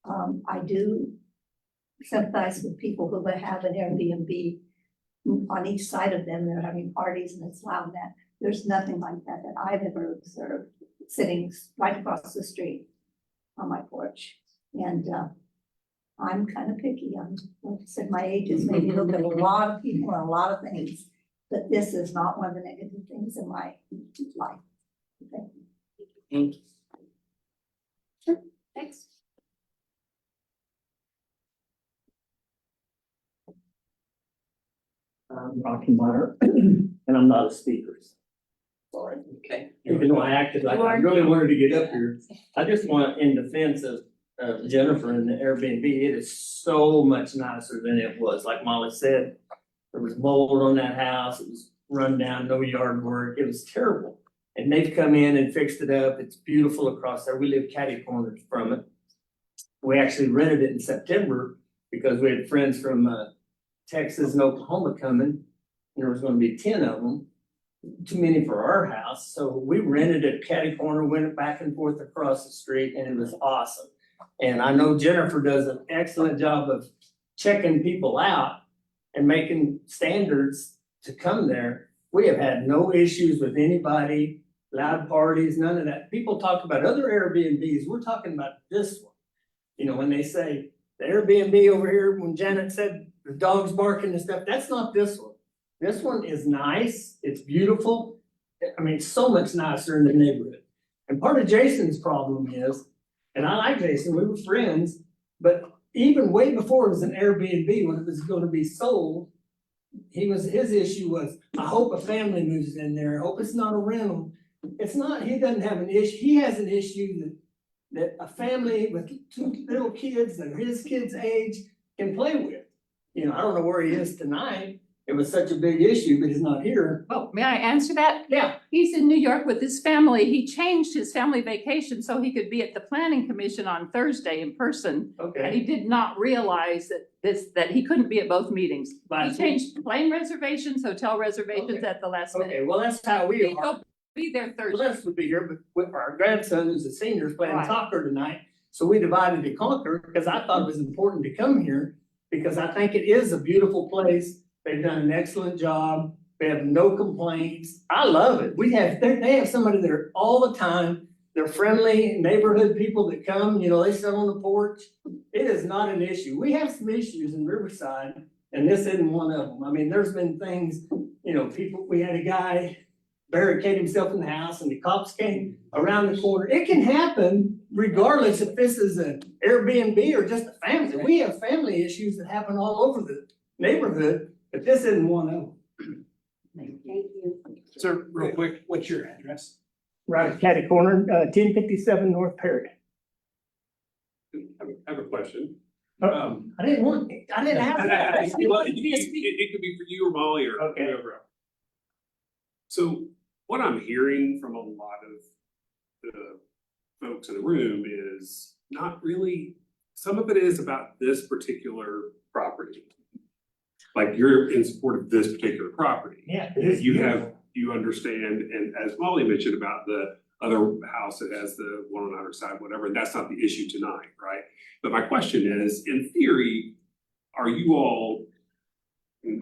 Speaker 18: I do sympathize with people who have an Airbnb on each side of them. They're having parties and it's loud. That there's nothing like that I've ever observed sitting right across the street on my porch. And I'm kind of picky. Like I said, my age is maybe look at a lot of people and a lot of things, but this is not one of the negative things in my life. Okay.
Speaker 1: Thank you.
Speaker 2: Thanks.
Speaker 19: I'm Rocky Meyer, and I'm not a speaker. Sorry.
Speaker 1: Okay.
Speaker 19: Even though I acted like I really wanted to get up here, I just want, in defense of Jennifer and the Airbnb, it is so much nicer than it was. Like Molly said, there was mold on that house, it was run down, no yard work, it was terrible. And they've come in and fixed it up, it's beautiful across there, we live catty cornered from it. We actually rented it in September because we had friends from Texas and Oklahoma coming, and there was gonna be 10 of them. Too many for our house, so we rented it catty corner, went back and forth across the street, and it was awesome. And I know Jennifer does an excellent job of checking people out and making standards to come there. We have had no issues with anybody, loud parties, none of that. People talk about other Airbnbs, we're talking about this one. You know, when they say the Airbnb over here, when Janet said the dog's barking and stuff, that's not this one. This one is nice, it's beautiful, I mean, it's so much nicer in the neighborhood. And part of Jason's problem is, and I like Jason, we were friends, but even way before it was an Airbnb, when it was gonna be sold, his issue was, I hope a family moves in there, I hope it's not a rental. It's not, he doesn't have an issue, he has an issue that a family with 2 little kids that are his kids' age can play with. You know, I don't know where he is tonight. It was such a big issue, but he's not here.
Speaker 15: Oh, may I answer that?
Speaker 19: Yeah.
Speaker 15: He's in New York with his family. He changed his family vacation so he could be at the planning commission on Thursday in person. And
Speaker 19: Okay.
Speaker 15: he did not realize that he couldn't be at both meetings. He
Speaker 19: Last week.
Speaker 15: changed plane reservations, hotel reservations
Speaker 19: Okay.
Speaker 15: at the last minute.
Speaker 19: Okay, well, that's how we are.
Speaker 15: He'll be there Thursday.
Speaker 19: Les would be here, but with our grandson who's a senior is playing
Speaker 15: Right.
Speaker 19: soccer tonight. So we divided to conquer because I thought it was important to come here because I think it is a beautiful place. They've done an excellent job. They have no complaints. I love it. They have somebody there all the time. They're friendly neighborhood people that come, you know, they sit on the porch. It is not an issue. We have some issues in Riverside and this isn't one of them. I mean, there's been things, you know, we had a guy barricade himself in the house and the cops came around the corner. It can happen regardless if this is an Airbnb or just a family. We have family issues that happen all over the neighborhood, but this isn't one of them.
Speaker 2: Thank you.
Speaker 4: Sir, real quick, what's your address?
Speaker 19: Right at catty corner, 1057 North Perry.
Speaker 13: I have a question.
Speaker 19: I didn't have that.
Speaker 13: Well, it could be for you or Molly or
Speaker 19: Okay.
Speaker 13: whoever. So what I'm hearing from a lot of the folks in the room is not really, some of it is about this particular property. Like you're in support of this particular property.
Speaker 19: Yeah, it is
Speaker 13: You understand, and as Molly mentioned about the other house that has the one on either side, whatever, and that's not the issue tonight, right? But my question is, in theory, are you all,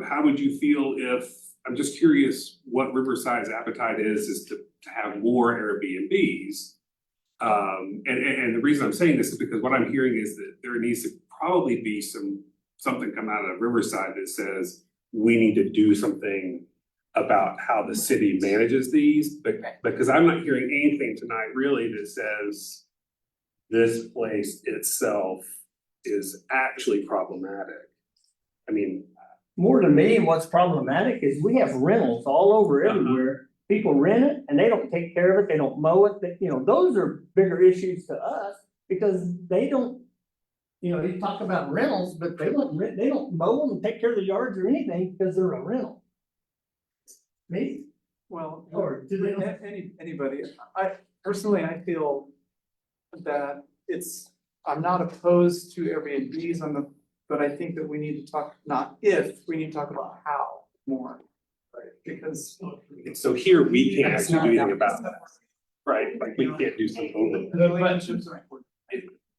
Speaker 13: how would you feel if, I'm just curious what Riverside's appetite is to have more Airbnbs. And the reason I'm saying this is because what I'm hearing is that there needs to probably be something come out of Riverside that says, we need to do something about how the city manages these, but because I'm not hearing anything tonight really that says this place itself is actually problematic. I mean,
Speaker 19: more to me, what's problematic is we have rentals all over everywhere. People rent it and they don't take care of it, they don't mow it, you know, those are bigger issues to us because they don't, you know, you talk about rentals, but they don't mow them and take care of the yards or anything because they're a rental. Me?
Speaker 17: Well,
Speaker 19: Or do they?
Speaker 17: anybody, I personally, I feel that I'm not opposed to Airbnbs but I think that we need to talk, not if, we need to talk about how more. Right, because.
Speaker 13: so here we can't
Speaker 17: It's
Speaker 13: actually
Speaker 17: not
Speaker 13: do anything
Speaker 17: that-
Speaker 13: about that, right? Like we can't do something.
Speaker 17: Relationships are important.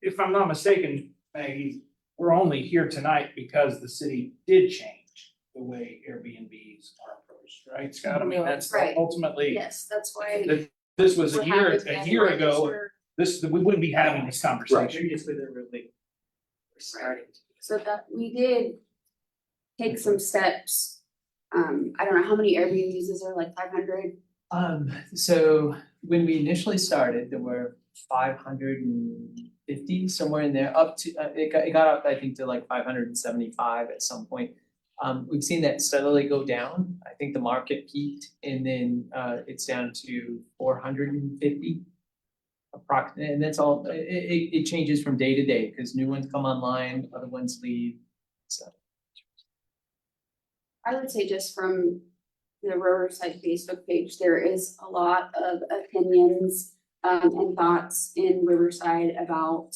Speaker 4: If I'm not mistaken, Maggie, we're only here tonight because the city did change the way Airbnbs are approached, right, Scott? I mean, that's
Speaker 2: Right.
Speaker 4: ultimately,
Speaker 2: Yes, that's why.
Speaker 4: that this was
Speaker 2: we're
Speaker 4: a year
Speaker 2: having that
Speaker 4: ago,
Speaker 2: register.
Speaker 4: we wouldn't be having this conversation.
Speaker 17: Previously, they're really starting.
Speaker 2: So that we did take some steps. I don't know how many Airbnbs is there, like 500?
Speaker 12: So when we initially started, there were 550, somewhere in there, up to, it got up, I think, to like 575 at some point. We've seen that steadily go down. I think the market peaked and then, it's down to 450. Approximately, and that's all, it changes from day to day, because new ones come online, other ones leave, so.
Speaker 2: I would say just from the Riverside Facebook page, there is a lot of opinions and thoughts in Riverside about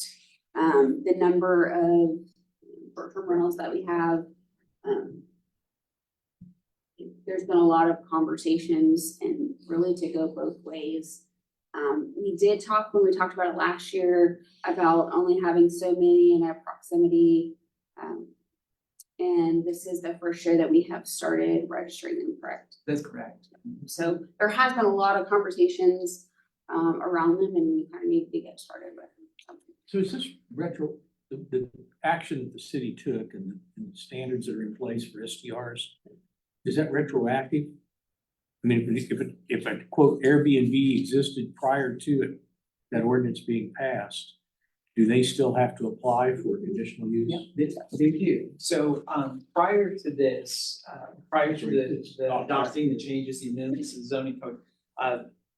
Speaker 2: the number of short-term rentals that we have. There's been a lot of conversations and really to go both ways. We did talk, when we talked about it last year, about only having so many in our proximity. And this is the first year that we have started registering them, correct?
Speaker 12: That's correct.
Speaker 2: So there has been a lot of conversations around them, and we kind of need to get started with something.
Speaker 4: So is this the action that the city took and the standards that are in place for STRs, is that retroactive? I mean, if a quote Airbnb existed prior to it, that ordinance being passed, do they still have to apply for conditional use?
Speaker 12: Yeah, they do. So, prior to this, prior to the adopting the changes, the amendments to the zoning code,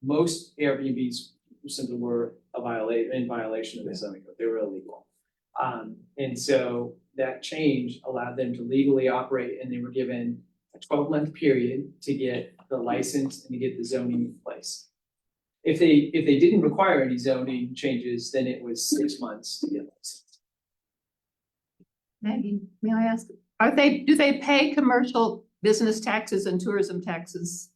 Speaker 12: most Airbnbs simply were in violation of the zoning code. They were illegal. And so that change allowed them to legally operate, and they were given a 12-month period to get the license and to get the zoning in place. If they didn't require any zoning changes, then it was 6 months to get licensed.
Speaker 15: Maggie, may I ask, do they pay commercial business taxes and tourism taxes?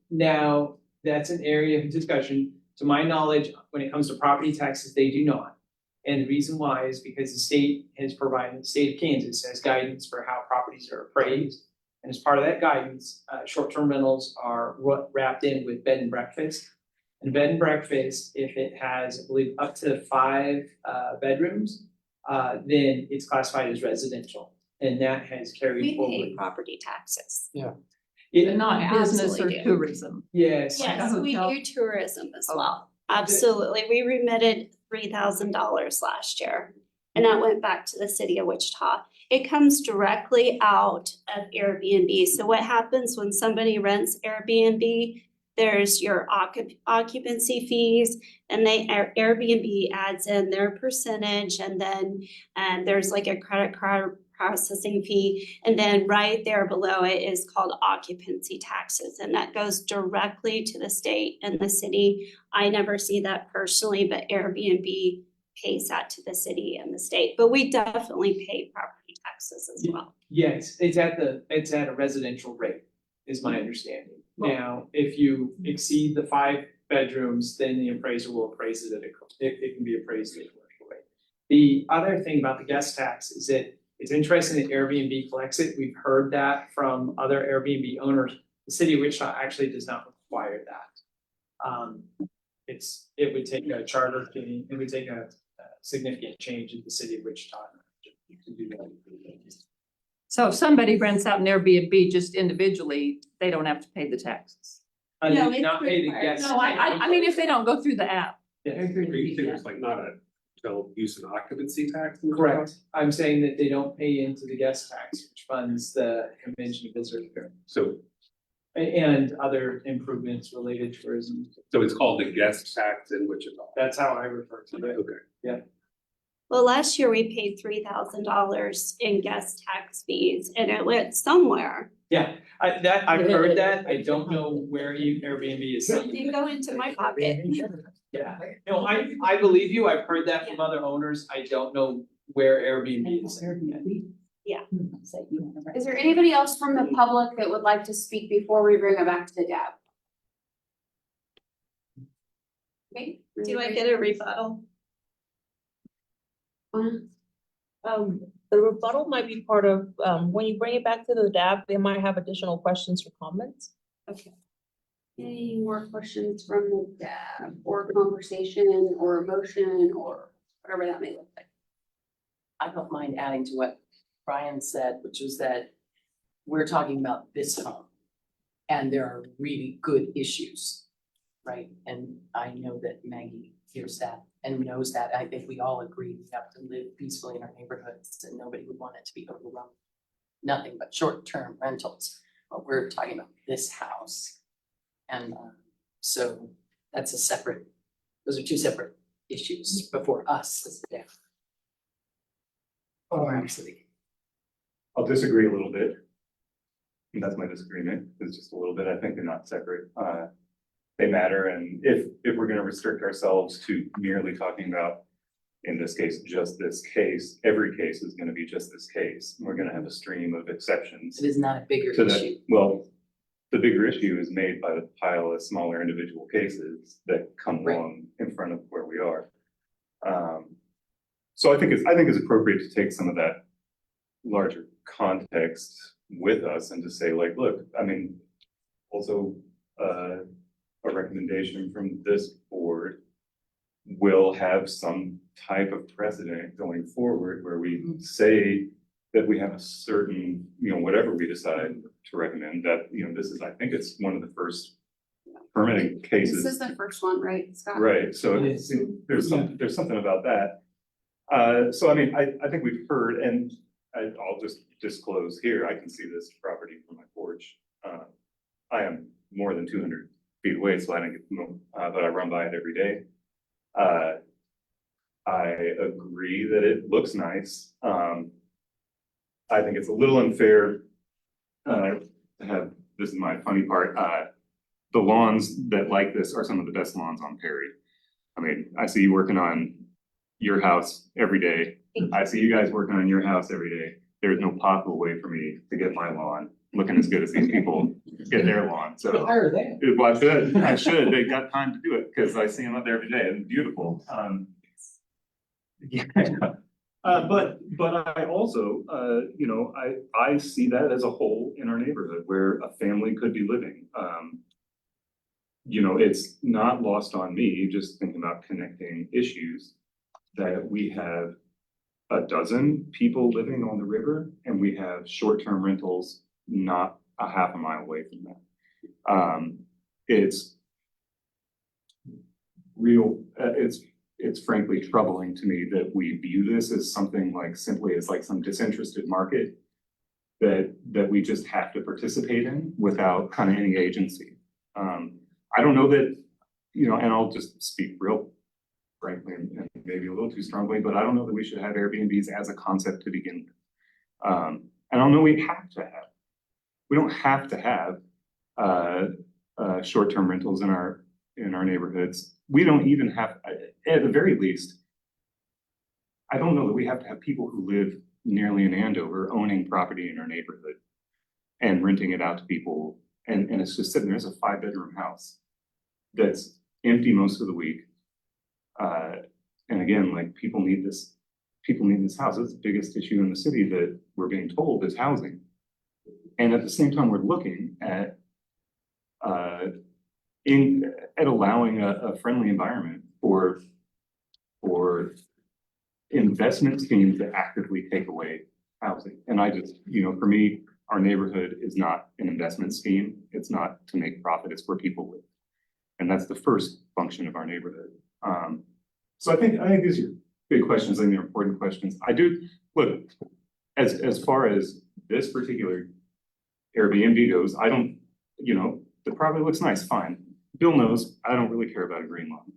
Speaker 12: Now, that's an area of discussion. To my knowledge, when it comes to property taxes, they do not. And the reason why is because the state has provided, the state of Kansas has guidance for how properties are appraised. And as part of that guidance, short-term rentals are wrapped in with bed and breakfast. And bed and breakfast, if it has, I believe, up to 5 bedrooms, then it's classified as residential. And that has carried forward.
Speaker 2: We pay property taxes.
Speaker 12: Yeah.
Speaker 15: But not business or
Speaker 2: Absolutely do.
Speaker 15: tourism?
Speaker 12: Yes.
Speaker 2: Yes, we
Speaker 15: hotel?
Speaker 2: do tourism as well. Absolutely. We remitted $3,000 last year, and that went back to the city of Wichita. It comes directly out of Airbnb. So what happens when somebody rents Airbnb? There's your occupancy fees, and Airbnb adds in their percentage, and then there's like a credit card processing fee, and then right there below it is called occupancy taxes, and that goes directly to the state and the city. I never see that personally, but Airbnb pays that to the city and the state, but we definitely pay property taxes as well.
Speaker 12: Yes, it's at a residential rate, is my understanding. Now, if you exceed the 5 bedrooms, then the appraiser will appraise it it can be appraised at a commercial rate. The other thing about the guest tax is that it's interesting that Airbnb collects it. We've heard that from other Airbnb owners. The city of Wichita actually does not require that. It would take a charter change, it would take a significant change in the city of Wichita to do that.
Speaker 15: So if somebody rents out an Airbnb just individually, they don't have to pay the taxes?
Speaker 2: No, it's
Speaker 12: Not pay the
Speaker 2: required.
Speaker 12: guest.
Speaker 15: No, I mean, if they don't go through the app.
Speaker 12: Yeah.
Speaker 13: Are you saying it's like not a hotel use and occupancy tax?
Speaker 12: Correct. I'm saying that they don't pay into the guest tax, which funds the convention and visitor fair.
Speaker 13: So,
Speaker 12: And other improvements related to tourism.
Speaker 13: so it's called the guest tax in Wichita?
Speaker 12: That's how I refer to it.
Speaker 13: Okay.
Speaker 12: Yeah.
Speaker 2: Well, last year we paid $3,000 in guest tax fees, and it went somewhere.
Speaker 12: Yeah, I've heard that. I don't know where Airbnb is.
Speaker 2: It didn't go into my pocket.
Speaker 12: Yeah, no, I believe you. I've heard that from other owners. I don't know where Airbnb is.
Speaker 2: Yeah. Is there anybody else from the public that would like to speak before we bring it back to Deb? Okay.
Speaker 11: Do I get a rebuttal? The rebuttal might be part of, when you bring it back to the DAB, they might have additional questions or comments.
Speaker 2: Okay. Any more questions from the Deb, or conversation, or emotion, or whatever that may look like?
Speaker 1: I don't mind adding to what Brian said, which was that we're talking about this home. And there are really good issues, right? And I know that Maggie hears that and knows that. I think we all agree we have to live peacefully in our neighborhoods and nobody would want it to be overrun. Nothing but short-term rentals, but we're talking about this house. And so that's a separate, those are two separate issues before us as the town. Or our city.
Speaker 14: I'll disagree a little bit. And that's my disagreement, is just a little bit. I think they're not separate. They matter, and if we're gonna restrict ourselves to merely talking about, in this case, just this case, every case is gonna be just this case. We're gonna have a stream of exceptions
Speaker 1: It is not a bigger
Speaker 14: to that.
Speaker 1: issue.
Speaker 14: Well, the bigger issue is made by the pile of smaller individual cases that come
Speaker 1: Right.
Speaker 14: along in front of where we are. So I think it's appropriate to take some of that larger context with us and to say like, look, I mean, also, a recommendation from this board will have some type of precedent going forward where we say that we have a certain, whatever we decide to recommend, that, this is, I think it's one of the first permitting cases.
Speaker 2: This is the first one, right, Scott?
Speaker 14: Right, so
Speaker 12: It is.
Speaker 14: there's something about that. So I mean, I think we've heard, and I'll just disclose here, I can see this property from my porch. I am more than 200 feet away, so I don't get to know, but I run by it every day. I agree that it looks nice. I think it's a little unfair to have, this is my funny part, the lawns that like this are some of the best lawns on Perry. I mean, I see you working on your house every day. I see you guys working on your house every day. There's no possible way for me to get my lawn looking as good as these people get their lawn, so.
Speaker 12: Higher than.
Speaker 14: Well, I should, they got time to do it, because I see them up there every day, and beautiful, yeah. But I also, I see that as a whole in our neighborhood where a family could be living. It's not lost on me, just thinking about connecting issues, that we have a dozen people living on the river, and we have short-term rentals not a half a mile away from that. It's real, it's frankly troubling to me that we view this as something like simply as like some disinterested market that we just have to participate in without kind of any agency. I don't know that, and I'll just speak real frankly, and maybe a little too strongly, but I don't know that we should have Airbnbs as a concept to begin with. And I don't know we don't have to have short-term rentals in our neighborhoods. We don't even have, at the very least, I don't know that we have to have people who live nearly in Andover owning property in our neighborhood and renting it out to people. And it's just sitting there as a 5-bedroom house that's empty most of the week. And again, like people need this house. It's the biggest issue in the city that we're being told is housing. And at the same time, we're looking at allowing a friendly environment for investment schemes that actively take away housing. And I just, for me, our neighborhood is not an investment scheme. It's not to make profit, it's where people live. And that's the first function of our neighborhood. So I think these are big questions and they're important questions. I do, look, as far as this particular Airbnb goes, I don't, the property looks nice, fine. Bill knows I don't really care about a green lawn.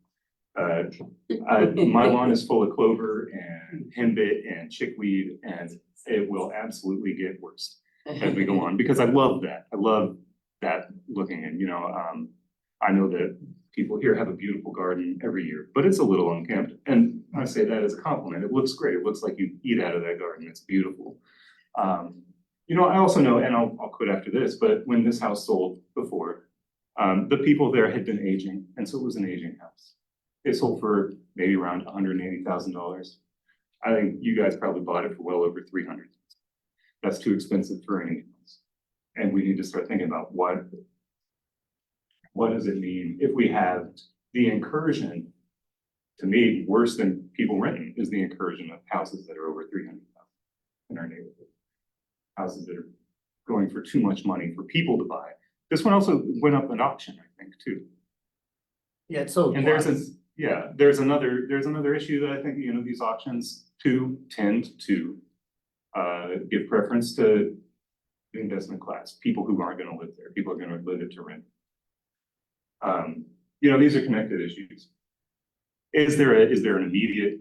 Speaker 14: My lawn is full of clover and henbit and chickweed, and it will absolutely get worse as we go on, because I love that. I love that looking, and I know that people here have a beautiful garden every year, but it's a little unkempt. And I say that as a compliment. It looks great. It looks like you eat out of that garden. It's beautiful. I also know, and I'll quit after this, but when this house sold before, the people there had been aging, and so it was an aging house. It sold for maybe around $180,000. I think you guys probably bought it for well over $300,000. That's too expensive for anything else. And we need to start thinking about what does it mean if we have the incursion. To me, worse than people renting is the incursion of houses that are over $300,000 in our neighborhood. Houses that are going for too much money for people to buy, This one also went up at auction, I think, too.
Speaker 7: Yeah, it's sold
Speaker 14: And there's a,
Speaker 7: twice.
Speaker 14: yeah, there's another issue that I think, you know, these auctions too tend to give preference to the investment class, people who aren't gonna live there, people are gonna live it to rent. You know, these are connected issues. Is there an immediate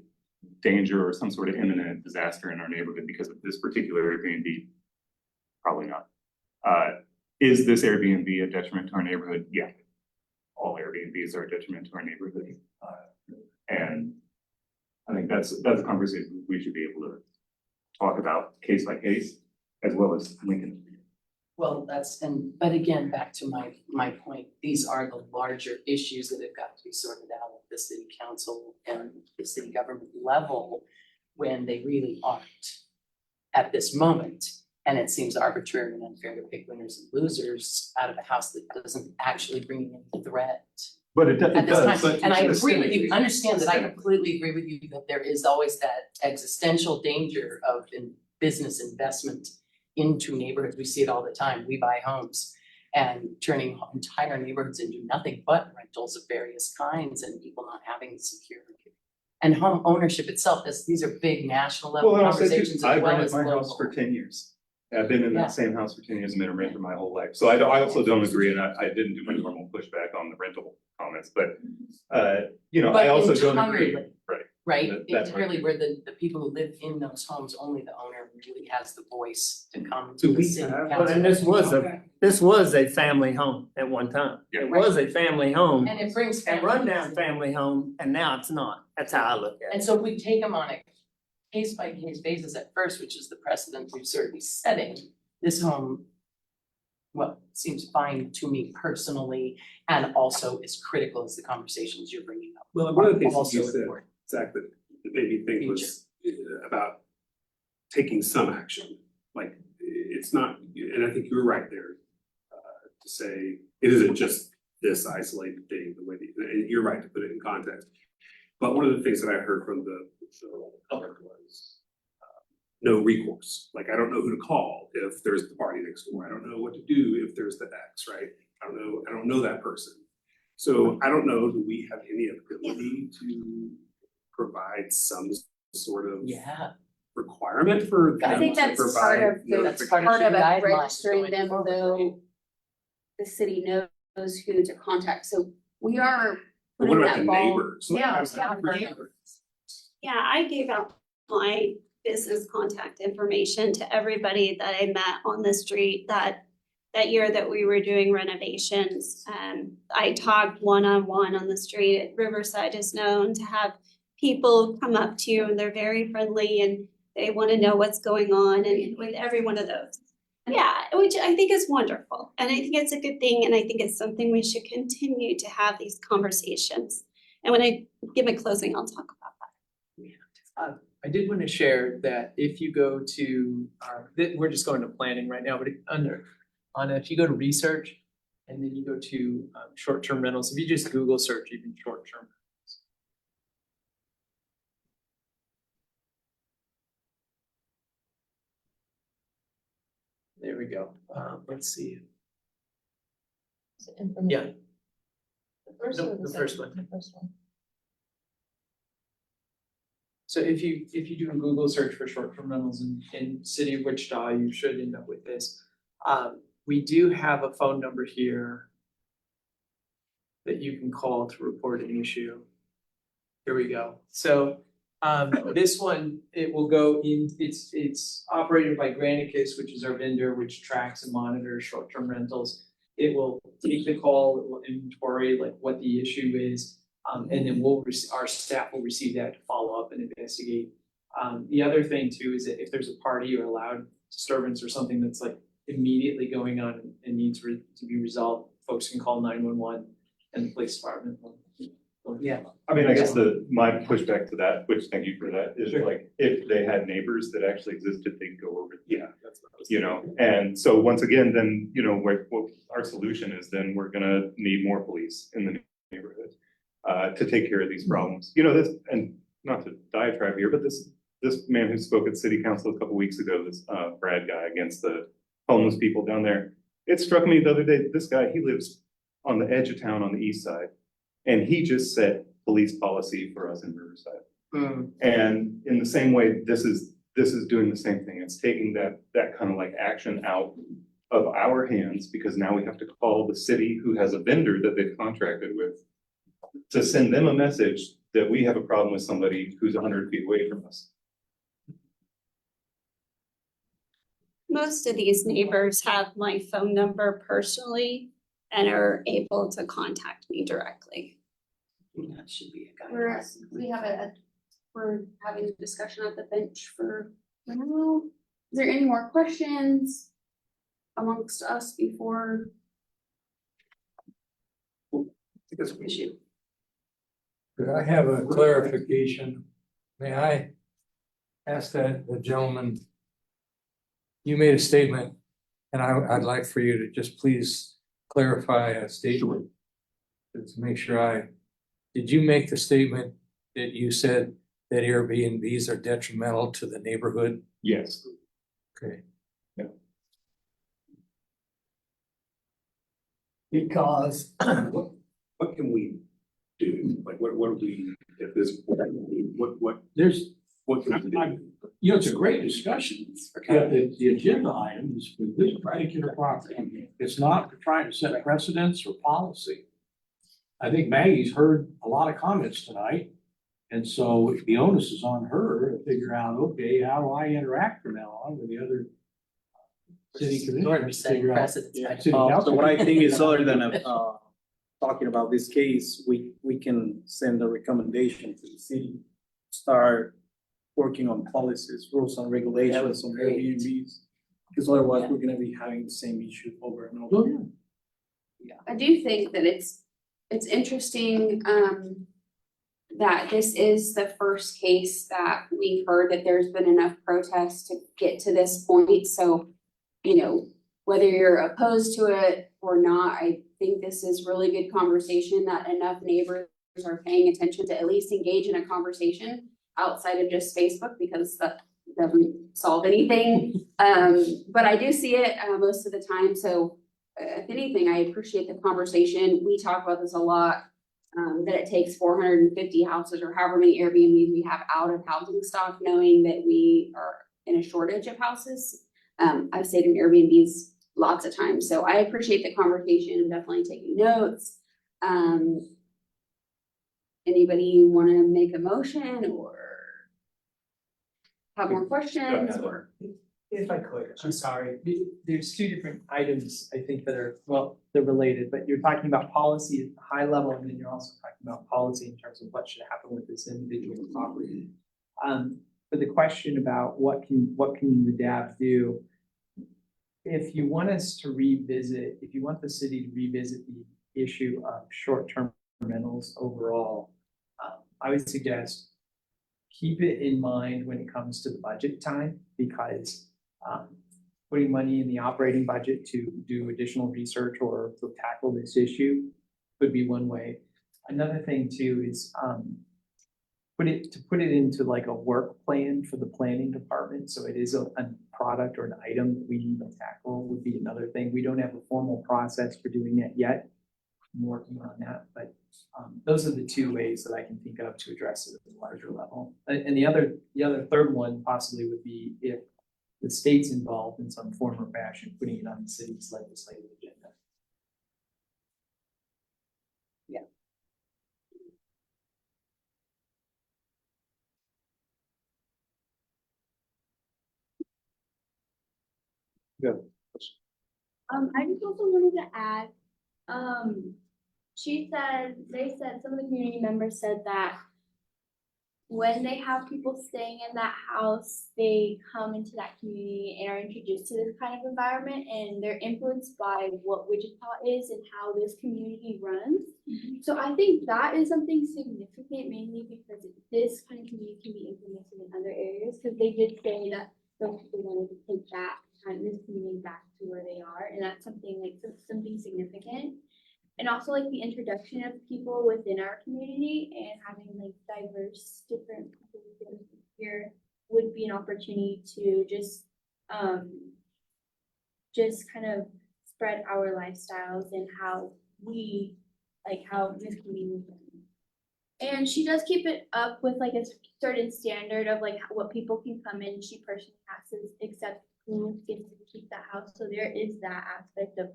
Speaker 14: danger or some sort of imminent disaster in our neighborhood because of this particular Airbnb? Probably not. Is this Airbnb a detriment to our neighborhood? Yeah. All Airbnbs are a detriment to our neighborhood. And I think that's a conversation we should be able to talk about case by case, as well as Lincoln.
Speaker 1: Well, but again, back to my point, these are the larger issues that have got to be sorted out at the city council and the city government level when they really aren't at this moment. And it seems arbitrary and unfair to pick winners and losers out of a house that doesn't actually bring any threat.
Speaker 14: But it
Speaker 1: At this
Speaker 14: does,
Speaker 1: time,
Speaker 14: but
Speaker 1: and I agree with
Speaker 14: systemically.
Speaker 1: you, understand that I completely agree with you that there is always that existential danger of business investment into neighborhoods. We see it all the time. We buy homes and turning entire neighborhoods into nothing but rentals of various kinds and people not having security. And home ownership itself, these are big national level
Speaker 14: Well, and I'll say
Speaker 1: conversations
Speaker 14: too,
Speaker 1: as
Speaker 14: I've
Speaker 1: well
Speaker 14: rented
Speaker 1: as
Speaker 14: my house
Speaker 1: global.
Speaker 14: for 10 years. I've been in
Speaker 1: Yeah.
Speaker 14: that same house for 10 years and been a renter my whole life. So I also don't agree, and I didn't do my normal pushback on the rental comments, but, you know, I
Speaker 1: But
Speaker 14: also don't agree.
Speaker 1: entirely,
Speaker 14: Right.
Speaker 1: Right,
Speaker 14: That's right.
Speaker 1: entirely where the people who live in those homes, only the owner really has the voice to come
Speaker 14: Do
Speaker 1: to the
Speaker 14: we
Speaker 1: city
Speaker 14: have-
Speaker 1: council.
Speaker 19: But and this was a family home at one time.
Speaker 14: Yeah.
Speaker 19: It was a family home,
Speaker 1: And it brings
Speaker 19: a
Speaker 1: families.
Speaker 19: rundown family home, and now it's not. That's how I look at
Speaker 1: And
Speaker 19: it.
Speaker 1: so if we take them on a case by case basis at first, which is the precedent we've certainly setting, this home, well, seems fine to me personally, and also as critical as the conversations you're bringing up.
Speaker 13: Well, one of the things
Speaker 1: Also
Speaker 13: that you said,
Speaker 1: important.
Speaker 13: Zach, that made me think was about taking some action. Like, it's not, and I think you were right there, to say, it isn't just this isolated thing, the way that, and you're right to put it in context. But one of the things that I heard from the public was, no recourse. Like, I don't know who to call if there's the party next door. I don't know what to do if there's the X, right? I don't know that person. So I don't know, do we have any ability to provide some sort of
Speaker 1: Yeah.
Speaker 13: requirement for them
Speaker 2: I think
Speaker 13: to
Speaker 2: that's part
Speaker 13: provide
Speaker 2: of the,
Speaker 1: That's part
Speaker 2: part
Speaker 1: of
Speaker 2: of
Speaker 1: the
Speaker 2: it,
Speaker 1: guidelines
Speaker 2: registering
Speaker 1: going
Speaker 2: them,
Speaker 1: forward,
Speaker 2: though the city knows who to contact, so we are
Speaker 13: But what
Speaker 2: putting
Speaker 13: about
Speaker 2: that
Speaker 13: the
Speaker 2: ball.
Speaker 13: neighbors?
Speaker 2: Yeah,
Speaker 13: How's that for
Speaker 2: yeah.
Speaker 13: neighbors?
Speaker 2: Yeah, I gave out my business contact information to everybody that I met on the street that year that we were doing renovations. I talked one-on-one on the street. Riverside is known to have people come up to you and they're very friendly and they want to know what's going on, and with every one of those. Yeah, which I think is wonderful, and I think it's a good thing, and I think it's something we should continue to have these conversations. And when I give a closing, I'll talk about that.
Speaker 17: I did want to share that if you go to, we're just going to planning right now, but if you go to research and then you go to short-term rentals, if you just Google search even short-term. There we go. Let's see. Yeah.
Speaker 11: The first
Speaker 17: No,
Speaker 11: one.
Speaker 17: the first one.
Speaker 11: The first one.
Speaker 17: So if you do a Google search for short-term rentals in city of Wichita, you should end up with this. We do have a phone number here that you can call to report an issue. Here we go. So this one, it will go in, it's operated by Granicus, which is our vendor, which tracks and monitors short-term rentals. It will take the call, it will inventory like what the issue is. And then our staff will receive that to follow up and investigate. The other thing too is that if there's a party or a loud disturbance or something that's like immediately going on and needs to be resolved, folks can call 911 and the police department will.
Speaker 1: Yeah.
Speaker 14: I mean, I guess my pushback to that, which thank you for that, is like, if they had neighbors that actually existed, they'd go over.
Speaker 13: Yeah, that's what I was.
Speaker 14: You know, and so once again, then, you know, what our solution is, then we're gonna need more police in the neighborhood to take care of these problems. You know, this, and not to diatribe here, but this man who spoke at city council a couple weeks ago, this Brad guy against the homeless people down there, it struck me the other day, this guy, he lives on the edge of town on the east side. And he just set police policy for us in Riverside. And in the same way, this is doing the same thing. It's taking that kind of like action out of our hands, because now we have to call the city who has a vendor that they've contracted with to send them a message that we have a problem with somebody who's 100 feet away from us.
Speaker 2: Most of these neighbors have my phone number personally and are able to contact me directly.
Speaker 1: That should be a guide.
Speaker 2: We're having a discussion at the bench for now. Is there any more questions amongst us before?
Speaker 1: Issue.
Speaker 4: Could I have a clarification? May I ask that the gentleman? You made a statement, and I'd like for you to just please clarify a statement. To make sure did you make the statement that you said that Airbnbs are detrimental to the neighborhood?
Speaker 14: Yes.
Speaker 4: Okay.
Speaker 7: Because
Speaker 13: What can we do? Like, what do we, at this point, what can we do?
Speaker 4: You know, it's a great discussion. The agenda item is for this particular property. It's not trying to set precedents or policy. I think Maggie's heard a lot of comments tonight. And so the onus is on her to figure out, okay, how do I interact from now on with the other city commissioners?
Speaker 1: Setting
Speaker 4: Figure out-
Speaker 1: precedents.
Speaker 4: Yeah, city
Speaker 20: So
Speaker 4: council.
Speaker 20: what I think is, other than talking about this case, we can send a recommendation to the city, start working on policies, rules and regulations on Airbnbs. Because otherwise, we're gonna be having the same issue over and over.
Speaker 4: Oh, yeah.
Speaker 2: I do think that it's interesting, that this is the first case that we've heard that there's been enough protests to get to this point. So, you know, whether you're opposed to it or not, I think this is really good conversation that enough neighbors are paying attention to at least engage in a conversation outside of just Facebook, because that doesn't solve anything. But I do see it most of the time. So if anything, I appreciate the conversation. We talk about this a lot, that it takes 450 houses or however many Airbnbs we have out of housing stock, knowing that we are in a shortage of houses. I've stayed in Airbnbs lots of times, so I appreciate the conversation. I'm definitely taking notes. Anybody want to make a motion or have more questions or?
Speaker 12: If I could, I'm sorry, there's two different items, I think, that are, well, they're related, but you're talking about policy at the high level, and then you're also talking about policy in terms of what should happen with this individual property. For the question about what can the DAB do? If you want us to revisit, if you want the city to revisit the issue of short-term rentals overall, I would suggest keep it in mind when it comes to the budget time, because putting money in the operating budget to do additional research or to tackle this issue could be one way. Another thing too is put it into like a work plan for the planning department, so it is a product or an item that we need to tackle would be another thing. We don't have a formal process for doing that yet. I'm working on that, but those are the two ways that I can think of to address it at a larger level. And the other third one possibly would be if the state's involved in some form or fashion, putting it on the city's legislative agenda.
Speaker 1: Yeah.
Speaker 2: I just also wanted to add, some of the community members said that when they have people staying in that house, they come into that community and are introduced to this kind of environment, and they're influenced by what Wichita is and how this community runs. So I think that is something significant, mainly because this kind of community can be implemented in other areas, because they did say that those people wanted to take that kind of this community back to where they are, and that's something like something significant. And also like the introduction of people within our community and having like diverse different people here would be an opportunity to just kind of spread our lifestyles and how we, like how this can be moved. And she does keep it up with like a certain standard of like what people can come in. She personally has to accept who gets to keep that house. So there is that aspect of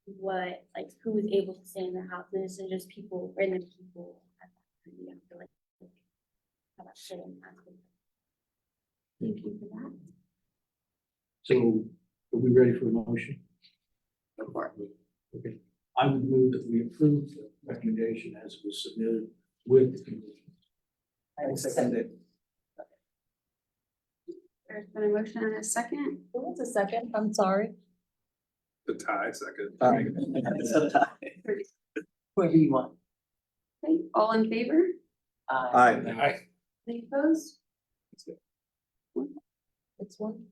Speaker 2: what, like who is able to stay in the house. And it's just people, random people at that time. You have to like have that certain aspect. Thank you for that.
Speaker 4: So are we ready for a motion?
Speaker 2: Go for it.
Speaker 4: Okay, I would move that we approve the recommendation as it was submitted with the conditions.
Speaker 12: I second it.
Speaker 2: There's been a motion and a second.
Speaker 11: Who was the second? I'm sorry.
Speaker 13: The tie second.
Speaker 12: Whoever you want.
Speaker 2: Okay, all in favor?
Speaker 20: Aye.
Speaker 2: Any opposed?
Speaker 11: It's one.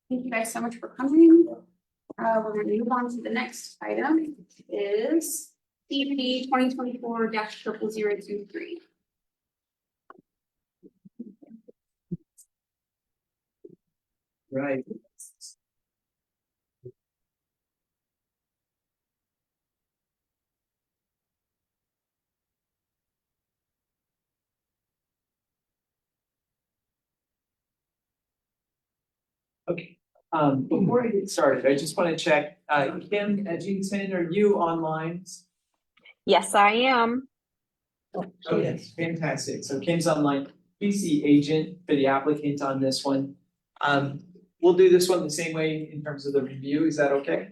Speaker 2: Thank you guys so much for coming. We're gonna move on to the next item is CP 2024-0023.
Speaker 12: Right. Okay, before I get started, I just want to check, Kim Edgington, are you online?
Speaker 21: Yes, I am.
Speaker 12: Oh, yes, fantastic. So Kim's online. He's the agent for the applicant on this one. We'll do this one the same way in terms of the review. Is that okay?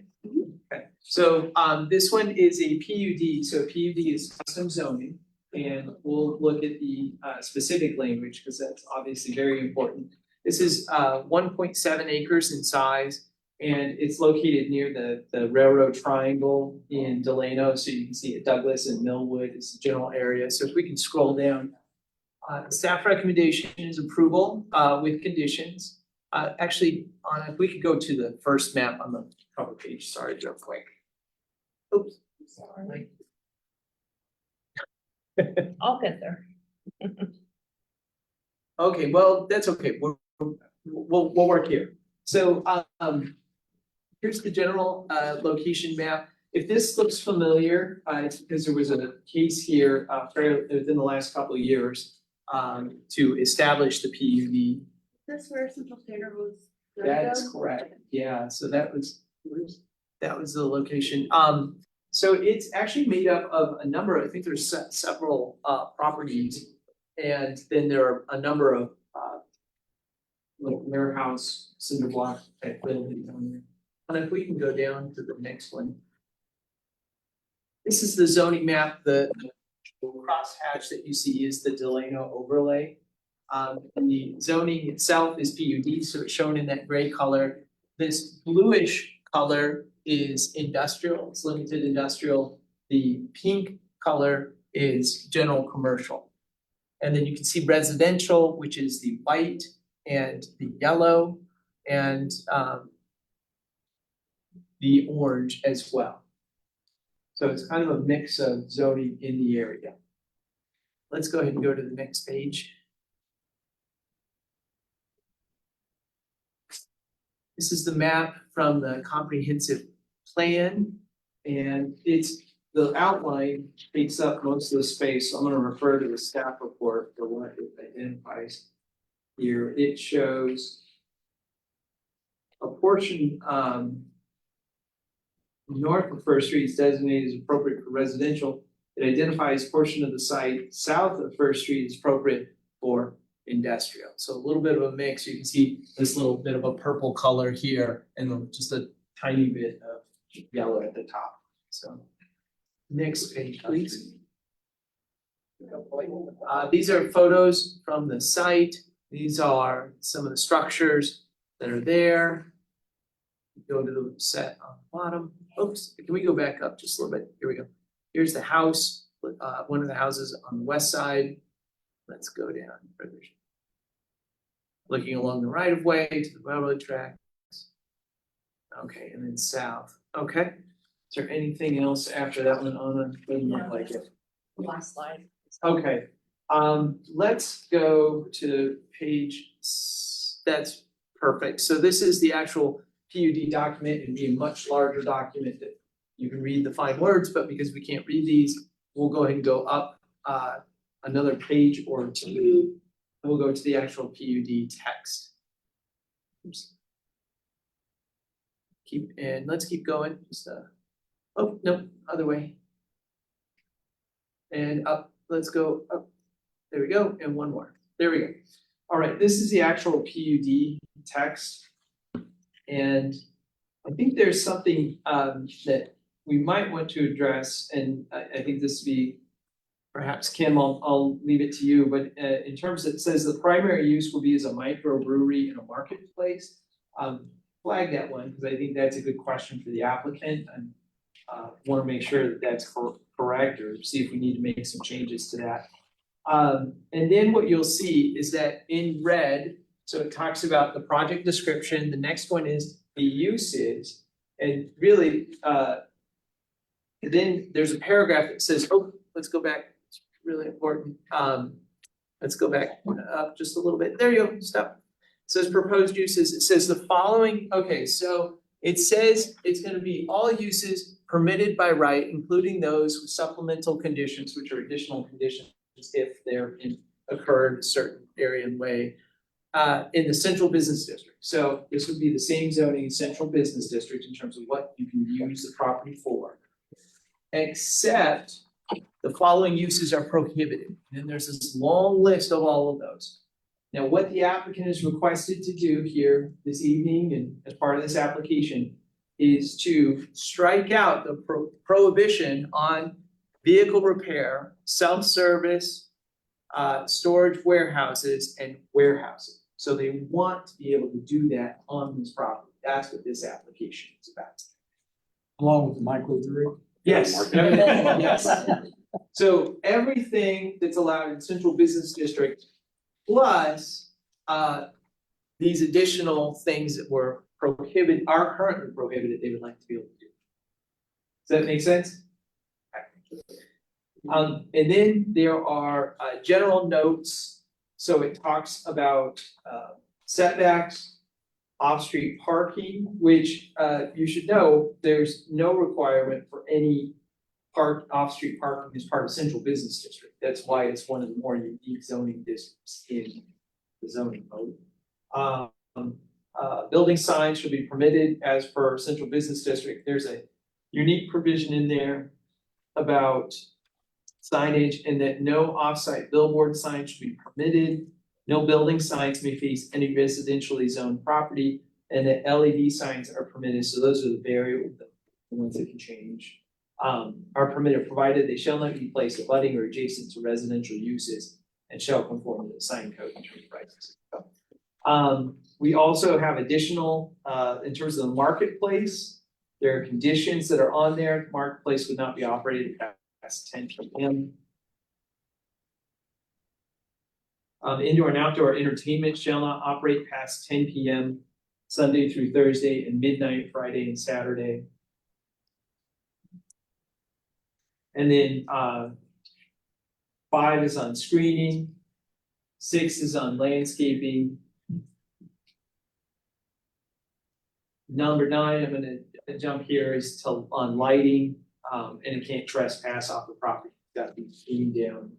Speaker 12: Okay, so this one is a PUD. So PUD is custom zoning. And we'll look at the specific language because that's obviously very important. This is 1.7 acres in size. And it's located near the railroad triangle in Delano. So you can see it, Douglas and Millwood is the general area. So if we can scroll down, staff recommendation is approval with conditions. Actually, if we could go to the first map on the cover page, sorry, real quick. Oops, sorry.
Speaker 11: I'll get there.
Speaker 12: Okay, well, that's okay. We'll work here. So here's the general location map. If this looks familiar, it's because there was a case here within the last couple of years to establish the PUD.
Speaker 2: This where Central Standard was.
Speaker 12: That's correct. Yeah, so that was the location. So it's actually made up of a number, I think there's several properties. And then there are a number of little warehouse, cinder block type buildings on there. And if we can go down to the next one. This is the zoning map. The crosshatch that you see is the Delano overlay. And the zoning itself is PUD, so it's shown in that gray color. This bluish color is industrial, it's limited industrial. The pink color is general commercial. And then you can see residential, which is the white and the yellow and the orange as well. So it's kind of a mix of zoning in the area. Let's go ahead and go to the next page. This is the map from the comprehensive plan, and the outline takes up most of the space. So I'm going to refer to the staff report for what it identifies. Here it shows a portion north of First Street is designated as appropriate for residential. It identifies portion of the site south of First Street is appropriate for industrial. So a little bit of a mix. You can see this little bit of a purple color here and just a tiny bit of yellow at the top. So next page, please. These are photos from the site. These are some of the structures that are there. Go to the set on the bottom. Oops, can we go back up just a little bit? Here we go. Here's the house, one of the houses on the west side. Let's go down further. Looking along the right of way to the railroad tracks. Okay, and then south. Okay. Is there anything else after that one, Anna? Doesn't look like it.
Speaker 11: Last slide.
Speaker 12: Okay, let's go to page, that's Perfect. So this is the actual PUD document. It'd be a much larger document that you can read the fine words, but because we can't read these, we'll go ahead and go up another page or two. And we'll go to the actual PUD text. Oops. Let's keep going. Just oh, no, other way. And up, let's go up. There we go, and one more. There we go. All right, this is the actual PUD text. And I think there's something that we might want to address, and I think this would be, perhaps Kim, I'll leave it to you, but in terms of, it says the primary use will be as a microbrewery in a marketplace. Flag that one, because I think that's a good question for the applicant, and want to make sure that that's correct, or see if we need to make some changes to that. And then what you'll see is that in red, so it talks about the project description, the next one is the uses, and really, then there's a paragraph that says, oh, let's go back, it's really important. Let's go back up just a little bit, there you go, stop. It says proposed uses, it says the following, okay, so it says it's gonna be all uses permitted by right, including those with supplemental conditions, which are additional conditions if they're occurred a certain area and way, in the central business district. So this would be the same zoning in central business district in terms of what you can use the property for. Except the following uses are prohibited. And there's this long list of all of those. Now, what the applicant is requested to do here this evening and as part of this application is to strike out the prohibition on vehicle repair, self-service, storage warehouses, and warehousing. So they want to be able to do that on this property. That's what this application is about.
Speaker 4: Along with the microbrewery?
Speaker 12: Yes, yes. So everything that's allowed in central business district, plus these additional things that were prohibited, are currently prohibited, they would like to be able to do. Does that make sense? And then there are general notes. So it talks about setbacks, off-street parking, which you should know, there's no requirement for any off-street parking as part of central business district. That's why it's one of the more unique zoning districts in the zoning code. Building signs should be permitted as per central business district. There's a unique provision in there about signage, and that no off-site billboard signs should be permitted. No building signs may face any residentially zoned property, and that LED signs are permitted. So those are the variable, the ones that can change. Are permitted, provided they shall not be placed abutting or adjacent to residential uses and shall conform to the sign code in terms of prices. We also have additional, in terms of the marketplace, there are conditions that are on there. Marketplace would not be operated past 10 p.m. Indoor and outdoor entertainment shall not operate past 10 p.m. Sunday through Thursday, and midnight Friday and Saturday. And then 5 is on screening, 6 is on landscaping. Number 9, I'm gonna jump here, is on lighting, and it can't trespass off the property. It's got to be cleaned down.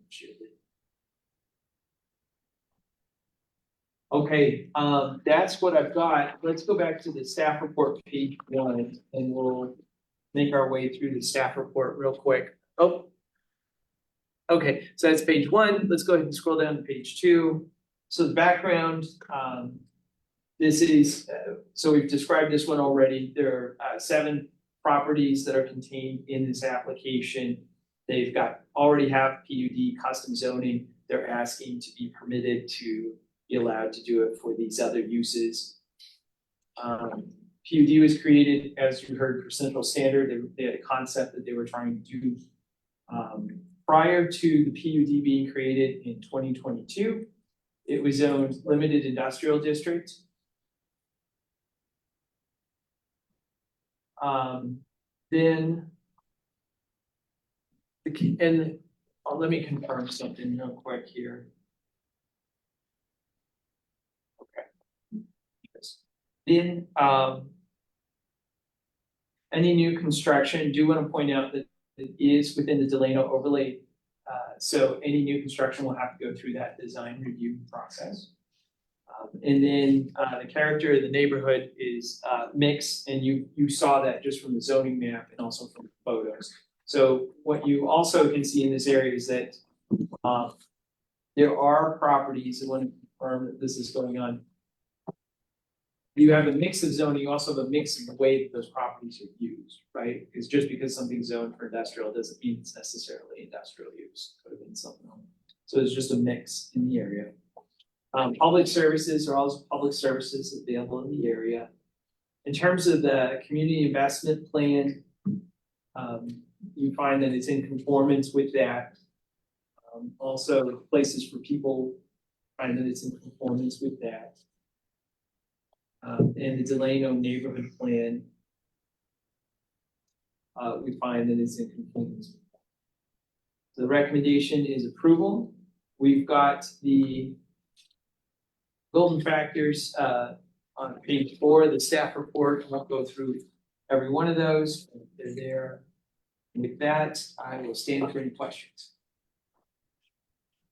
Speaker 12: Okay, that's what I've got. Let's go back to the staff report, page 1, and we'll make our way through the staff report real quick. Oh. Okay, so that's page 1. Let's go ahead and scroll down to page 2. So the background, this is, so we've described this one already. There are 7 properties that are contained in this application. They've already have PUD custom zoning. They're asking to be permitted to be allowed to do it for these other uses. PUD was created, as you heard, for Central Standard. They had a concept that they were trying to do prior to the PUD being created in 2022. It was zoned limited industrial district. Then let me confirm something real quick here. Okay.
Speaker 17: Then, any new construction, do want to point out that it is within the Delano overlay. So any new construction will have to go through that design review process. And then, the character of the neighborhood is, mixed, and you saw that just from the zoning map and also from the photos. So what you also can see in this area is that, there are properties, I want to confirm that this is going on. You have a mix of zoning, you also have a mix in the way that those properties are used, right? Because just because something's zoned for industrial doesn't mean it's necessarily industrial use, could have been something else. So there's just a mix in the area. Public services are also public services available in the area. In terms of the community investment plan, you find that it's in conformance with that. Also places for people, find that it's in conformance with that. And the Delano neighborhood plan, we find that it's in conformance with that. So the recommendation is approval. We've got the golden factors on page 4 of the staff report. I won't go through every one of those. They're there. With that, I will stand for any questions.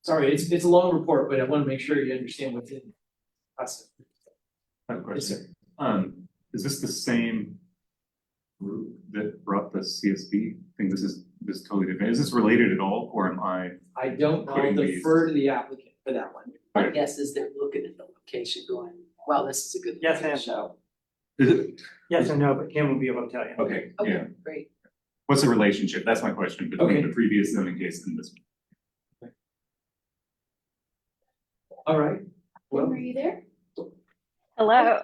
Speaker 17: Sorry, it's a long report, but I want to make sure you understand what's in it.
Speaker 14: I have a
Speaker 17: Yes,
Speaker 14: question.
Speaker 17: sir.
Speaker 14: Is this the same group that brought the CSB thing? This is totally different. Is this related at all, or am I?
Speaker 17: I don't know, I'll
Speaker 14: Putting these-
Speaker 17: defer to the applicant for that one.
Speaker 1: My guess is they're looking at the location going, wow, this is a good
Speaker 20: Yes and
Speaker 1: location.
Speaker 20: no.
Speaker 14: Is it?
Speaker 20: Yes and no, but Kim will be able to tell you.
Speaker 14: Okay, yeah.
Speaker 1: Okay, great.
Speaker 14: What's the relationship? That's my question between
Speaker 17: Okay.
Speaker 14: the previous zoning case and this.
Speaker 17: All right. Well,
Speaker 2: Are you there?
Speaker 21: Hello.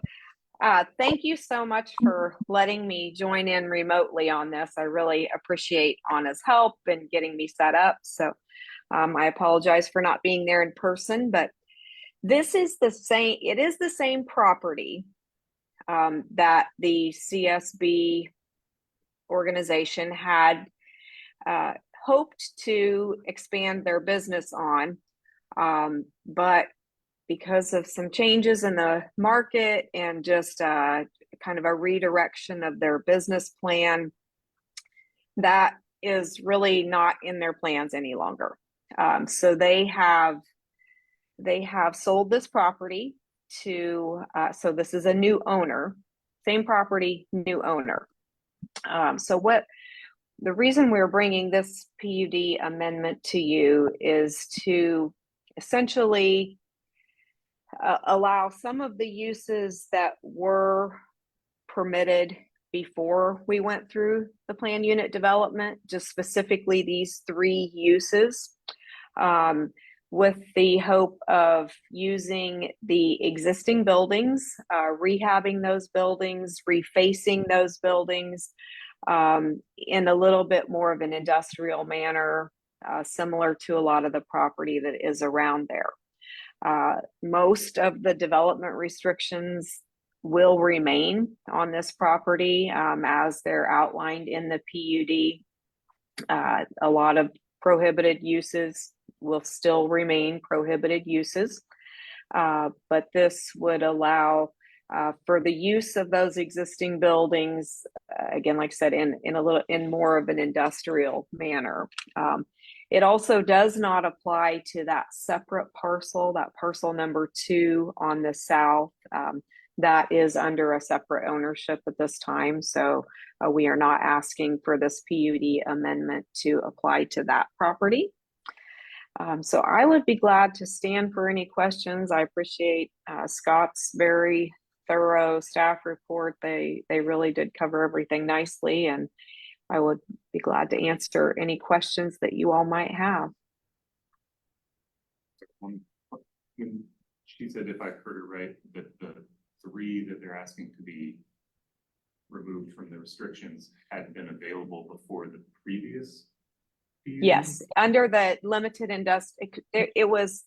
Speaker 21: Thank you so much for letting me join in remotely on this. I really appreciate Anna's help in getting me set up. So I apologize for not being there in person, but this is the same, it is the same property that the CSB organization had hoped to expand their business on. But because of some changes in the market and just kind of a redirection of their business plan, that is really not in their plans any longer. So they have sold this property to, so this is a new owner, same property, new owner. So what the reason we're bringing this PUD amendment to you is to essentially allow some of the uses that were permitted before we went through the plan unit development, just specifically these 3 uses, with the hope of using the existing buildings, rehabbing those buildings, refacing those buildings in a little bit more of an industrial manner, similar to a lot of the property that is around there. Most of the development restrictions will remain on this property as they're outlined in the PUD. A lot of prohibited uses will still remain prohibited uses, but this would allow for the use of those existing buildings, again, like I said, in more of an industrial manner. It also does not apply to that separate parcel, that parcel number 2 on the south. That is under a separate ownership at this time. So we are not asking for this PUD amendment to apply to that property. So I would be glad to stand for any questions. I appreciate Scott's very thorough staff report. They really did cover everything nicely, and I would be glad to answer any questions that you all might have.
Speaker 14: When she said, if I heard her right, that the 3 that they're asking to be removed from the restrictions had been available before the previous PUD?
Speaker 21: Yes, under the limited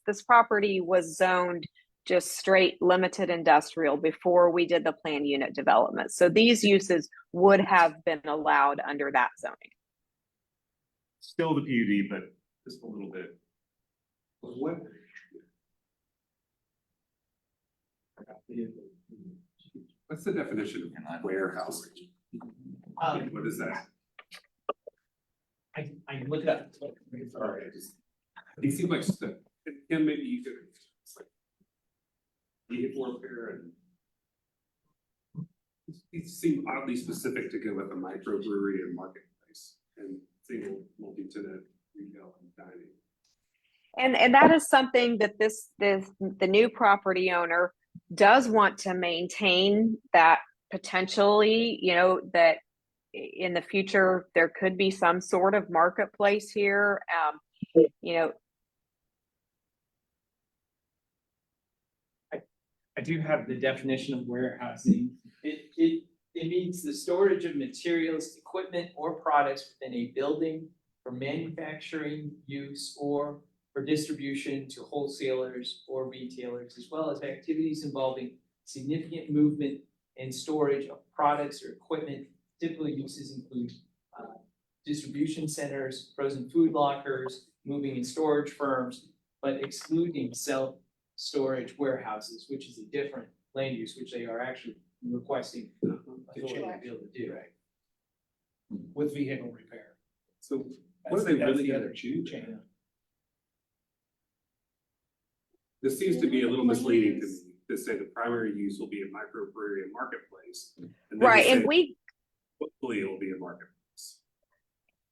Speaker 21: this property was zoned just straight limited industrial before we did the plan unit development. So these uses would have been allowed under that zoning.
Speaker 14: Still the PUD, but just a little bit.
Speaker 13: What's the definition of warehouse? What is that?
Speaker 12: I look it up.
Speaker 13: Sorry, it seems like stuff, and maybe you could. It's like vehicle repair and. It seemed oddly specific to go with a microbrewery and marketplace and single multi-tenant retail and dining.
Speaker 21: And that is something that the new property owner does want to maintain, that potentially, you know, that in the future, there could be some sort of marketplace here. You know,
Speaker 17: I do have the definition of warehousing. It means the storage of materials, equipment, or products within a building for manufacturing use or for distribution to wholesalers or retailers, as well as activities involving significant movement and storage of products or equipment. Typical uses include distribution centers, frozen food lockers, moving and storage firms, but excluding self-storage warehouses, which is a different land use, which they are actually requesting authority to be able to do.
Speaker 8: Right. With vehicle repair.
Speaker 13: So what are they
Speaker 8: That's
Speaker 13: really
Speaker 8: the
Speaker 13: gonna
Speaker 8: other
Speaker 13: choose?
Speaker 8: chain.
Speaker 13: This seems to be a little misleading to me, to say the primary use will be a microbrewery and marketplace. And then to
Speaker 21: right,
Speaker 13: say
Speaker 21: and we
Speaker 13: hopefully it'll be a marketplace.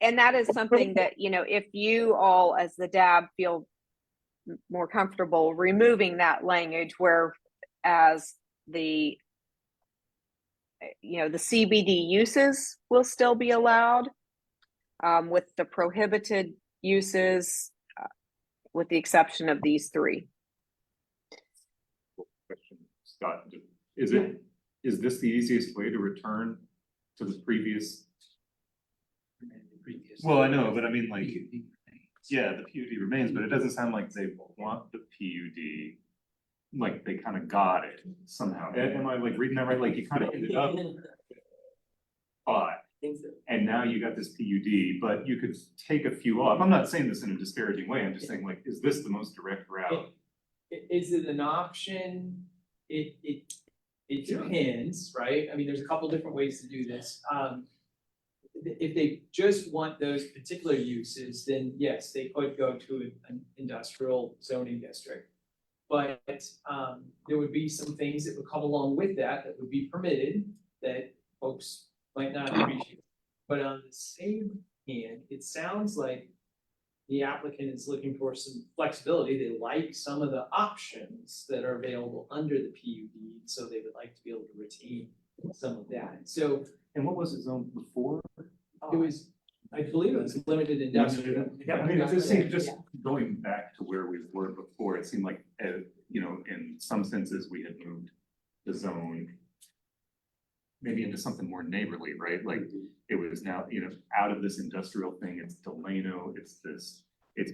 Speaker 21: and that is something that, you know, if you all as the DAB feel more comfortable removing that language, where as the, you know, the CBD uses will still be allowed, with the prohibited uses, with the exception of these three.
Speaker 14: Question, Scott, is this the easiest way to return to the previous? Well, I know, but I mean, like, yeah, the PUD remains, but it doesn't sound like they want the PUD. Like they kind of got it somehow. Am I like reading that right? Like you kind of ended up. But, and now you got this PUD, but you could take a few off. I'm not saying this in a disparaging way. I'm just saying, like, is this the most direct route?
Speaker 17: Is it an option? It depends, right? I mean, there's a couple different ways to do this. If they just want those particular uses, then yes, they could go to an industrial zoning district. But there would be some things that would come along with that would be permitted that folks might not appreciate. But on the same hand, it sounds like the applicant is looking for some flexibility. They like some of the options that are available under the PUD, so they would like to be able to retain some of that. So,
Speaker 14: and what was it zoned before?
Speaker 17: It was, I believe it was limited industrial.
Speaker 14: I mean, it just seemed, just going back to where we were before, it seemed like, you know, in some senses, we had moved the zone maybe into something more neighborly, right? Like it was now, you know, out of this industrial thing, it's Delano, it's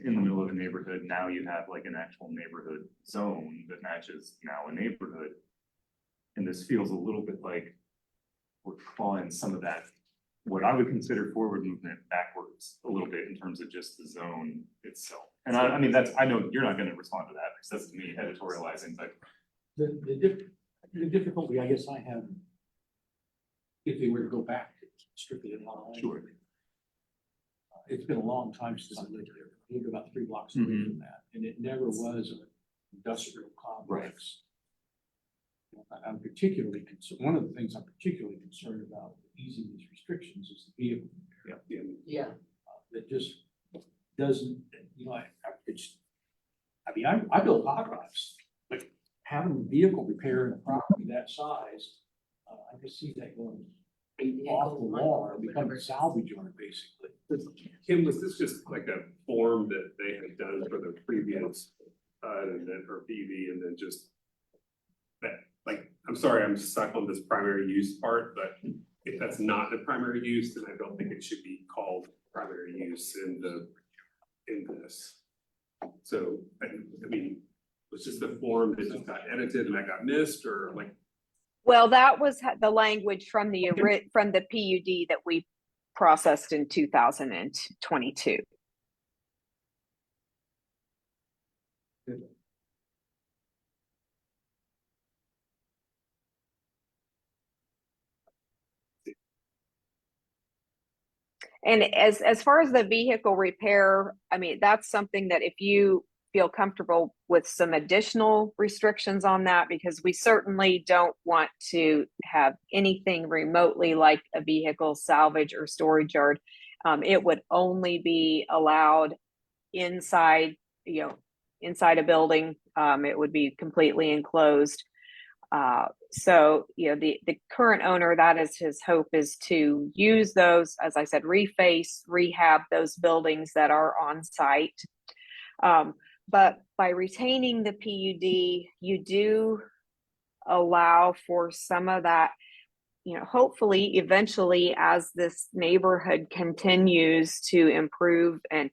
Speaker 14: in the middle of a neighborhood. Now you have like an actual neighborhood zone that matches now a neighborhood. And this feels a little bit like we're clawing some of that, what I would consider forward movement backwards a little bit in terms of just the zone itself. And I mean, that's, I know you're not gonna respond to that because that's me editorializing, but.
Speaker 4: The difficulty I guess I have, if they were to go back to strictly in law.
Speaker 14: Sure.
Speaker 4: It's been a long time since I lived there. I lived about 3 blocks away from that, and it never was an industrial complex. I'm particularly concerned, one of the things I'm particularly concerned about easing these restrictions is the vehicle.
Speaker 1: Yeah.
Speaker 4: That just doesn't, you know, I built hot rods, but having vehicle repair in a property that size, I can see that going off the wall and becoming a salvage yard, basically.
Speaker 13: Kim, was this just like a form that they had done for the previous, and then, or PV, and then just that, like, I'm sorry, I'm stuck on this primary use part, but if that's not the primary use, then I don't think it should be called primary use in this. So, I mean, was this the form that just got edited and that got missed, or like?
Speaker 21: Well, that was the language from the PUD that we processed in 2022. And as far as the vehicle repair, I mean, that's something that if you feel comfortable with some additional restrictions on that, because we certainly don't want to have anything remotely like a vehicle salvage or storage yard. It would only be allowed inside, inside a building. It would be completely enclosed. So, the current owner, that is his hope, is to use those, as I said, reface, rehab those buildings that are on site. But by retaining the PUD, you do allow for some of that, hopefully eventually as this neighborhood continues to improve, and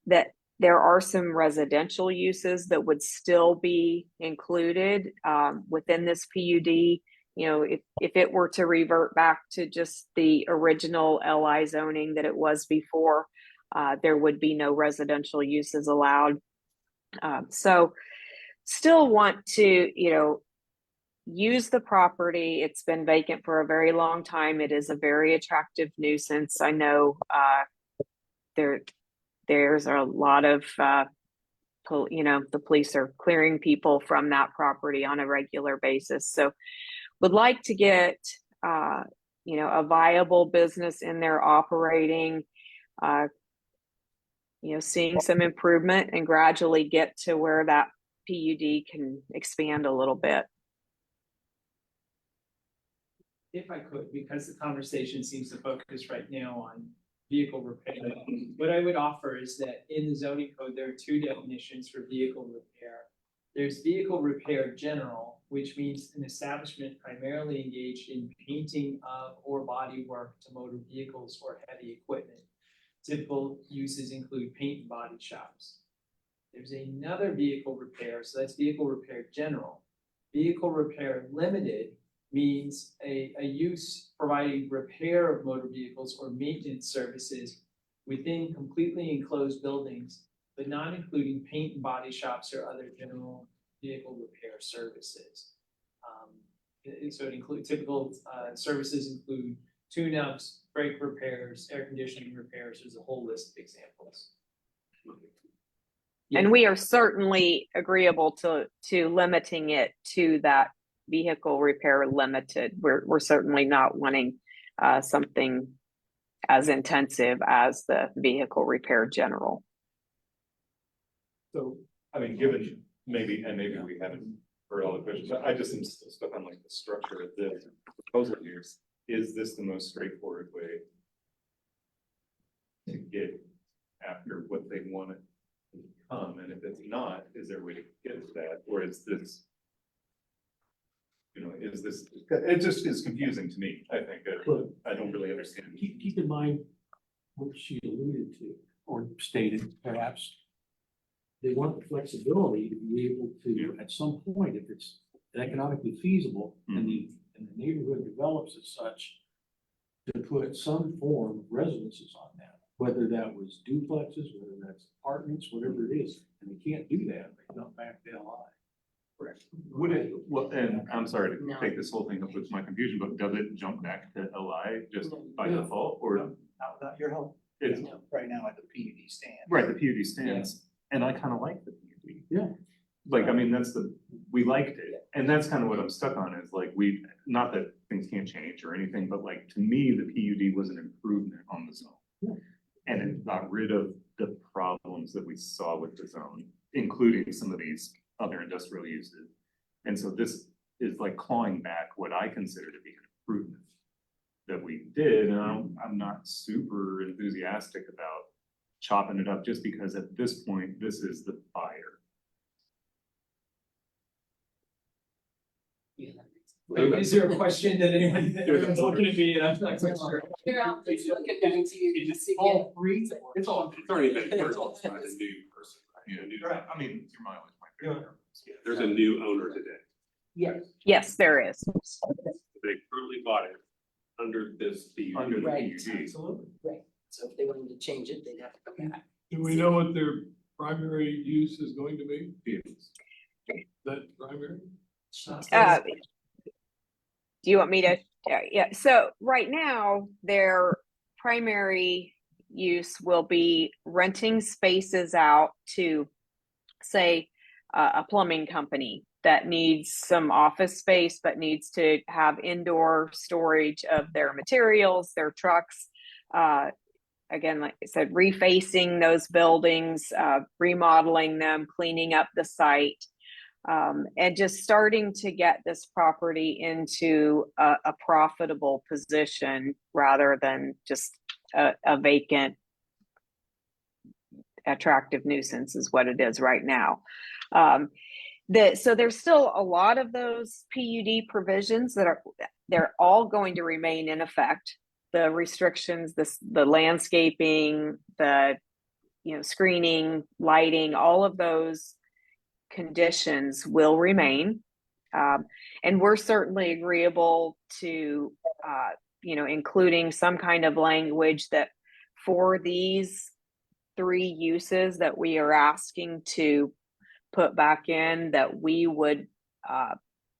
Speaker 21: that there are some residential uses that would still be included within this PUD. If it were to revert back to just the original LI zoning that it was before, there would be no residential uses allowed. So still want to, use the property. It's been vacant for a very long time. It is a very attractive nuisance. I know there's a lot of, the police are clearing people from that property on a regular basis. So would like to get, a viable business in there operating, seeing some improvement and gradually get to where that PUD can expand a little bit.
Speaker 17: If I could, because the conversation seems to focus right now on vehicle repair, what I would offer is that in the zoning code, there are two definitions for vehicle repair. There's vehicle repair general, which means an establishment primarily engaged in painting of or body work to motor vehicles or heavy equipment. Typical uses include paint and body shops. There's another vehicle repair, so that's vehicle repair general. Vehicle repair limited means a use providing repair of motor vehicles or maintenance services within completely enclosed buildings, but not including paint and body shops or other general vehicle repair services. So it includes typical services include tune-ups, brake repairs, air conditioning repairs. There's a whole list of examples.
Speaker 21: And we are certainly agreeable to limiting it to that vehicle repair limited. We're certainly not wanting something as intensive as the vehicle repair general.
Speaker 14: So, I mean, given maybe we haven't heard all the questions, I just am still stuck on like the structure of this proposal here. Is this the most straightforward way to get after what they want to become? And if it's not, is there a way to get to that? Or is this, it just is confusing to me, I think. I don't really understand.
Speaker 4: Keep in mind what she alluded to or stated perhaps. They want the flexibility to be able to, at some point, if it's economically feasible and the neighborhood develops as such, to put some form of residences on that, whether that was duplexes, whether that's apartments, whatever it is, and they can't do that, they dump back to LI.
Speaker 14: Correct. Would it, well, and I'm sorry to take this whole thing up with my confusion, but does it jump back to LI just by default, or?
Speaker 8: Not without your help.
Speaker 14: It's
Speaker 8: Right now at the PUD stand.
Speaker 14: right, the PUD stands, and I kind of like the PUD.
Speaker 4: Yeah.
Speaker 14: Like, I mean, we liked it, and that's kind of what I'm stuck on, is like, not that things can't change or anything, but like, to me, the PUD was an improvement on the zone.
Speaker 4: Yeah.
Speaker 14: And it got rid of the problems that we saw with the zone, including some of these other industrial uses. And so this is like clawing back what I consider to be an improvement that we did, and I'm not super enthusiastic about chopping it up just because at this point, this is the buyer.
Speaker 17: Is there a question that anyone, everyone's looking at me and I'm not quite sure.
Speaker 13: All three? It's already been, it's all a new person, right?
Speaker 14: I mean, your mileage might be.
Speaker 13: Yeah, there's a new owner today.
Speaker 21: Yes, there is.
Speaker 13: They currently bought it under this PUD.
Speaker 14: Under the
Speaker 1: Right.
Speaker 14: PUD.
Speaker 1: Absolutely, right. So if they wanted to change it, they'd have to come back.
Speaker 5: Do we know what their primary use is going to be?
Speaker 14: Vehicles.
Speaker 5: That primary?
Speaker 21: Do you want me to? Yeah, so right now, their primary use will be renting spaces out to, say, a plumbing company that needs some office space but needs to have indoor storage of their materials, their trucks. Again, like I said, refacing those buildings, remodeling them, cleaning up the site, and just starting to get this property into a profitable position rather than just a vacant, attractive nuisance is what it is right now. So there's still a lot of those PUD provisions that they're all going to remain in effect. The restrictions, the landscaping, the screening, lighting, all of those conditions will remain. And we're certainly agreeable to including some kind of language that for these 3 uses that we are asking to put back in, that we would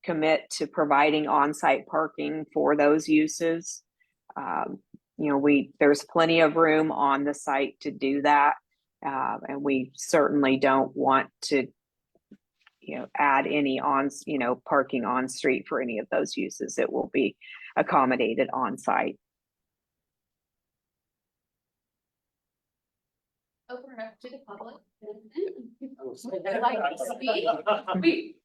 Speaker 21: commit to providing on-site parking for those uses. There's plenty of room on the site to do that. And we certainly don't want to, add any parking on street for any of those uses. It will be accommodated on site.
Speaker 2: Open it up to the public. I'd like to speak.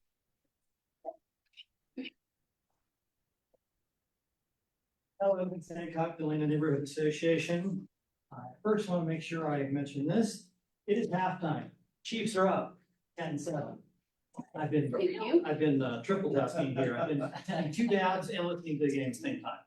Speaker 3: Hello, Vincent Hancock, the Lena Neighborhood Association. I first want to make sure I mention this. It is halftime. Chiefs are up 10-7. I've been triple tasking here. I've been having 2 dads and listening to the game at the same time.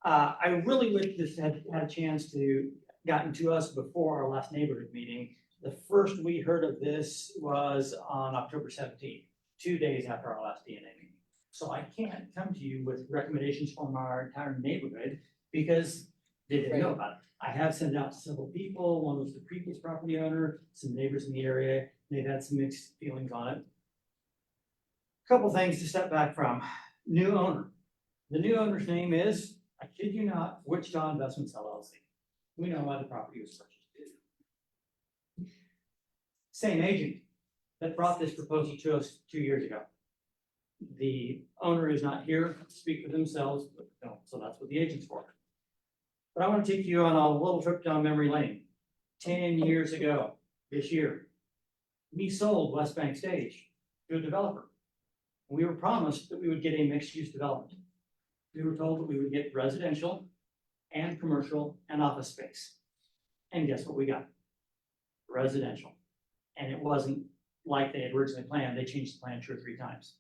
Speaker 3: I really wish this had a chance to gotten to us before our last neighborhood meeting. The first we heard of this was on October 17th, 2 days after our last DNA meeting. So I can't come to you with recommendations from our entire neighborhood because they didn't know about it. I have sent it out to several people. One was the previous property owner, some neighbors in the area. They've had some mixed feelings on it. Couple things to step back from. New owner. The new owner's name is, I kid you not, Wichita Investments LLC. We know why the property was purchased. Same agent that brought this proposal to us 2 years ago. The owner is not here to speak for themselves, but no, so that's what the agent's for. But I want to take you on a little trip down memory lane. 10 years ago, this year, we sold West Bank Stage to a developer. We were promised that we would get a mixed-use development. We were told that we would get residential and commercial and office space. And guess what we got? Residential. And it wasn't like they had originally planned. They changed the plan 2 or 3 times.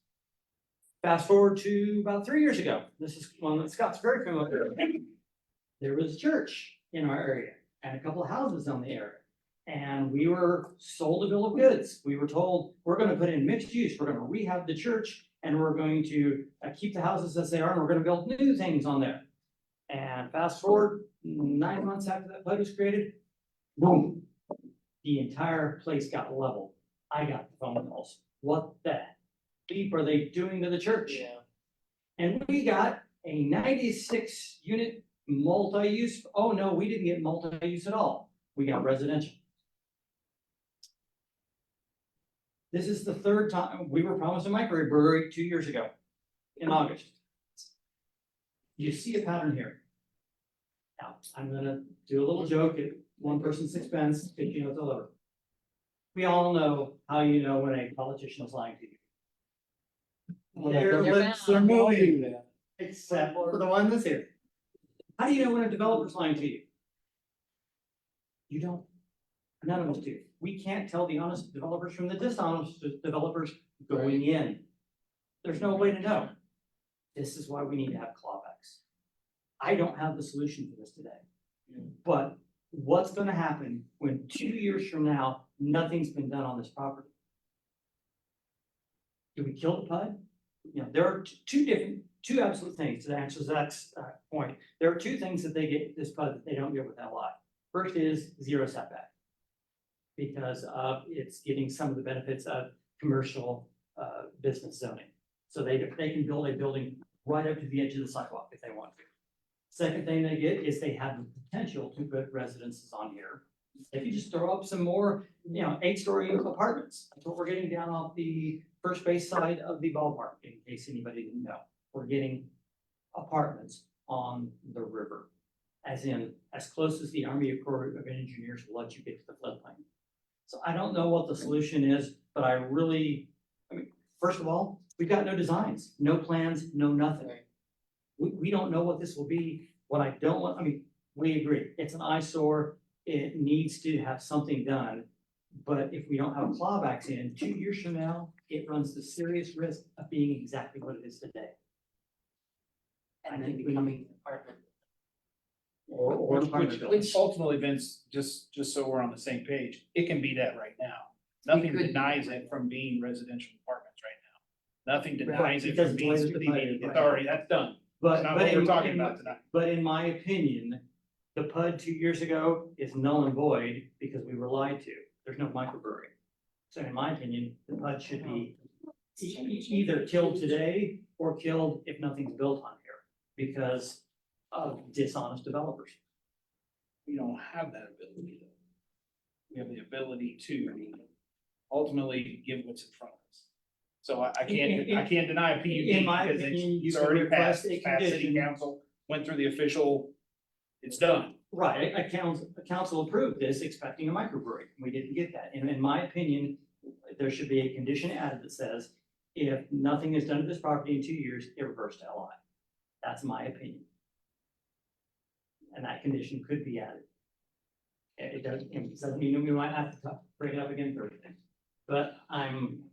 Speaker 3: Fast forward to about 3 years ago. This is one that Scott's very familiar with. There was a church in our area and a couple of houses on the area. And we were sold a bill of goods. We were told, we're going to put in mixed use. We're going to rehab the church and we're going to keep the houses as they are. And we're going to build new things on there. And fast forward 9 months after that PUD was created, boom, the entire place got leveled. I got the phone calls. What the beep are they doing to the church?
Speaker 1: Yeah.
Speaker 3: And we got a 96 unit multi-use. Oh no, we didn't get multi-use at all. We got residential. This is the 3rd time we were promised a microbrewery 2 years ago in August. You see a pattern here. Now, I'm gonna do a little joke at one person's expense, but you know it's all over. We all know how you know when a politician is lying to you. Their lips are moving, except for the one that's here. How do you know when a developer's lying to you? You don't. None of us do. We can't tell the honest developers from the dishonest developers going in. There's no way to know. This is why we need to have clawbacks. I don't have the solution for this today. But what's going to happen when 2 years from now, nothing's been done on this property? Do we kill the PUD? There are two absolute things to answer Zach's point. There are 2 things that they get this PUD that they don't get with LI. First is 0 setback, because it's getting some of the benefits of commercial business zoning. So they can build a building right up to the edge of the sidewalk if they want to. Second thing they get is they have the potential to put residences on here. If you just throw up some more, 8-story apartments, that's what we're getting down off the first base side of the ballpark, in case anybody didn't know. We're getting apartments on the river, as in, as close as the Army Corps of Engineers will let you get to the floodplain. So I don't know what the solution is, but I mean, first of all, we've got no designs, no plans, no nothing. We don't know what this will be. What I don't want, we agree, it's an eyesore. It needs to have something done. But if we don't have clawbacks in 2 years from now, it runs the serious risk of being exactly what it is today.
Speaker 1: And then becoming an apartment.
Speaker 3: Or
Speaker 8: Which ultimately, Vince, just so we're on the same page, it can be that right now. Nothing
Speaker 1: could be
Speaker 8: denies
Speaker 1: that
Speaker 8: it from being residential apartments right now. Nothing
Speaker 3: Right,
Speaker 8: denies it
Speaker 3: because
Speaker 8: from being,
Speaker 3: it's the PUD.
Speaker 8: it's already, that's done.
Speaker 3: But,
Speaker 8: It's not
Speaker 3: but
Speaker 8: what we're
Speaker 3: in,
Speaker 8: talking about tonight.
Speaker 3: but in my opinion, the PUD 2 years ago is null and void because we were lied to. There's no microbrewery. So in my opinion, the PUD should be either killed today or killed if nothing's built on here because of dishonest developers.
Speaker 8: We don't have that ability though. We have the ability to ultimately give what's in front of us. So I can't deny a PUD
Speaker 3: In my
Speaker 8: because
Speaker 3: opinion, you
Speaker 8: it's
Speaker 3: can
Speaker 8: already
Speaker 3: request
Speaker 8: passed,
Speaker 3: a
Speaker 8: it's passed city
Speaker 3: condition.
Speaker 8: council, went through the official, it's done.
Speaker 3: Right, a council approved this expecting a microbrewery. We didn't get that. And in my opinion, there should be a condition added that says, if nothing is done to this property in 2 years, it reverts to LI. That's my opinion. And that condition could be added. It doesn't mean we might have to bring it up again Thursday. But I'm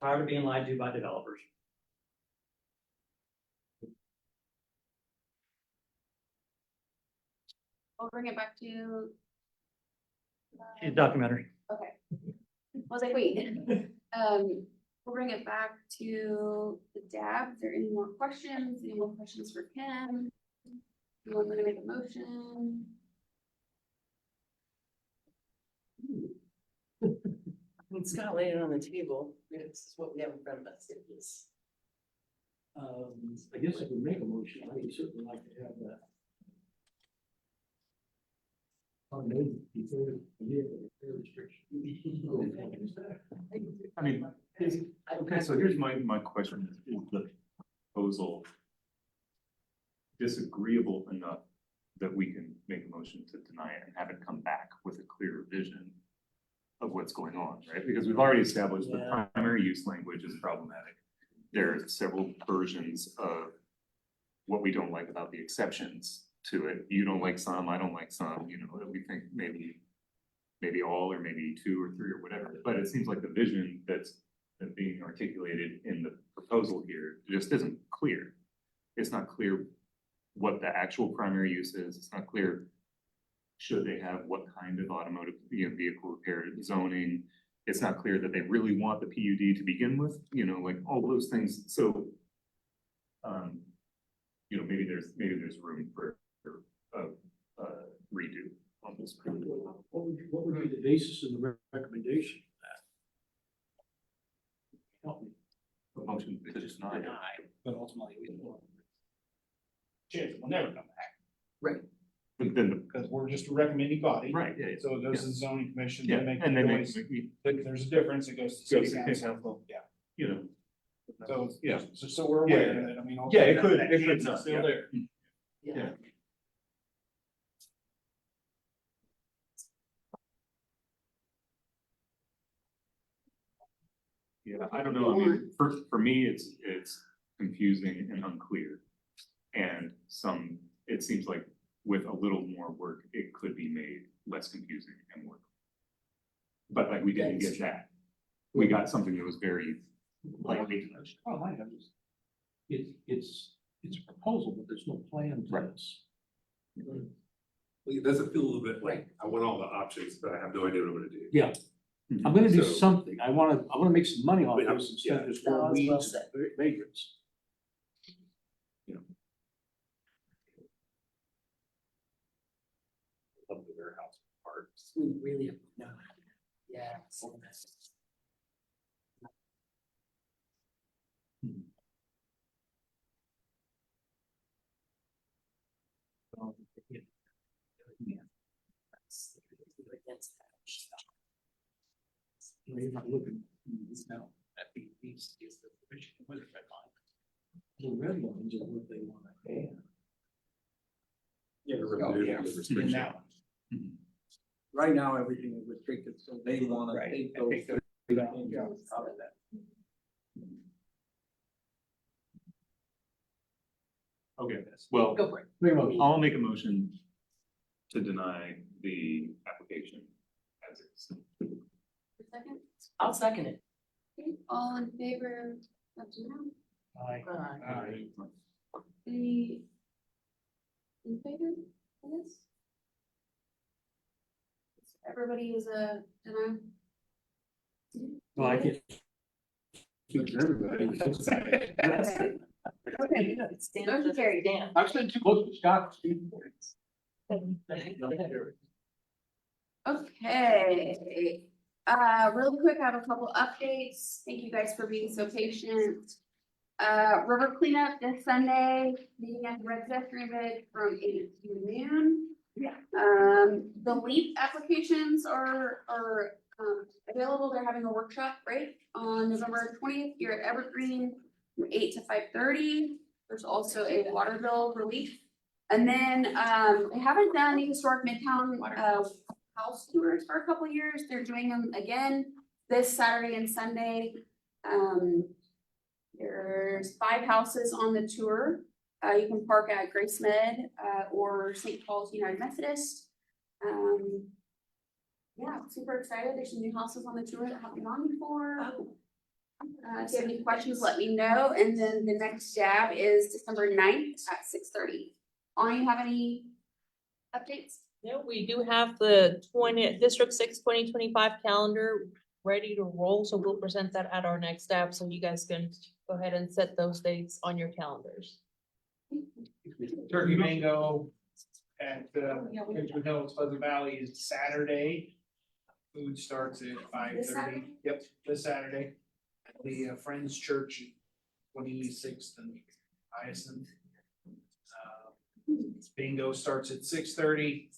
Speaker 3: tired of being lied to by developers.
Speaker 2: We'll bring it back to.
Speaker 3: Documentary.
Speaker 2: Okay. I was like, wait, we'll bring it back to the DAB. Is there any more questions? Any more questions for Ken? You want me to make a motion?
Speaker 1: Scott laid it on the table. This is what we have in front of us. It is.
Speaker 4: I guess I could make a motion, I would certainly like to have that.
Speaker 14: I mean, okay, so here's my question, is the proposal disagreeable enough that we can make a motion to deny it and have it come back with a clearer vision of what's going on, right? Because we've already established the primary use language is problematic. There are several versions of what we don't like about the exceptions to it. You don't like some, I don't like some, we think maybe all, or maybe 2 or 3 or whatever. But it seems like the vision that's being articulated in the proposal here just isn't clear. It's not clear what the actual primary use is. It's not clear should they have what kind of automotive vehicle repair zoning. It's not clear that they really want the PUD to begin with, like all those things. So, maybe there's room for a redo on this.
Speaker 4: What would be the basis of the recommendation for that? Help me.
Speaker 14: The motion to just deny.
Speaker 4: But ultimately, we don't want.
Speaker 8: Shit, we'll never come back.
Speaker 1: Right.
Speaker 14: But then,
Speaker 8: Because we're just a recommending body.
Speaker 14: right, yeah.
Speaker 8: So it goes to the zoning commission,
Speaker 14: Yeah,
Speaker 8: they make
Speaker 14: and
Speaker 8: the
Speaker 14: then
Speaker 8: choice. But there's a difference, it goes to
Speaker 14: Goes
Speaker 8: city
Speaker 14: to city
Speaker 8: council. Yeah. So,
Speaker 14: Yeah.
Speaker 8: so we're aware of it,
Speaker 14: Yeah, it could,
Speaker 8: that
Speaker 14: it could
Speaker 8: chance is
Speaker 14: not,
Speaker 8: still
Speaker 14: yeah.
Speaker 8: there.
Speaker 1: Yeah.
Speaker 14: Yeah, I don't know, I mean, for me, it's confusing and unclear. And it seems like with a little more work, it could be made less confusing and more. But like, we didn't get that. We got something that was very lightly.
Speaker 4: Oh, I have this. It's a proposal, but there's no plan to this.
Speaker 13: Well, it doesn't feel a little bit like, I want all the options, but I have no idea what I'm gonna do.
Speaker 4: Yeah, I'm gonna do
Speaker 13: So-
Speaker 4: something. I wanna make some money off
Speaker 13: But,
Speaker 4: this instead of just
Speaker 1: that
Speaker 4: growing
Speaker 1: was well
Speaker 4: weeds
Speaker 1: said.
Speaker 4: and vagrants.
Speaker 13: Love the warehouse part.
Speaker 1: We really have no idea. Yeah.
Speaker 4: You're not looking this now, at these is the fish with red line. The red lines are what they want to have.
Speaker 14: Yeah,
Speaker 8: yeah, in that one.
Speaker 20: Right now, everything is restricted, so they wanna
Speaker 4: Right.
Speaker 20: take those.
Speaker 4: Take those
Speaker 20: things
Speaker 4: down.
Speaker 20: out of that.
Speaker 14: Okay, well,
Speaker 1: Go for it.
Speaker 14: I'll make a motion to deny the application as is.
Speaker 2: Second,
Speaker 1: I'll second it.
Speaker 2: okay, all in favor, let me know. Any in favor, I guess? Everybody is a denial?
Speaker 4: Well, I can't. Speak for everybody.
Speaker 2: Okay. Motion carried.
Speaker 1: Dan.
Speaker 4: I've said too close to Scott.
Speaker 2: Okay, really quick, I have a couple updates. Thank you guys for being so patient. River cleanup this Sunday, meeting at the Red Zephyr from 8 to noon. The LEAP applications are available. They're having a workshop, right, on November 20th here at Evergreen from 8 to 5:30. There's also a water bill relief. And then, I haven't done any historic Midtown, house tours for a couple years. They're doing them again this Saturday and Sunday. There's 5 houses on the tour. You can park at Grace Med, or St. Paul's United Methodist. Yeah, super excited. There's some new houses on the tour that haven't been on before. If you have any questions, let me know. And then the next jab is December 9th at 6:30. You have any updates?
Speaker 11: Yeah, we do have the District 6 2025 calendar ready to roll, so we'll present that at our next step, so you guys can go ahead and set those dates on your calendars.
Speaker 8: Turkey Mango at Richmond Hills, Pleasant Valley is Saturday. Food starts at 5:30. Yep, this Saturday. At the Friends Church, 26th and Hyacinth. Bingo starts at 6:30.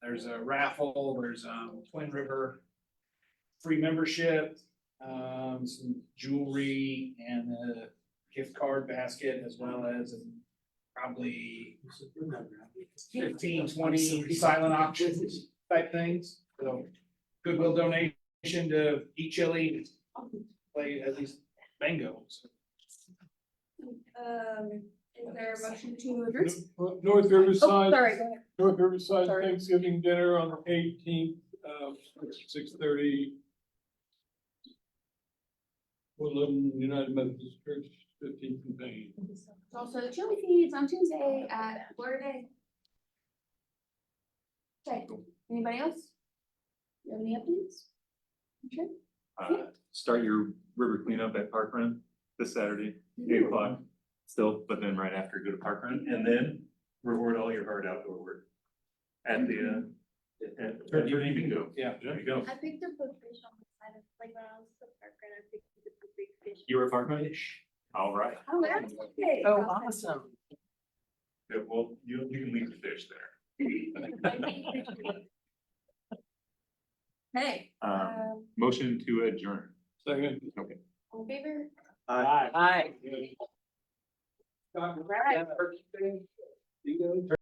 Speaker 8: There's a raffle, there's Twin River free membership, some jewelry and a gift card basket, as well as probably 15, 20 silent auctions type things. So goodwill donation to Eat Chili, play at least bingo. So
Speaker 2: Is there a motion to adjourn?
Speaker 5: North
Speaker 2: Oh,
Speaker 5: Riverside.
Speaker 2: sorry, go ahead.
Speaker 5: North Riverside
Speaker 2: Sorry.
Speaker 5: Thanksgiving dinner on the 18th, 6:30. Woodland United Methodist Church, 15th and Main.
Speaker 2: There's also the chili feeds on Tuesday at Florida Day. Okay, anybody else? You have any updates? Okay.
Speaker 14: Start your river cleanup at Park Run this Saturday, 8 o'clock. Still, but then right after, go to Park Run, and then reward all your hard outdoor work at the Turkey Bingo.
Speaker 8: Yeah,
Speaker 14: there you go.
Speaker 6: I picked up a fish on the side of, like, when I was at the park and I picked up a big fish.
Speaker 14: You were at Park Run? All right.
Speaker 2: Oh, that's okay.
Speaker 1: Oh, awesome.
Speaker 14: Yeah, well, you can leave the fish there.
Speaker 2: Hey.
Speaker 14: Motion to adjourn.
Speaker 5: Second.
Speaker 14: Okay.
Speaker 2: All in favor?
Speaker 1: Aye.
Speaker 2: Right.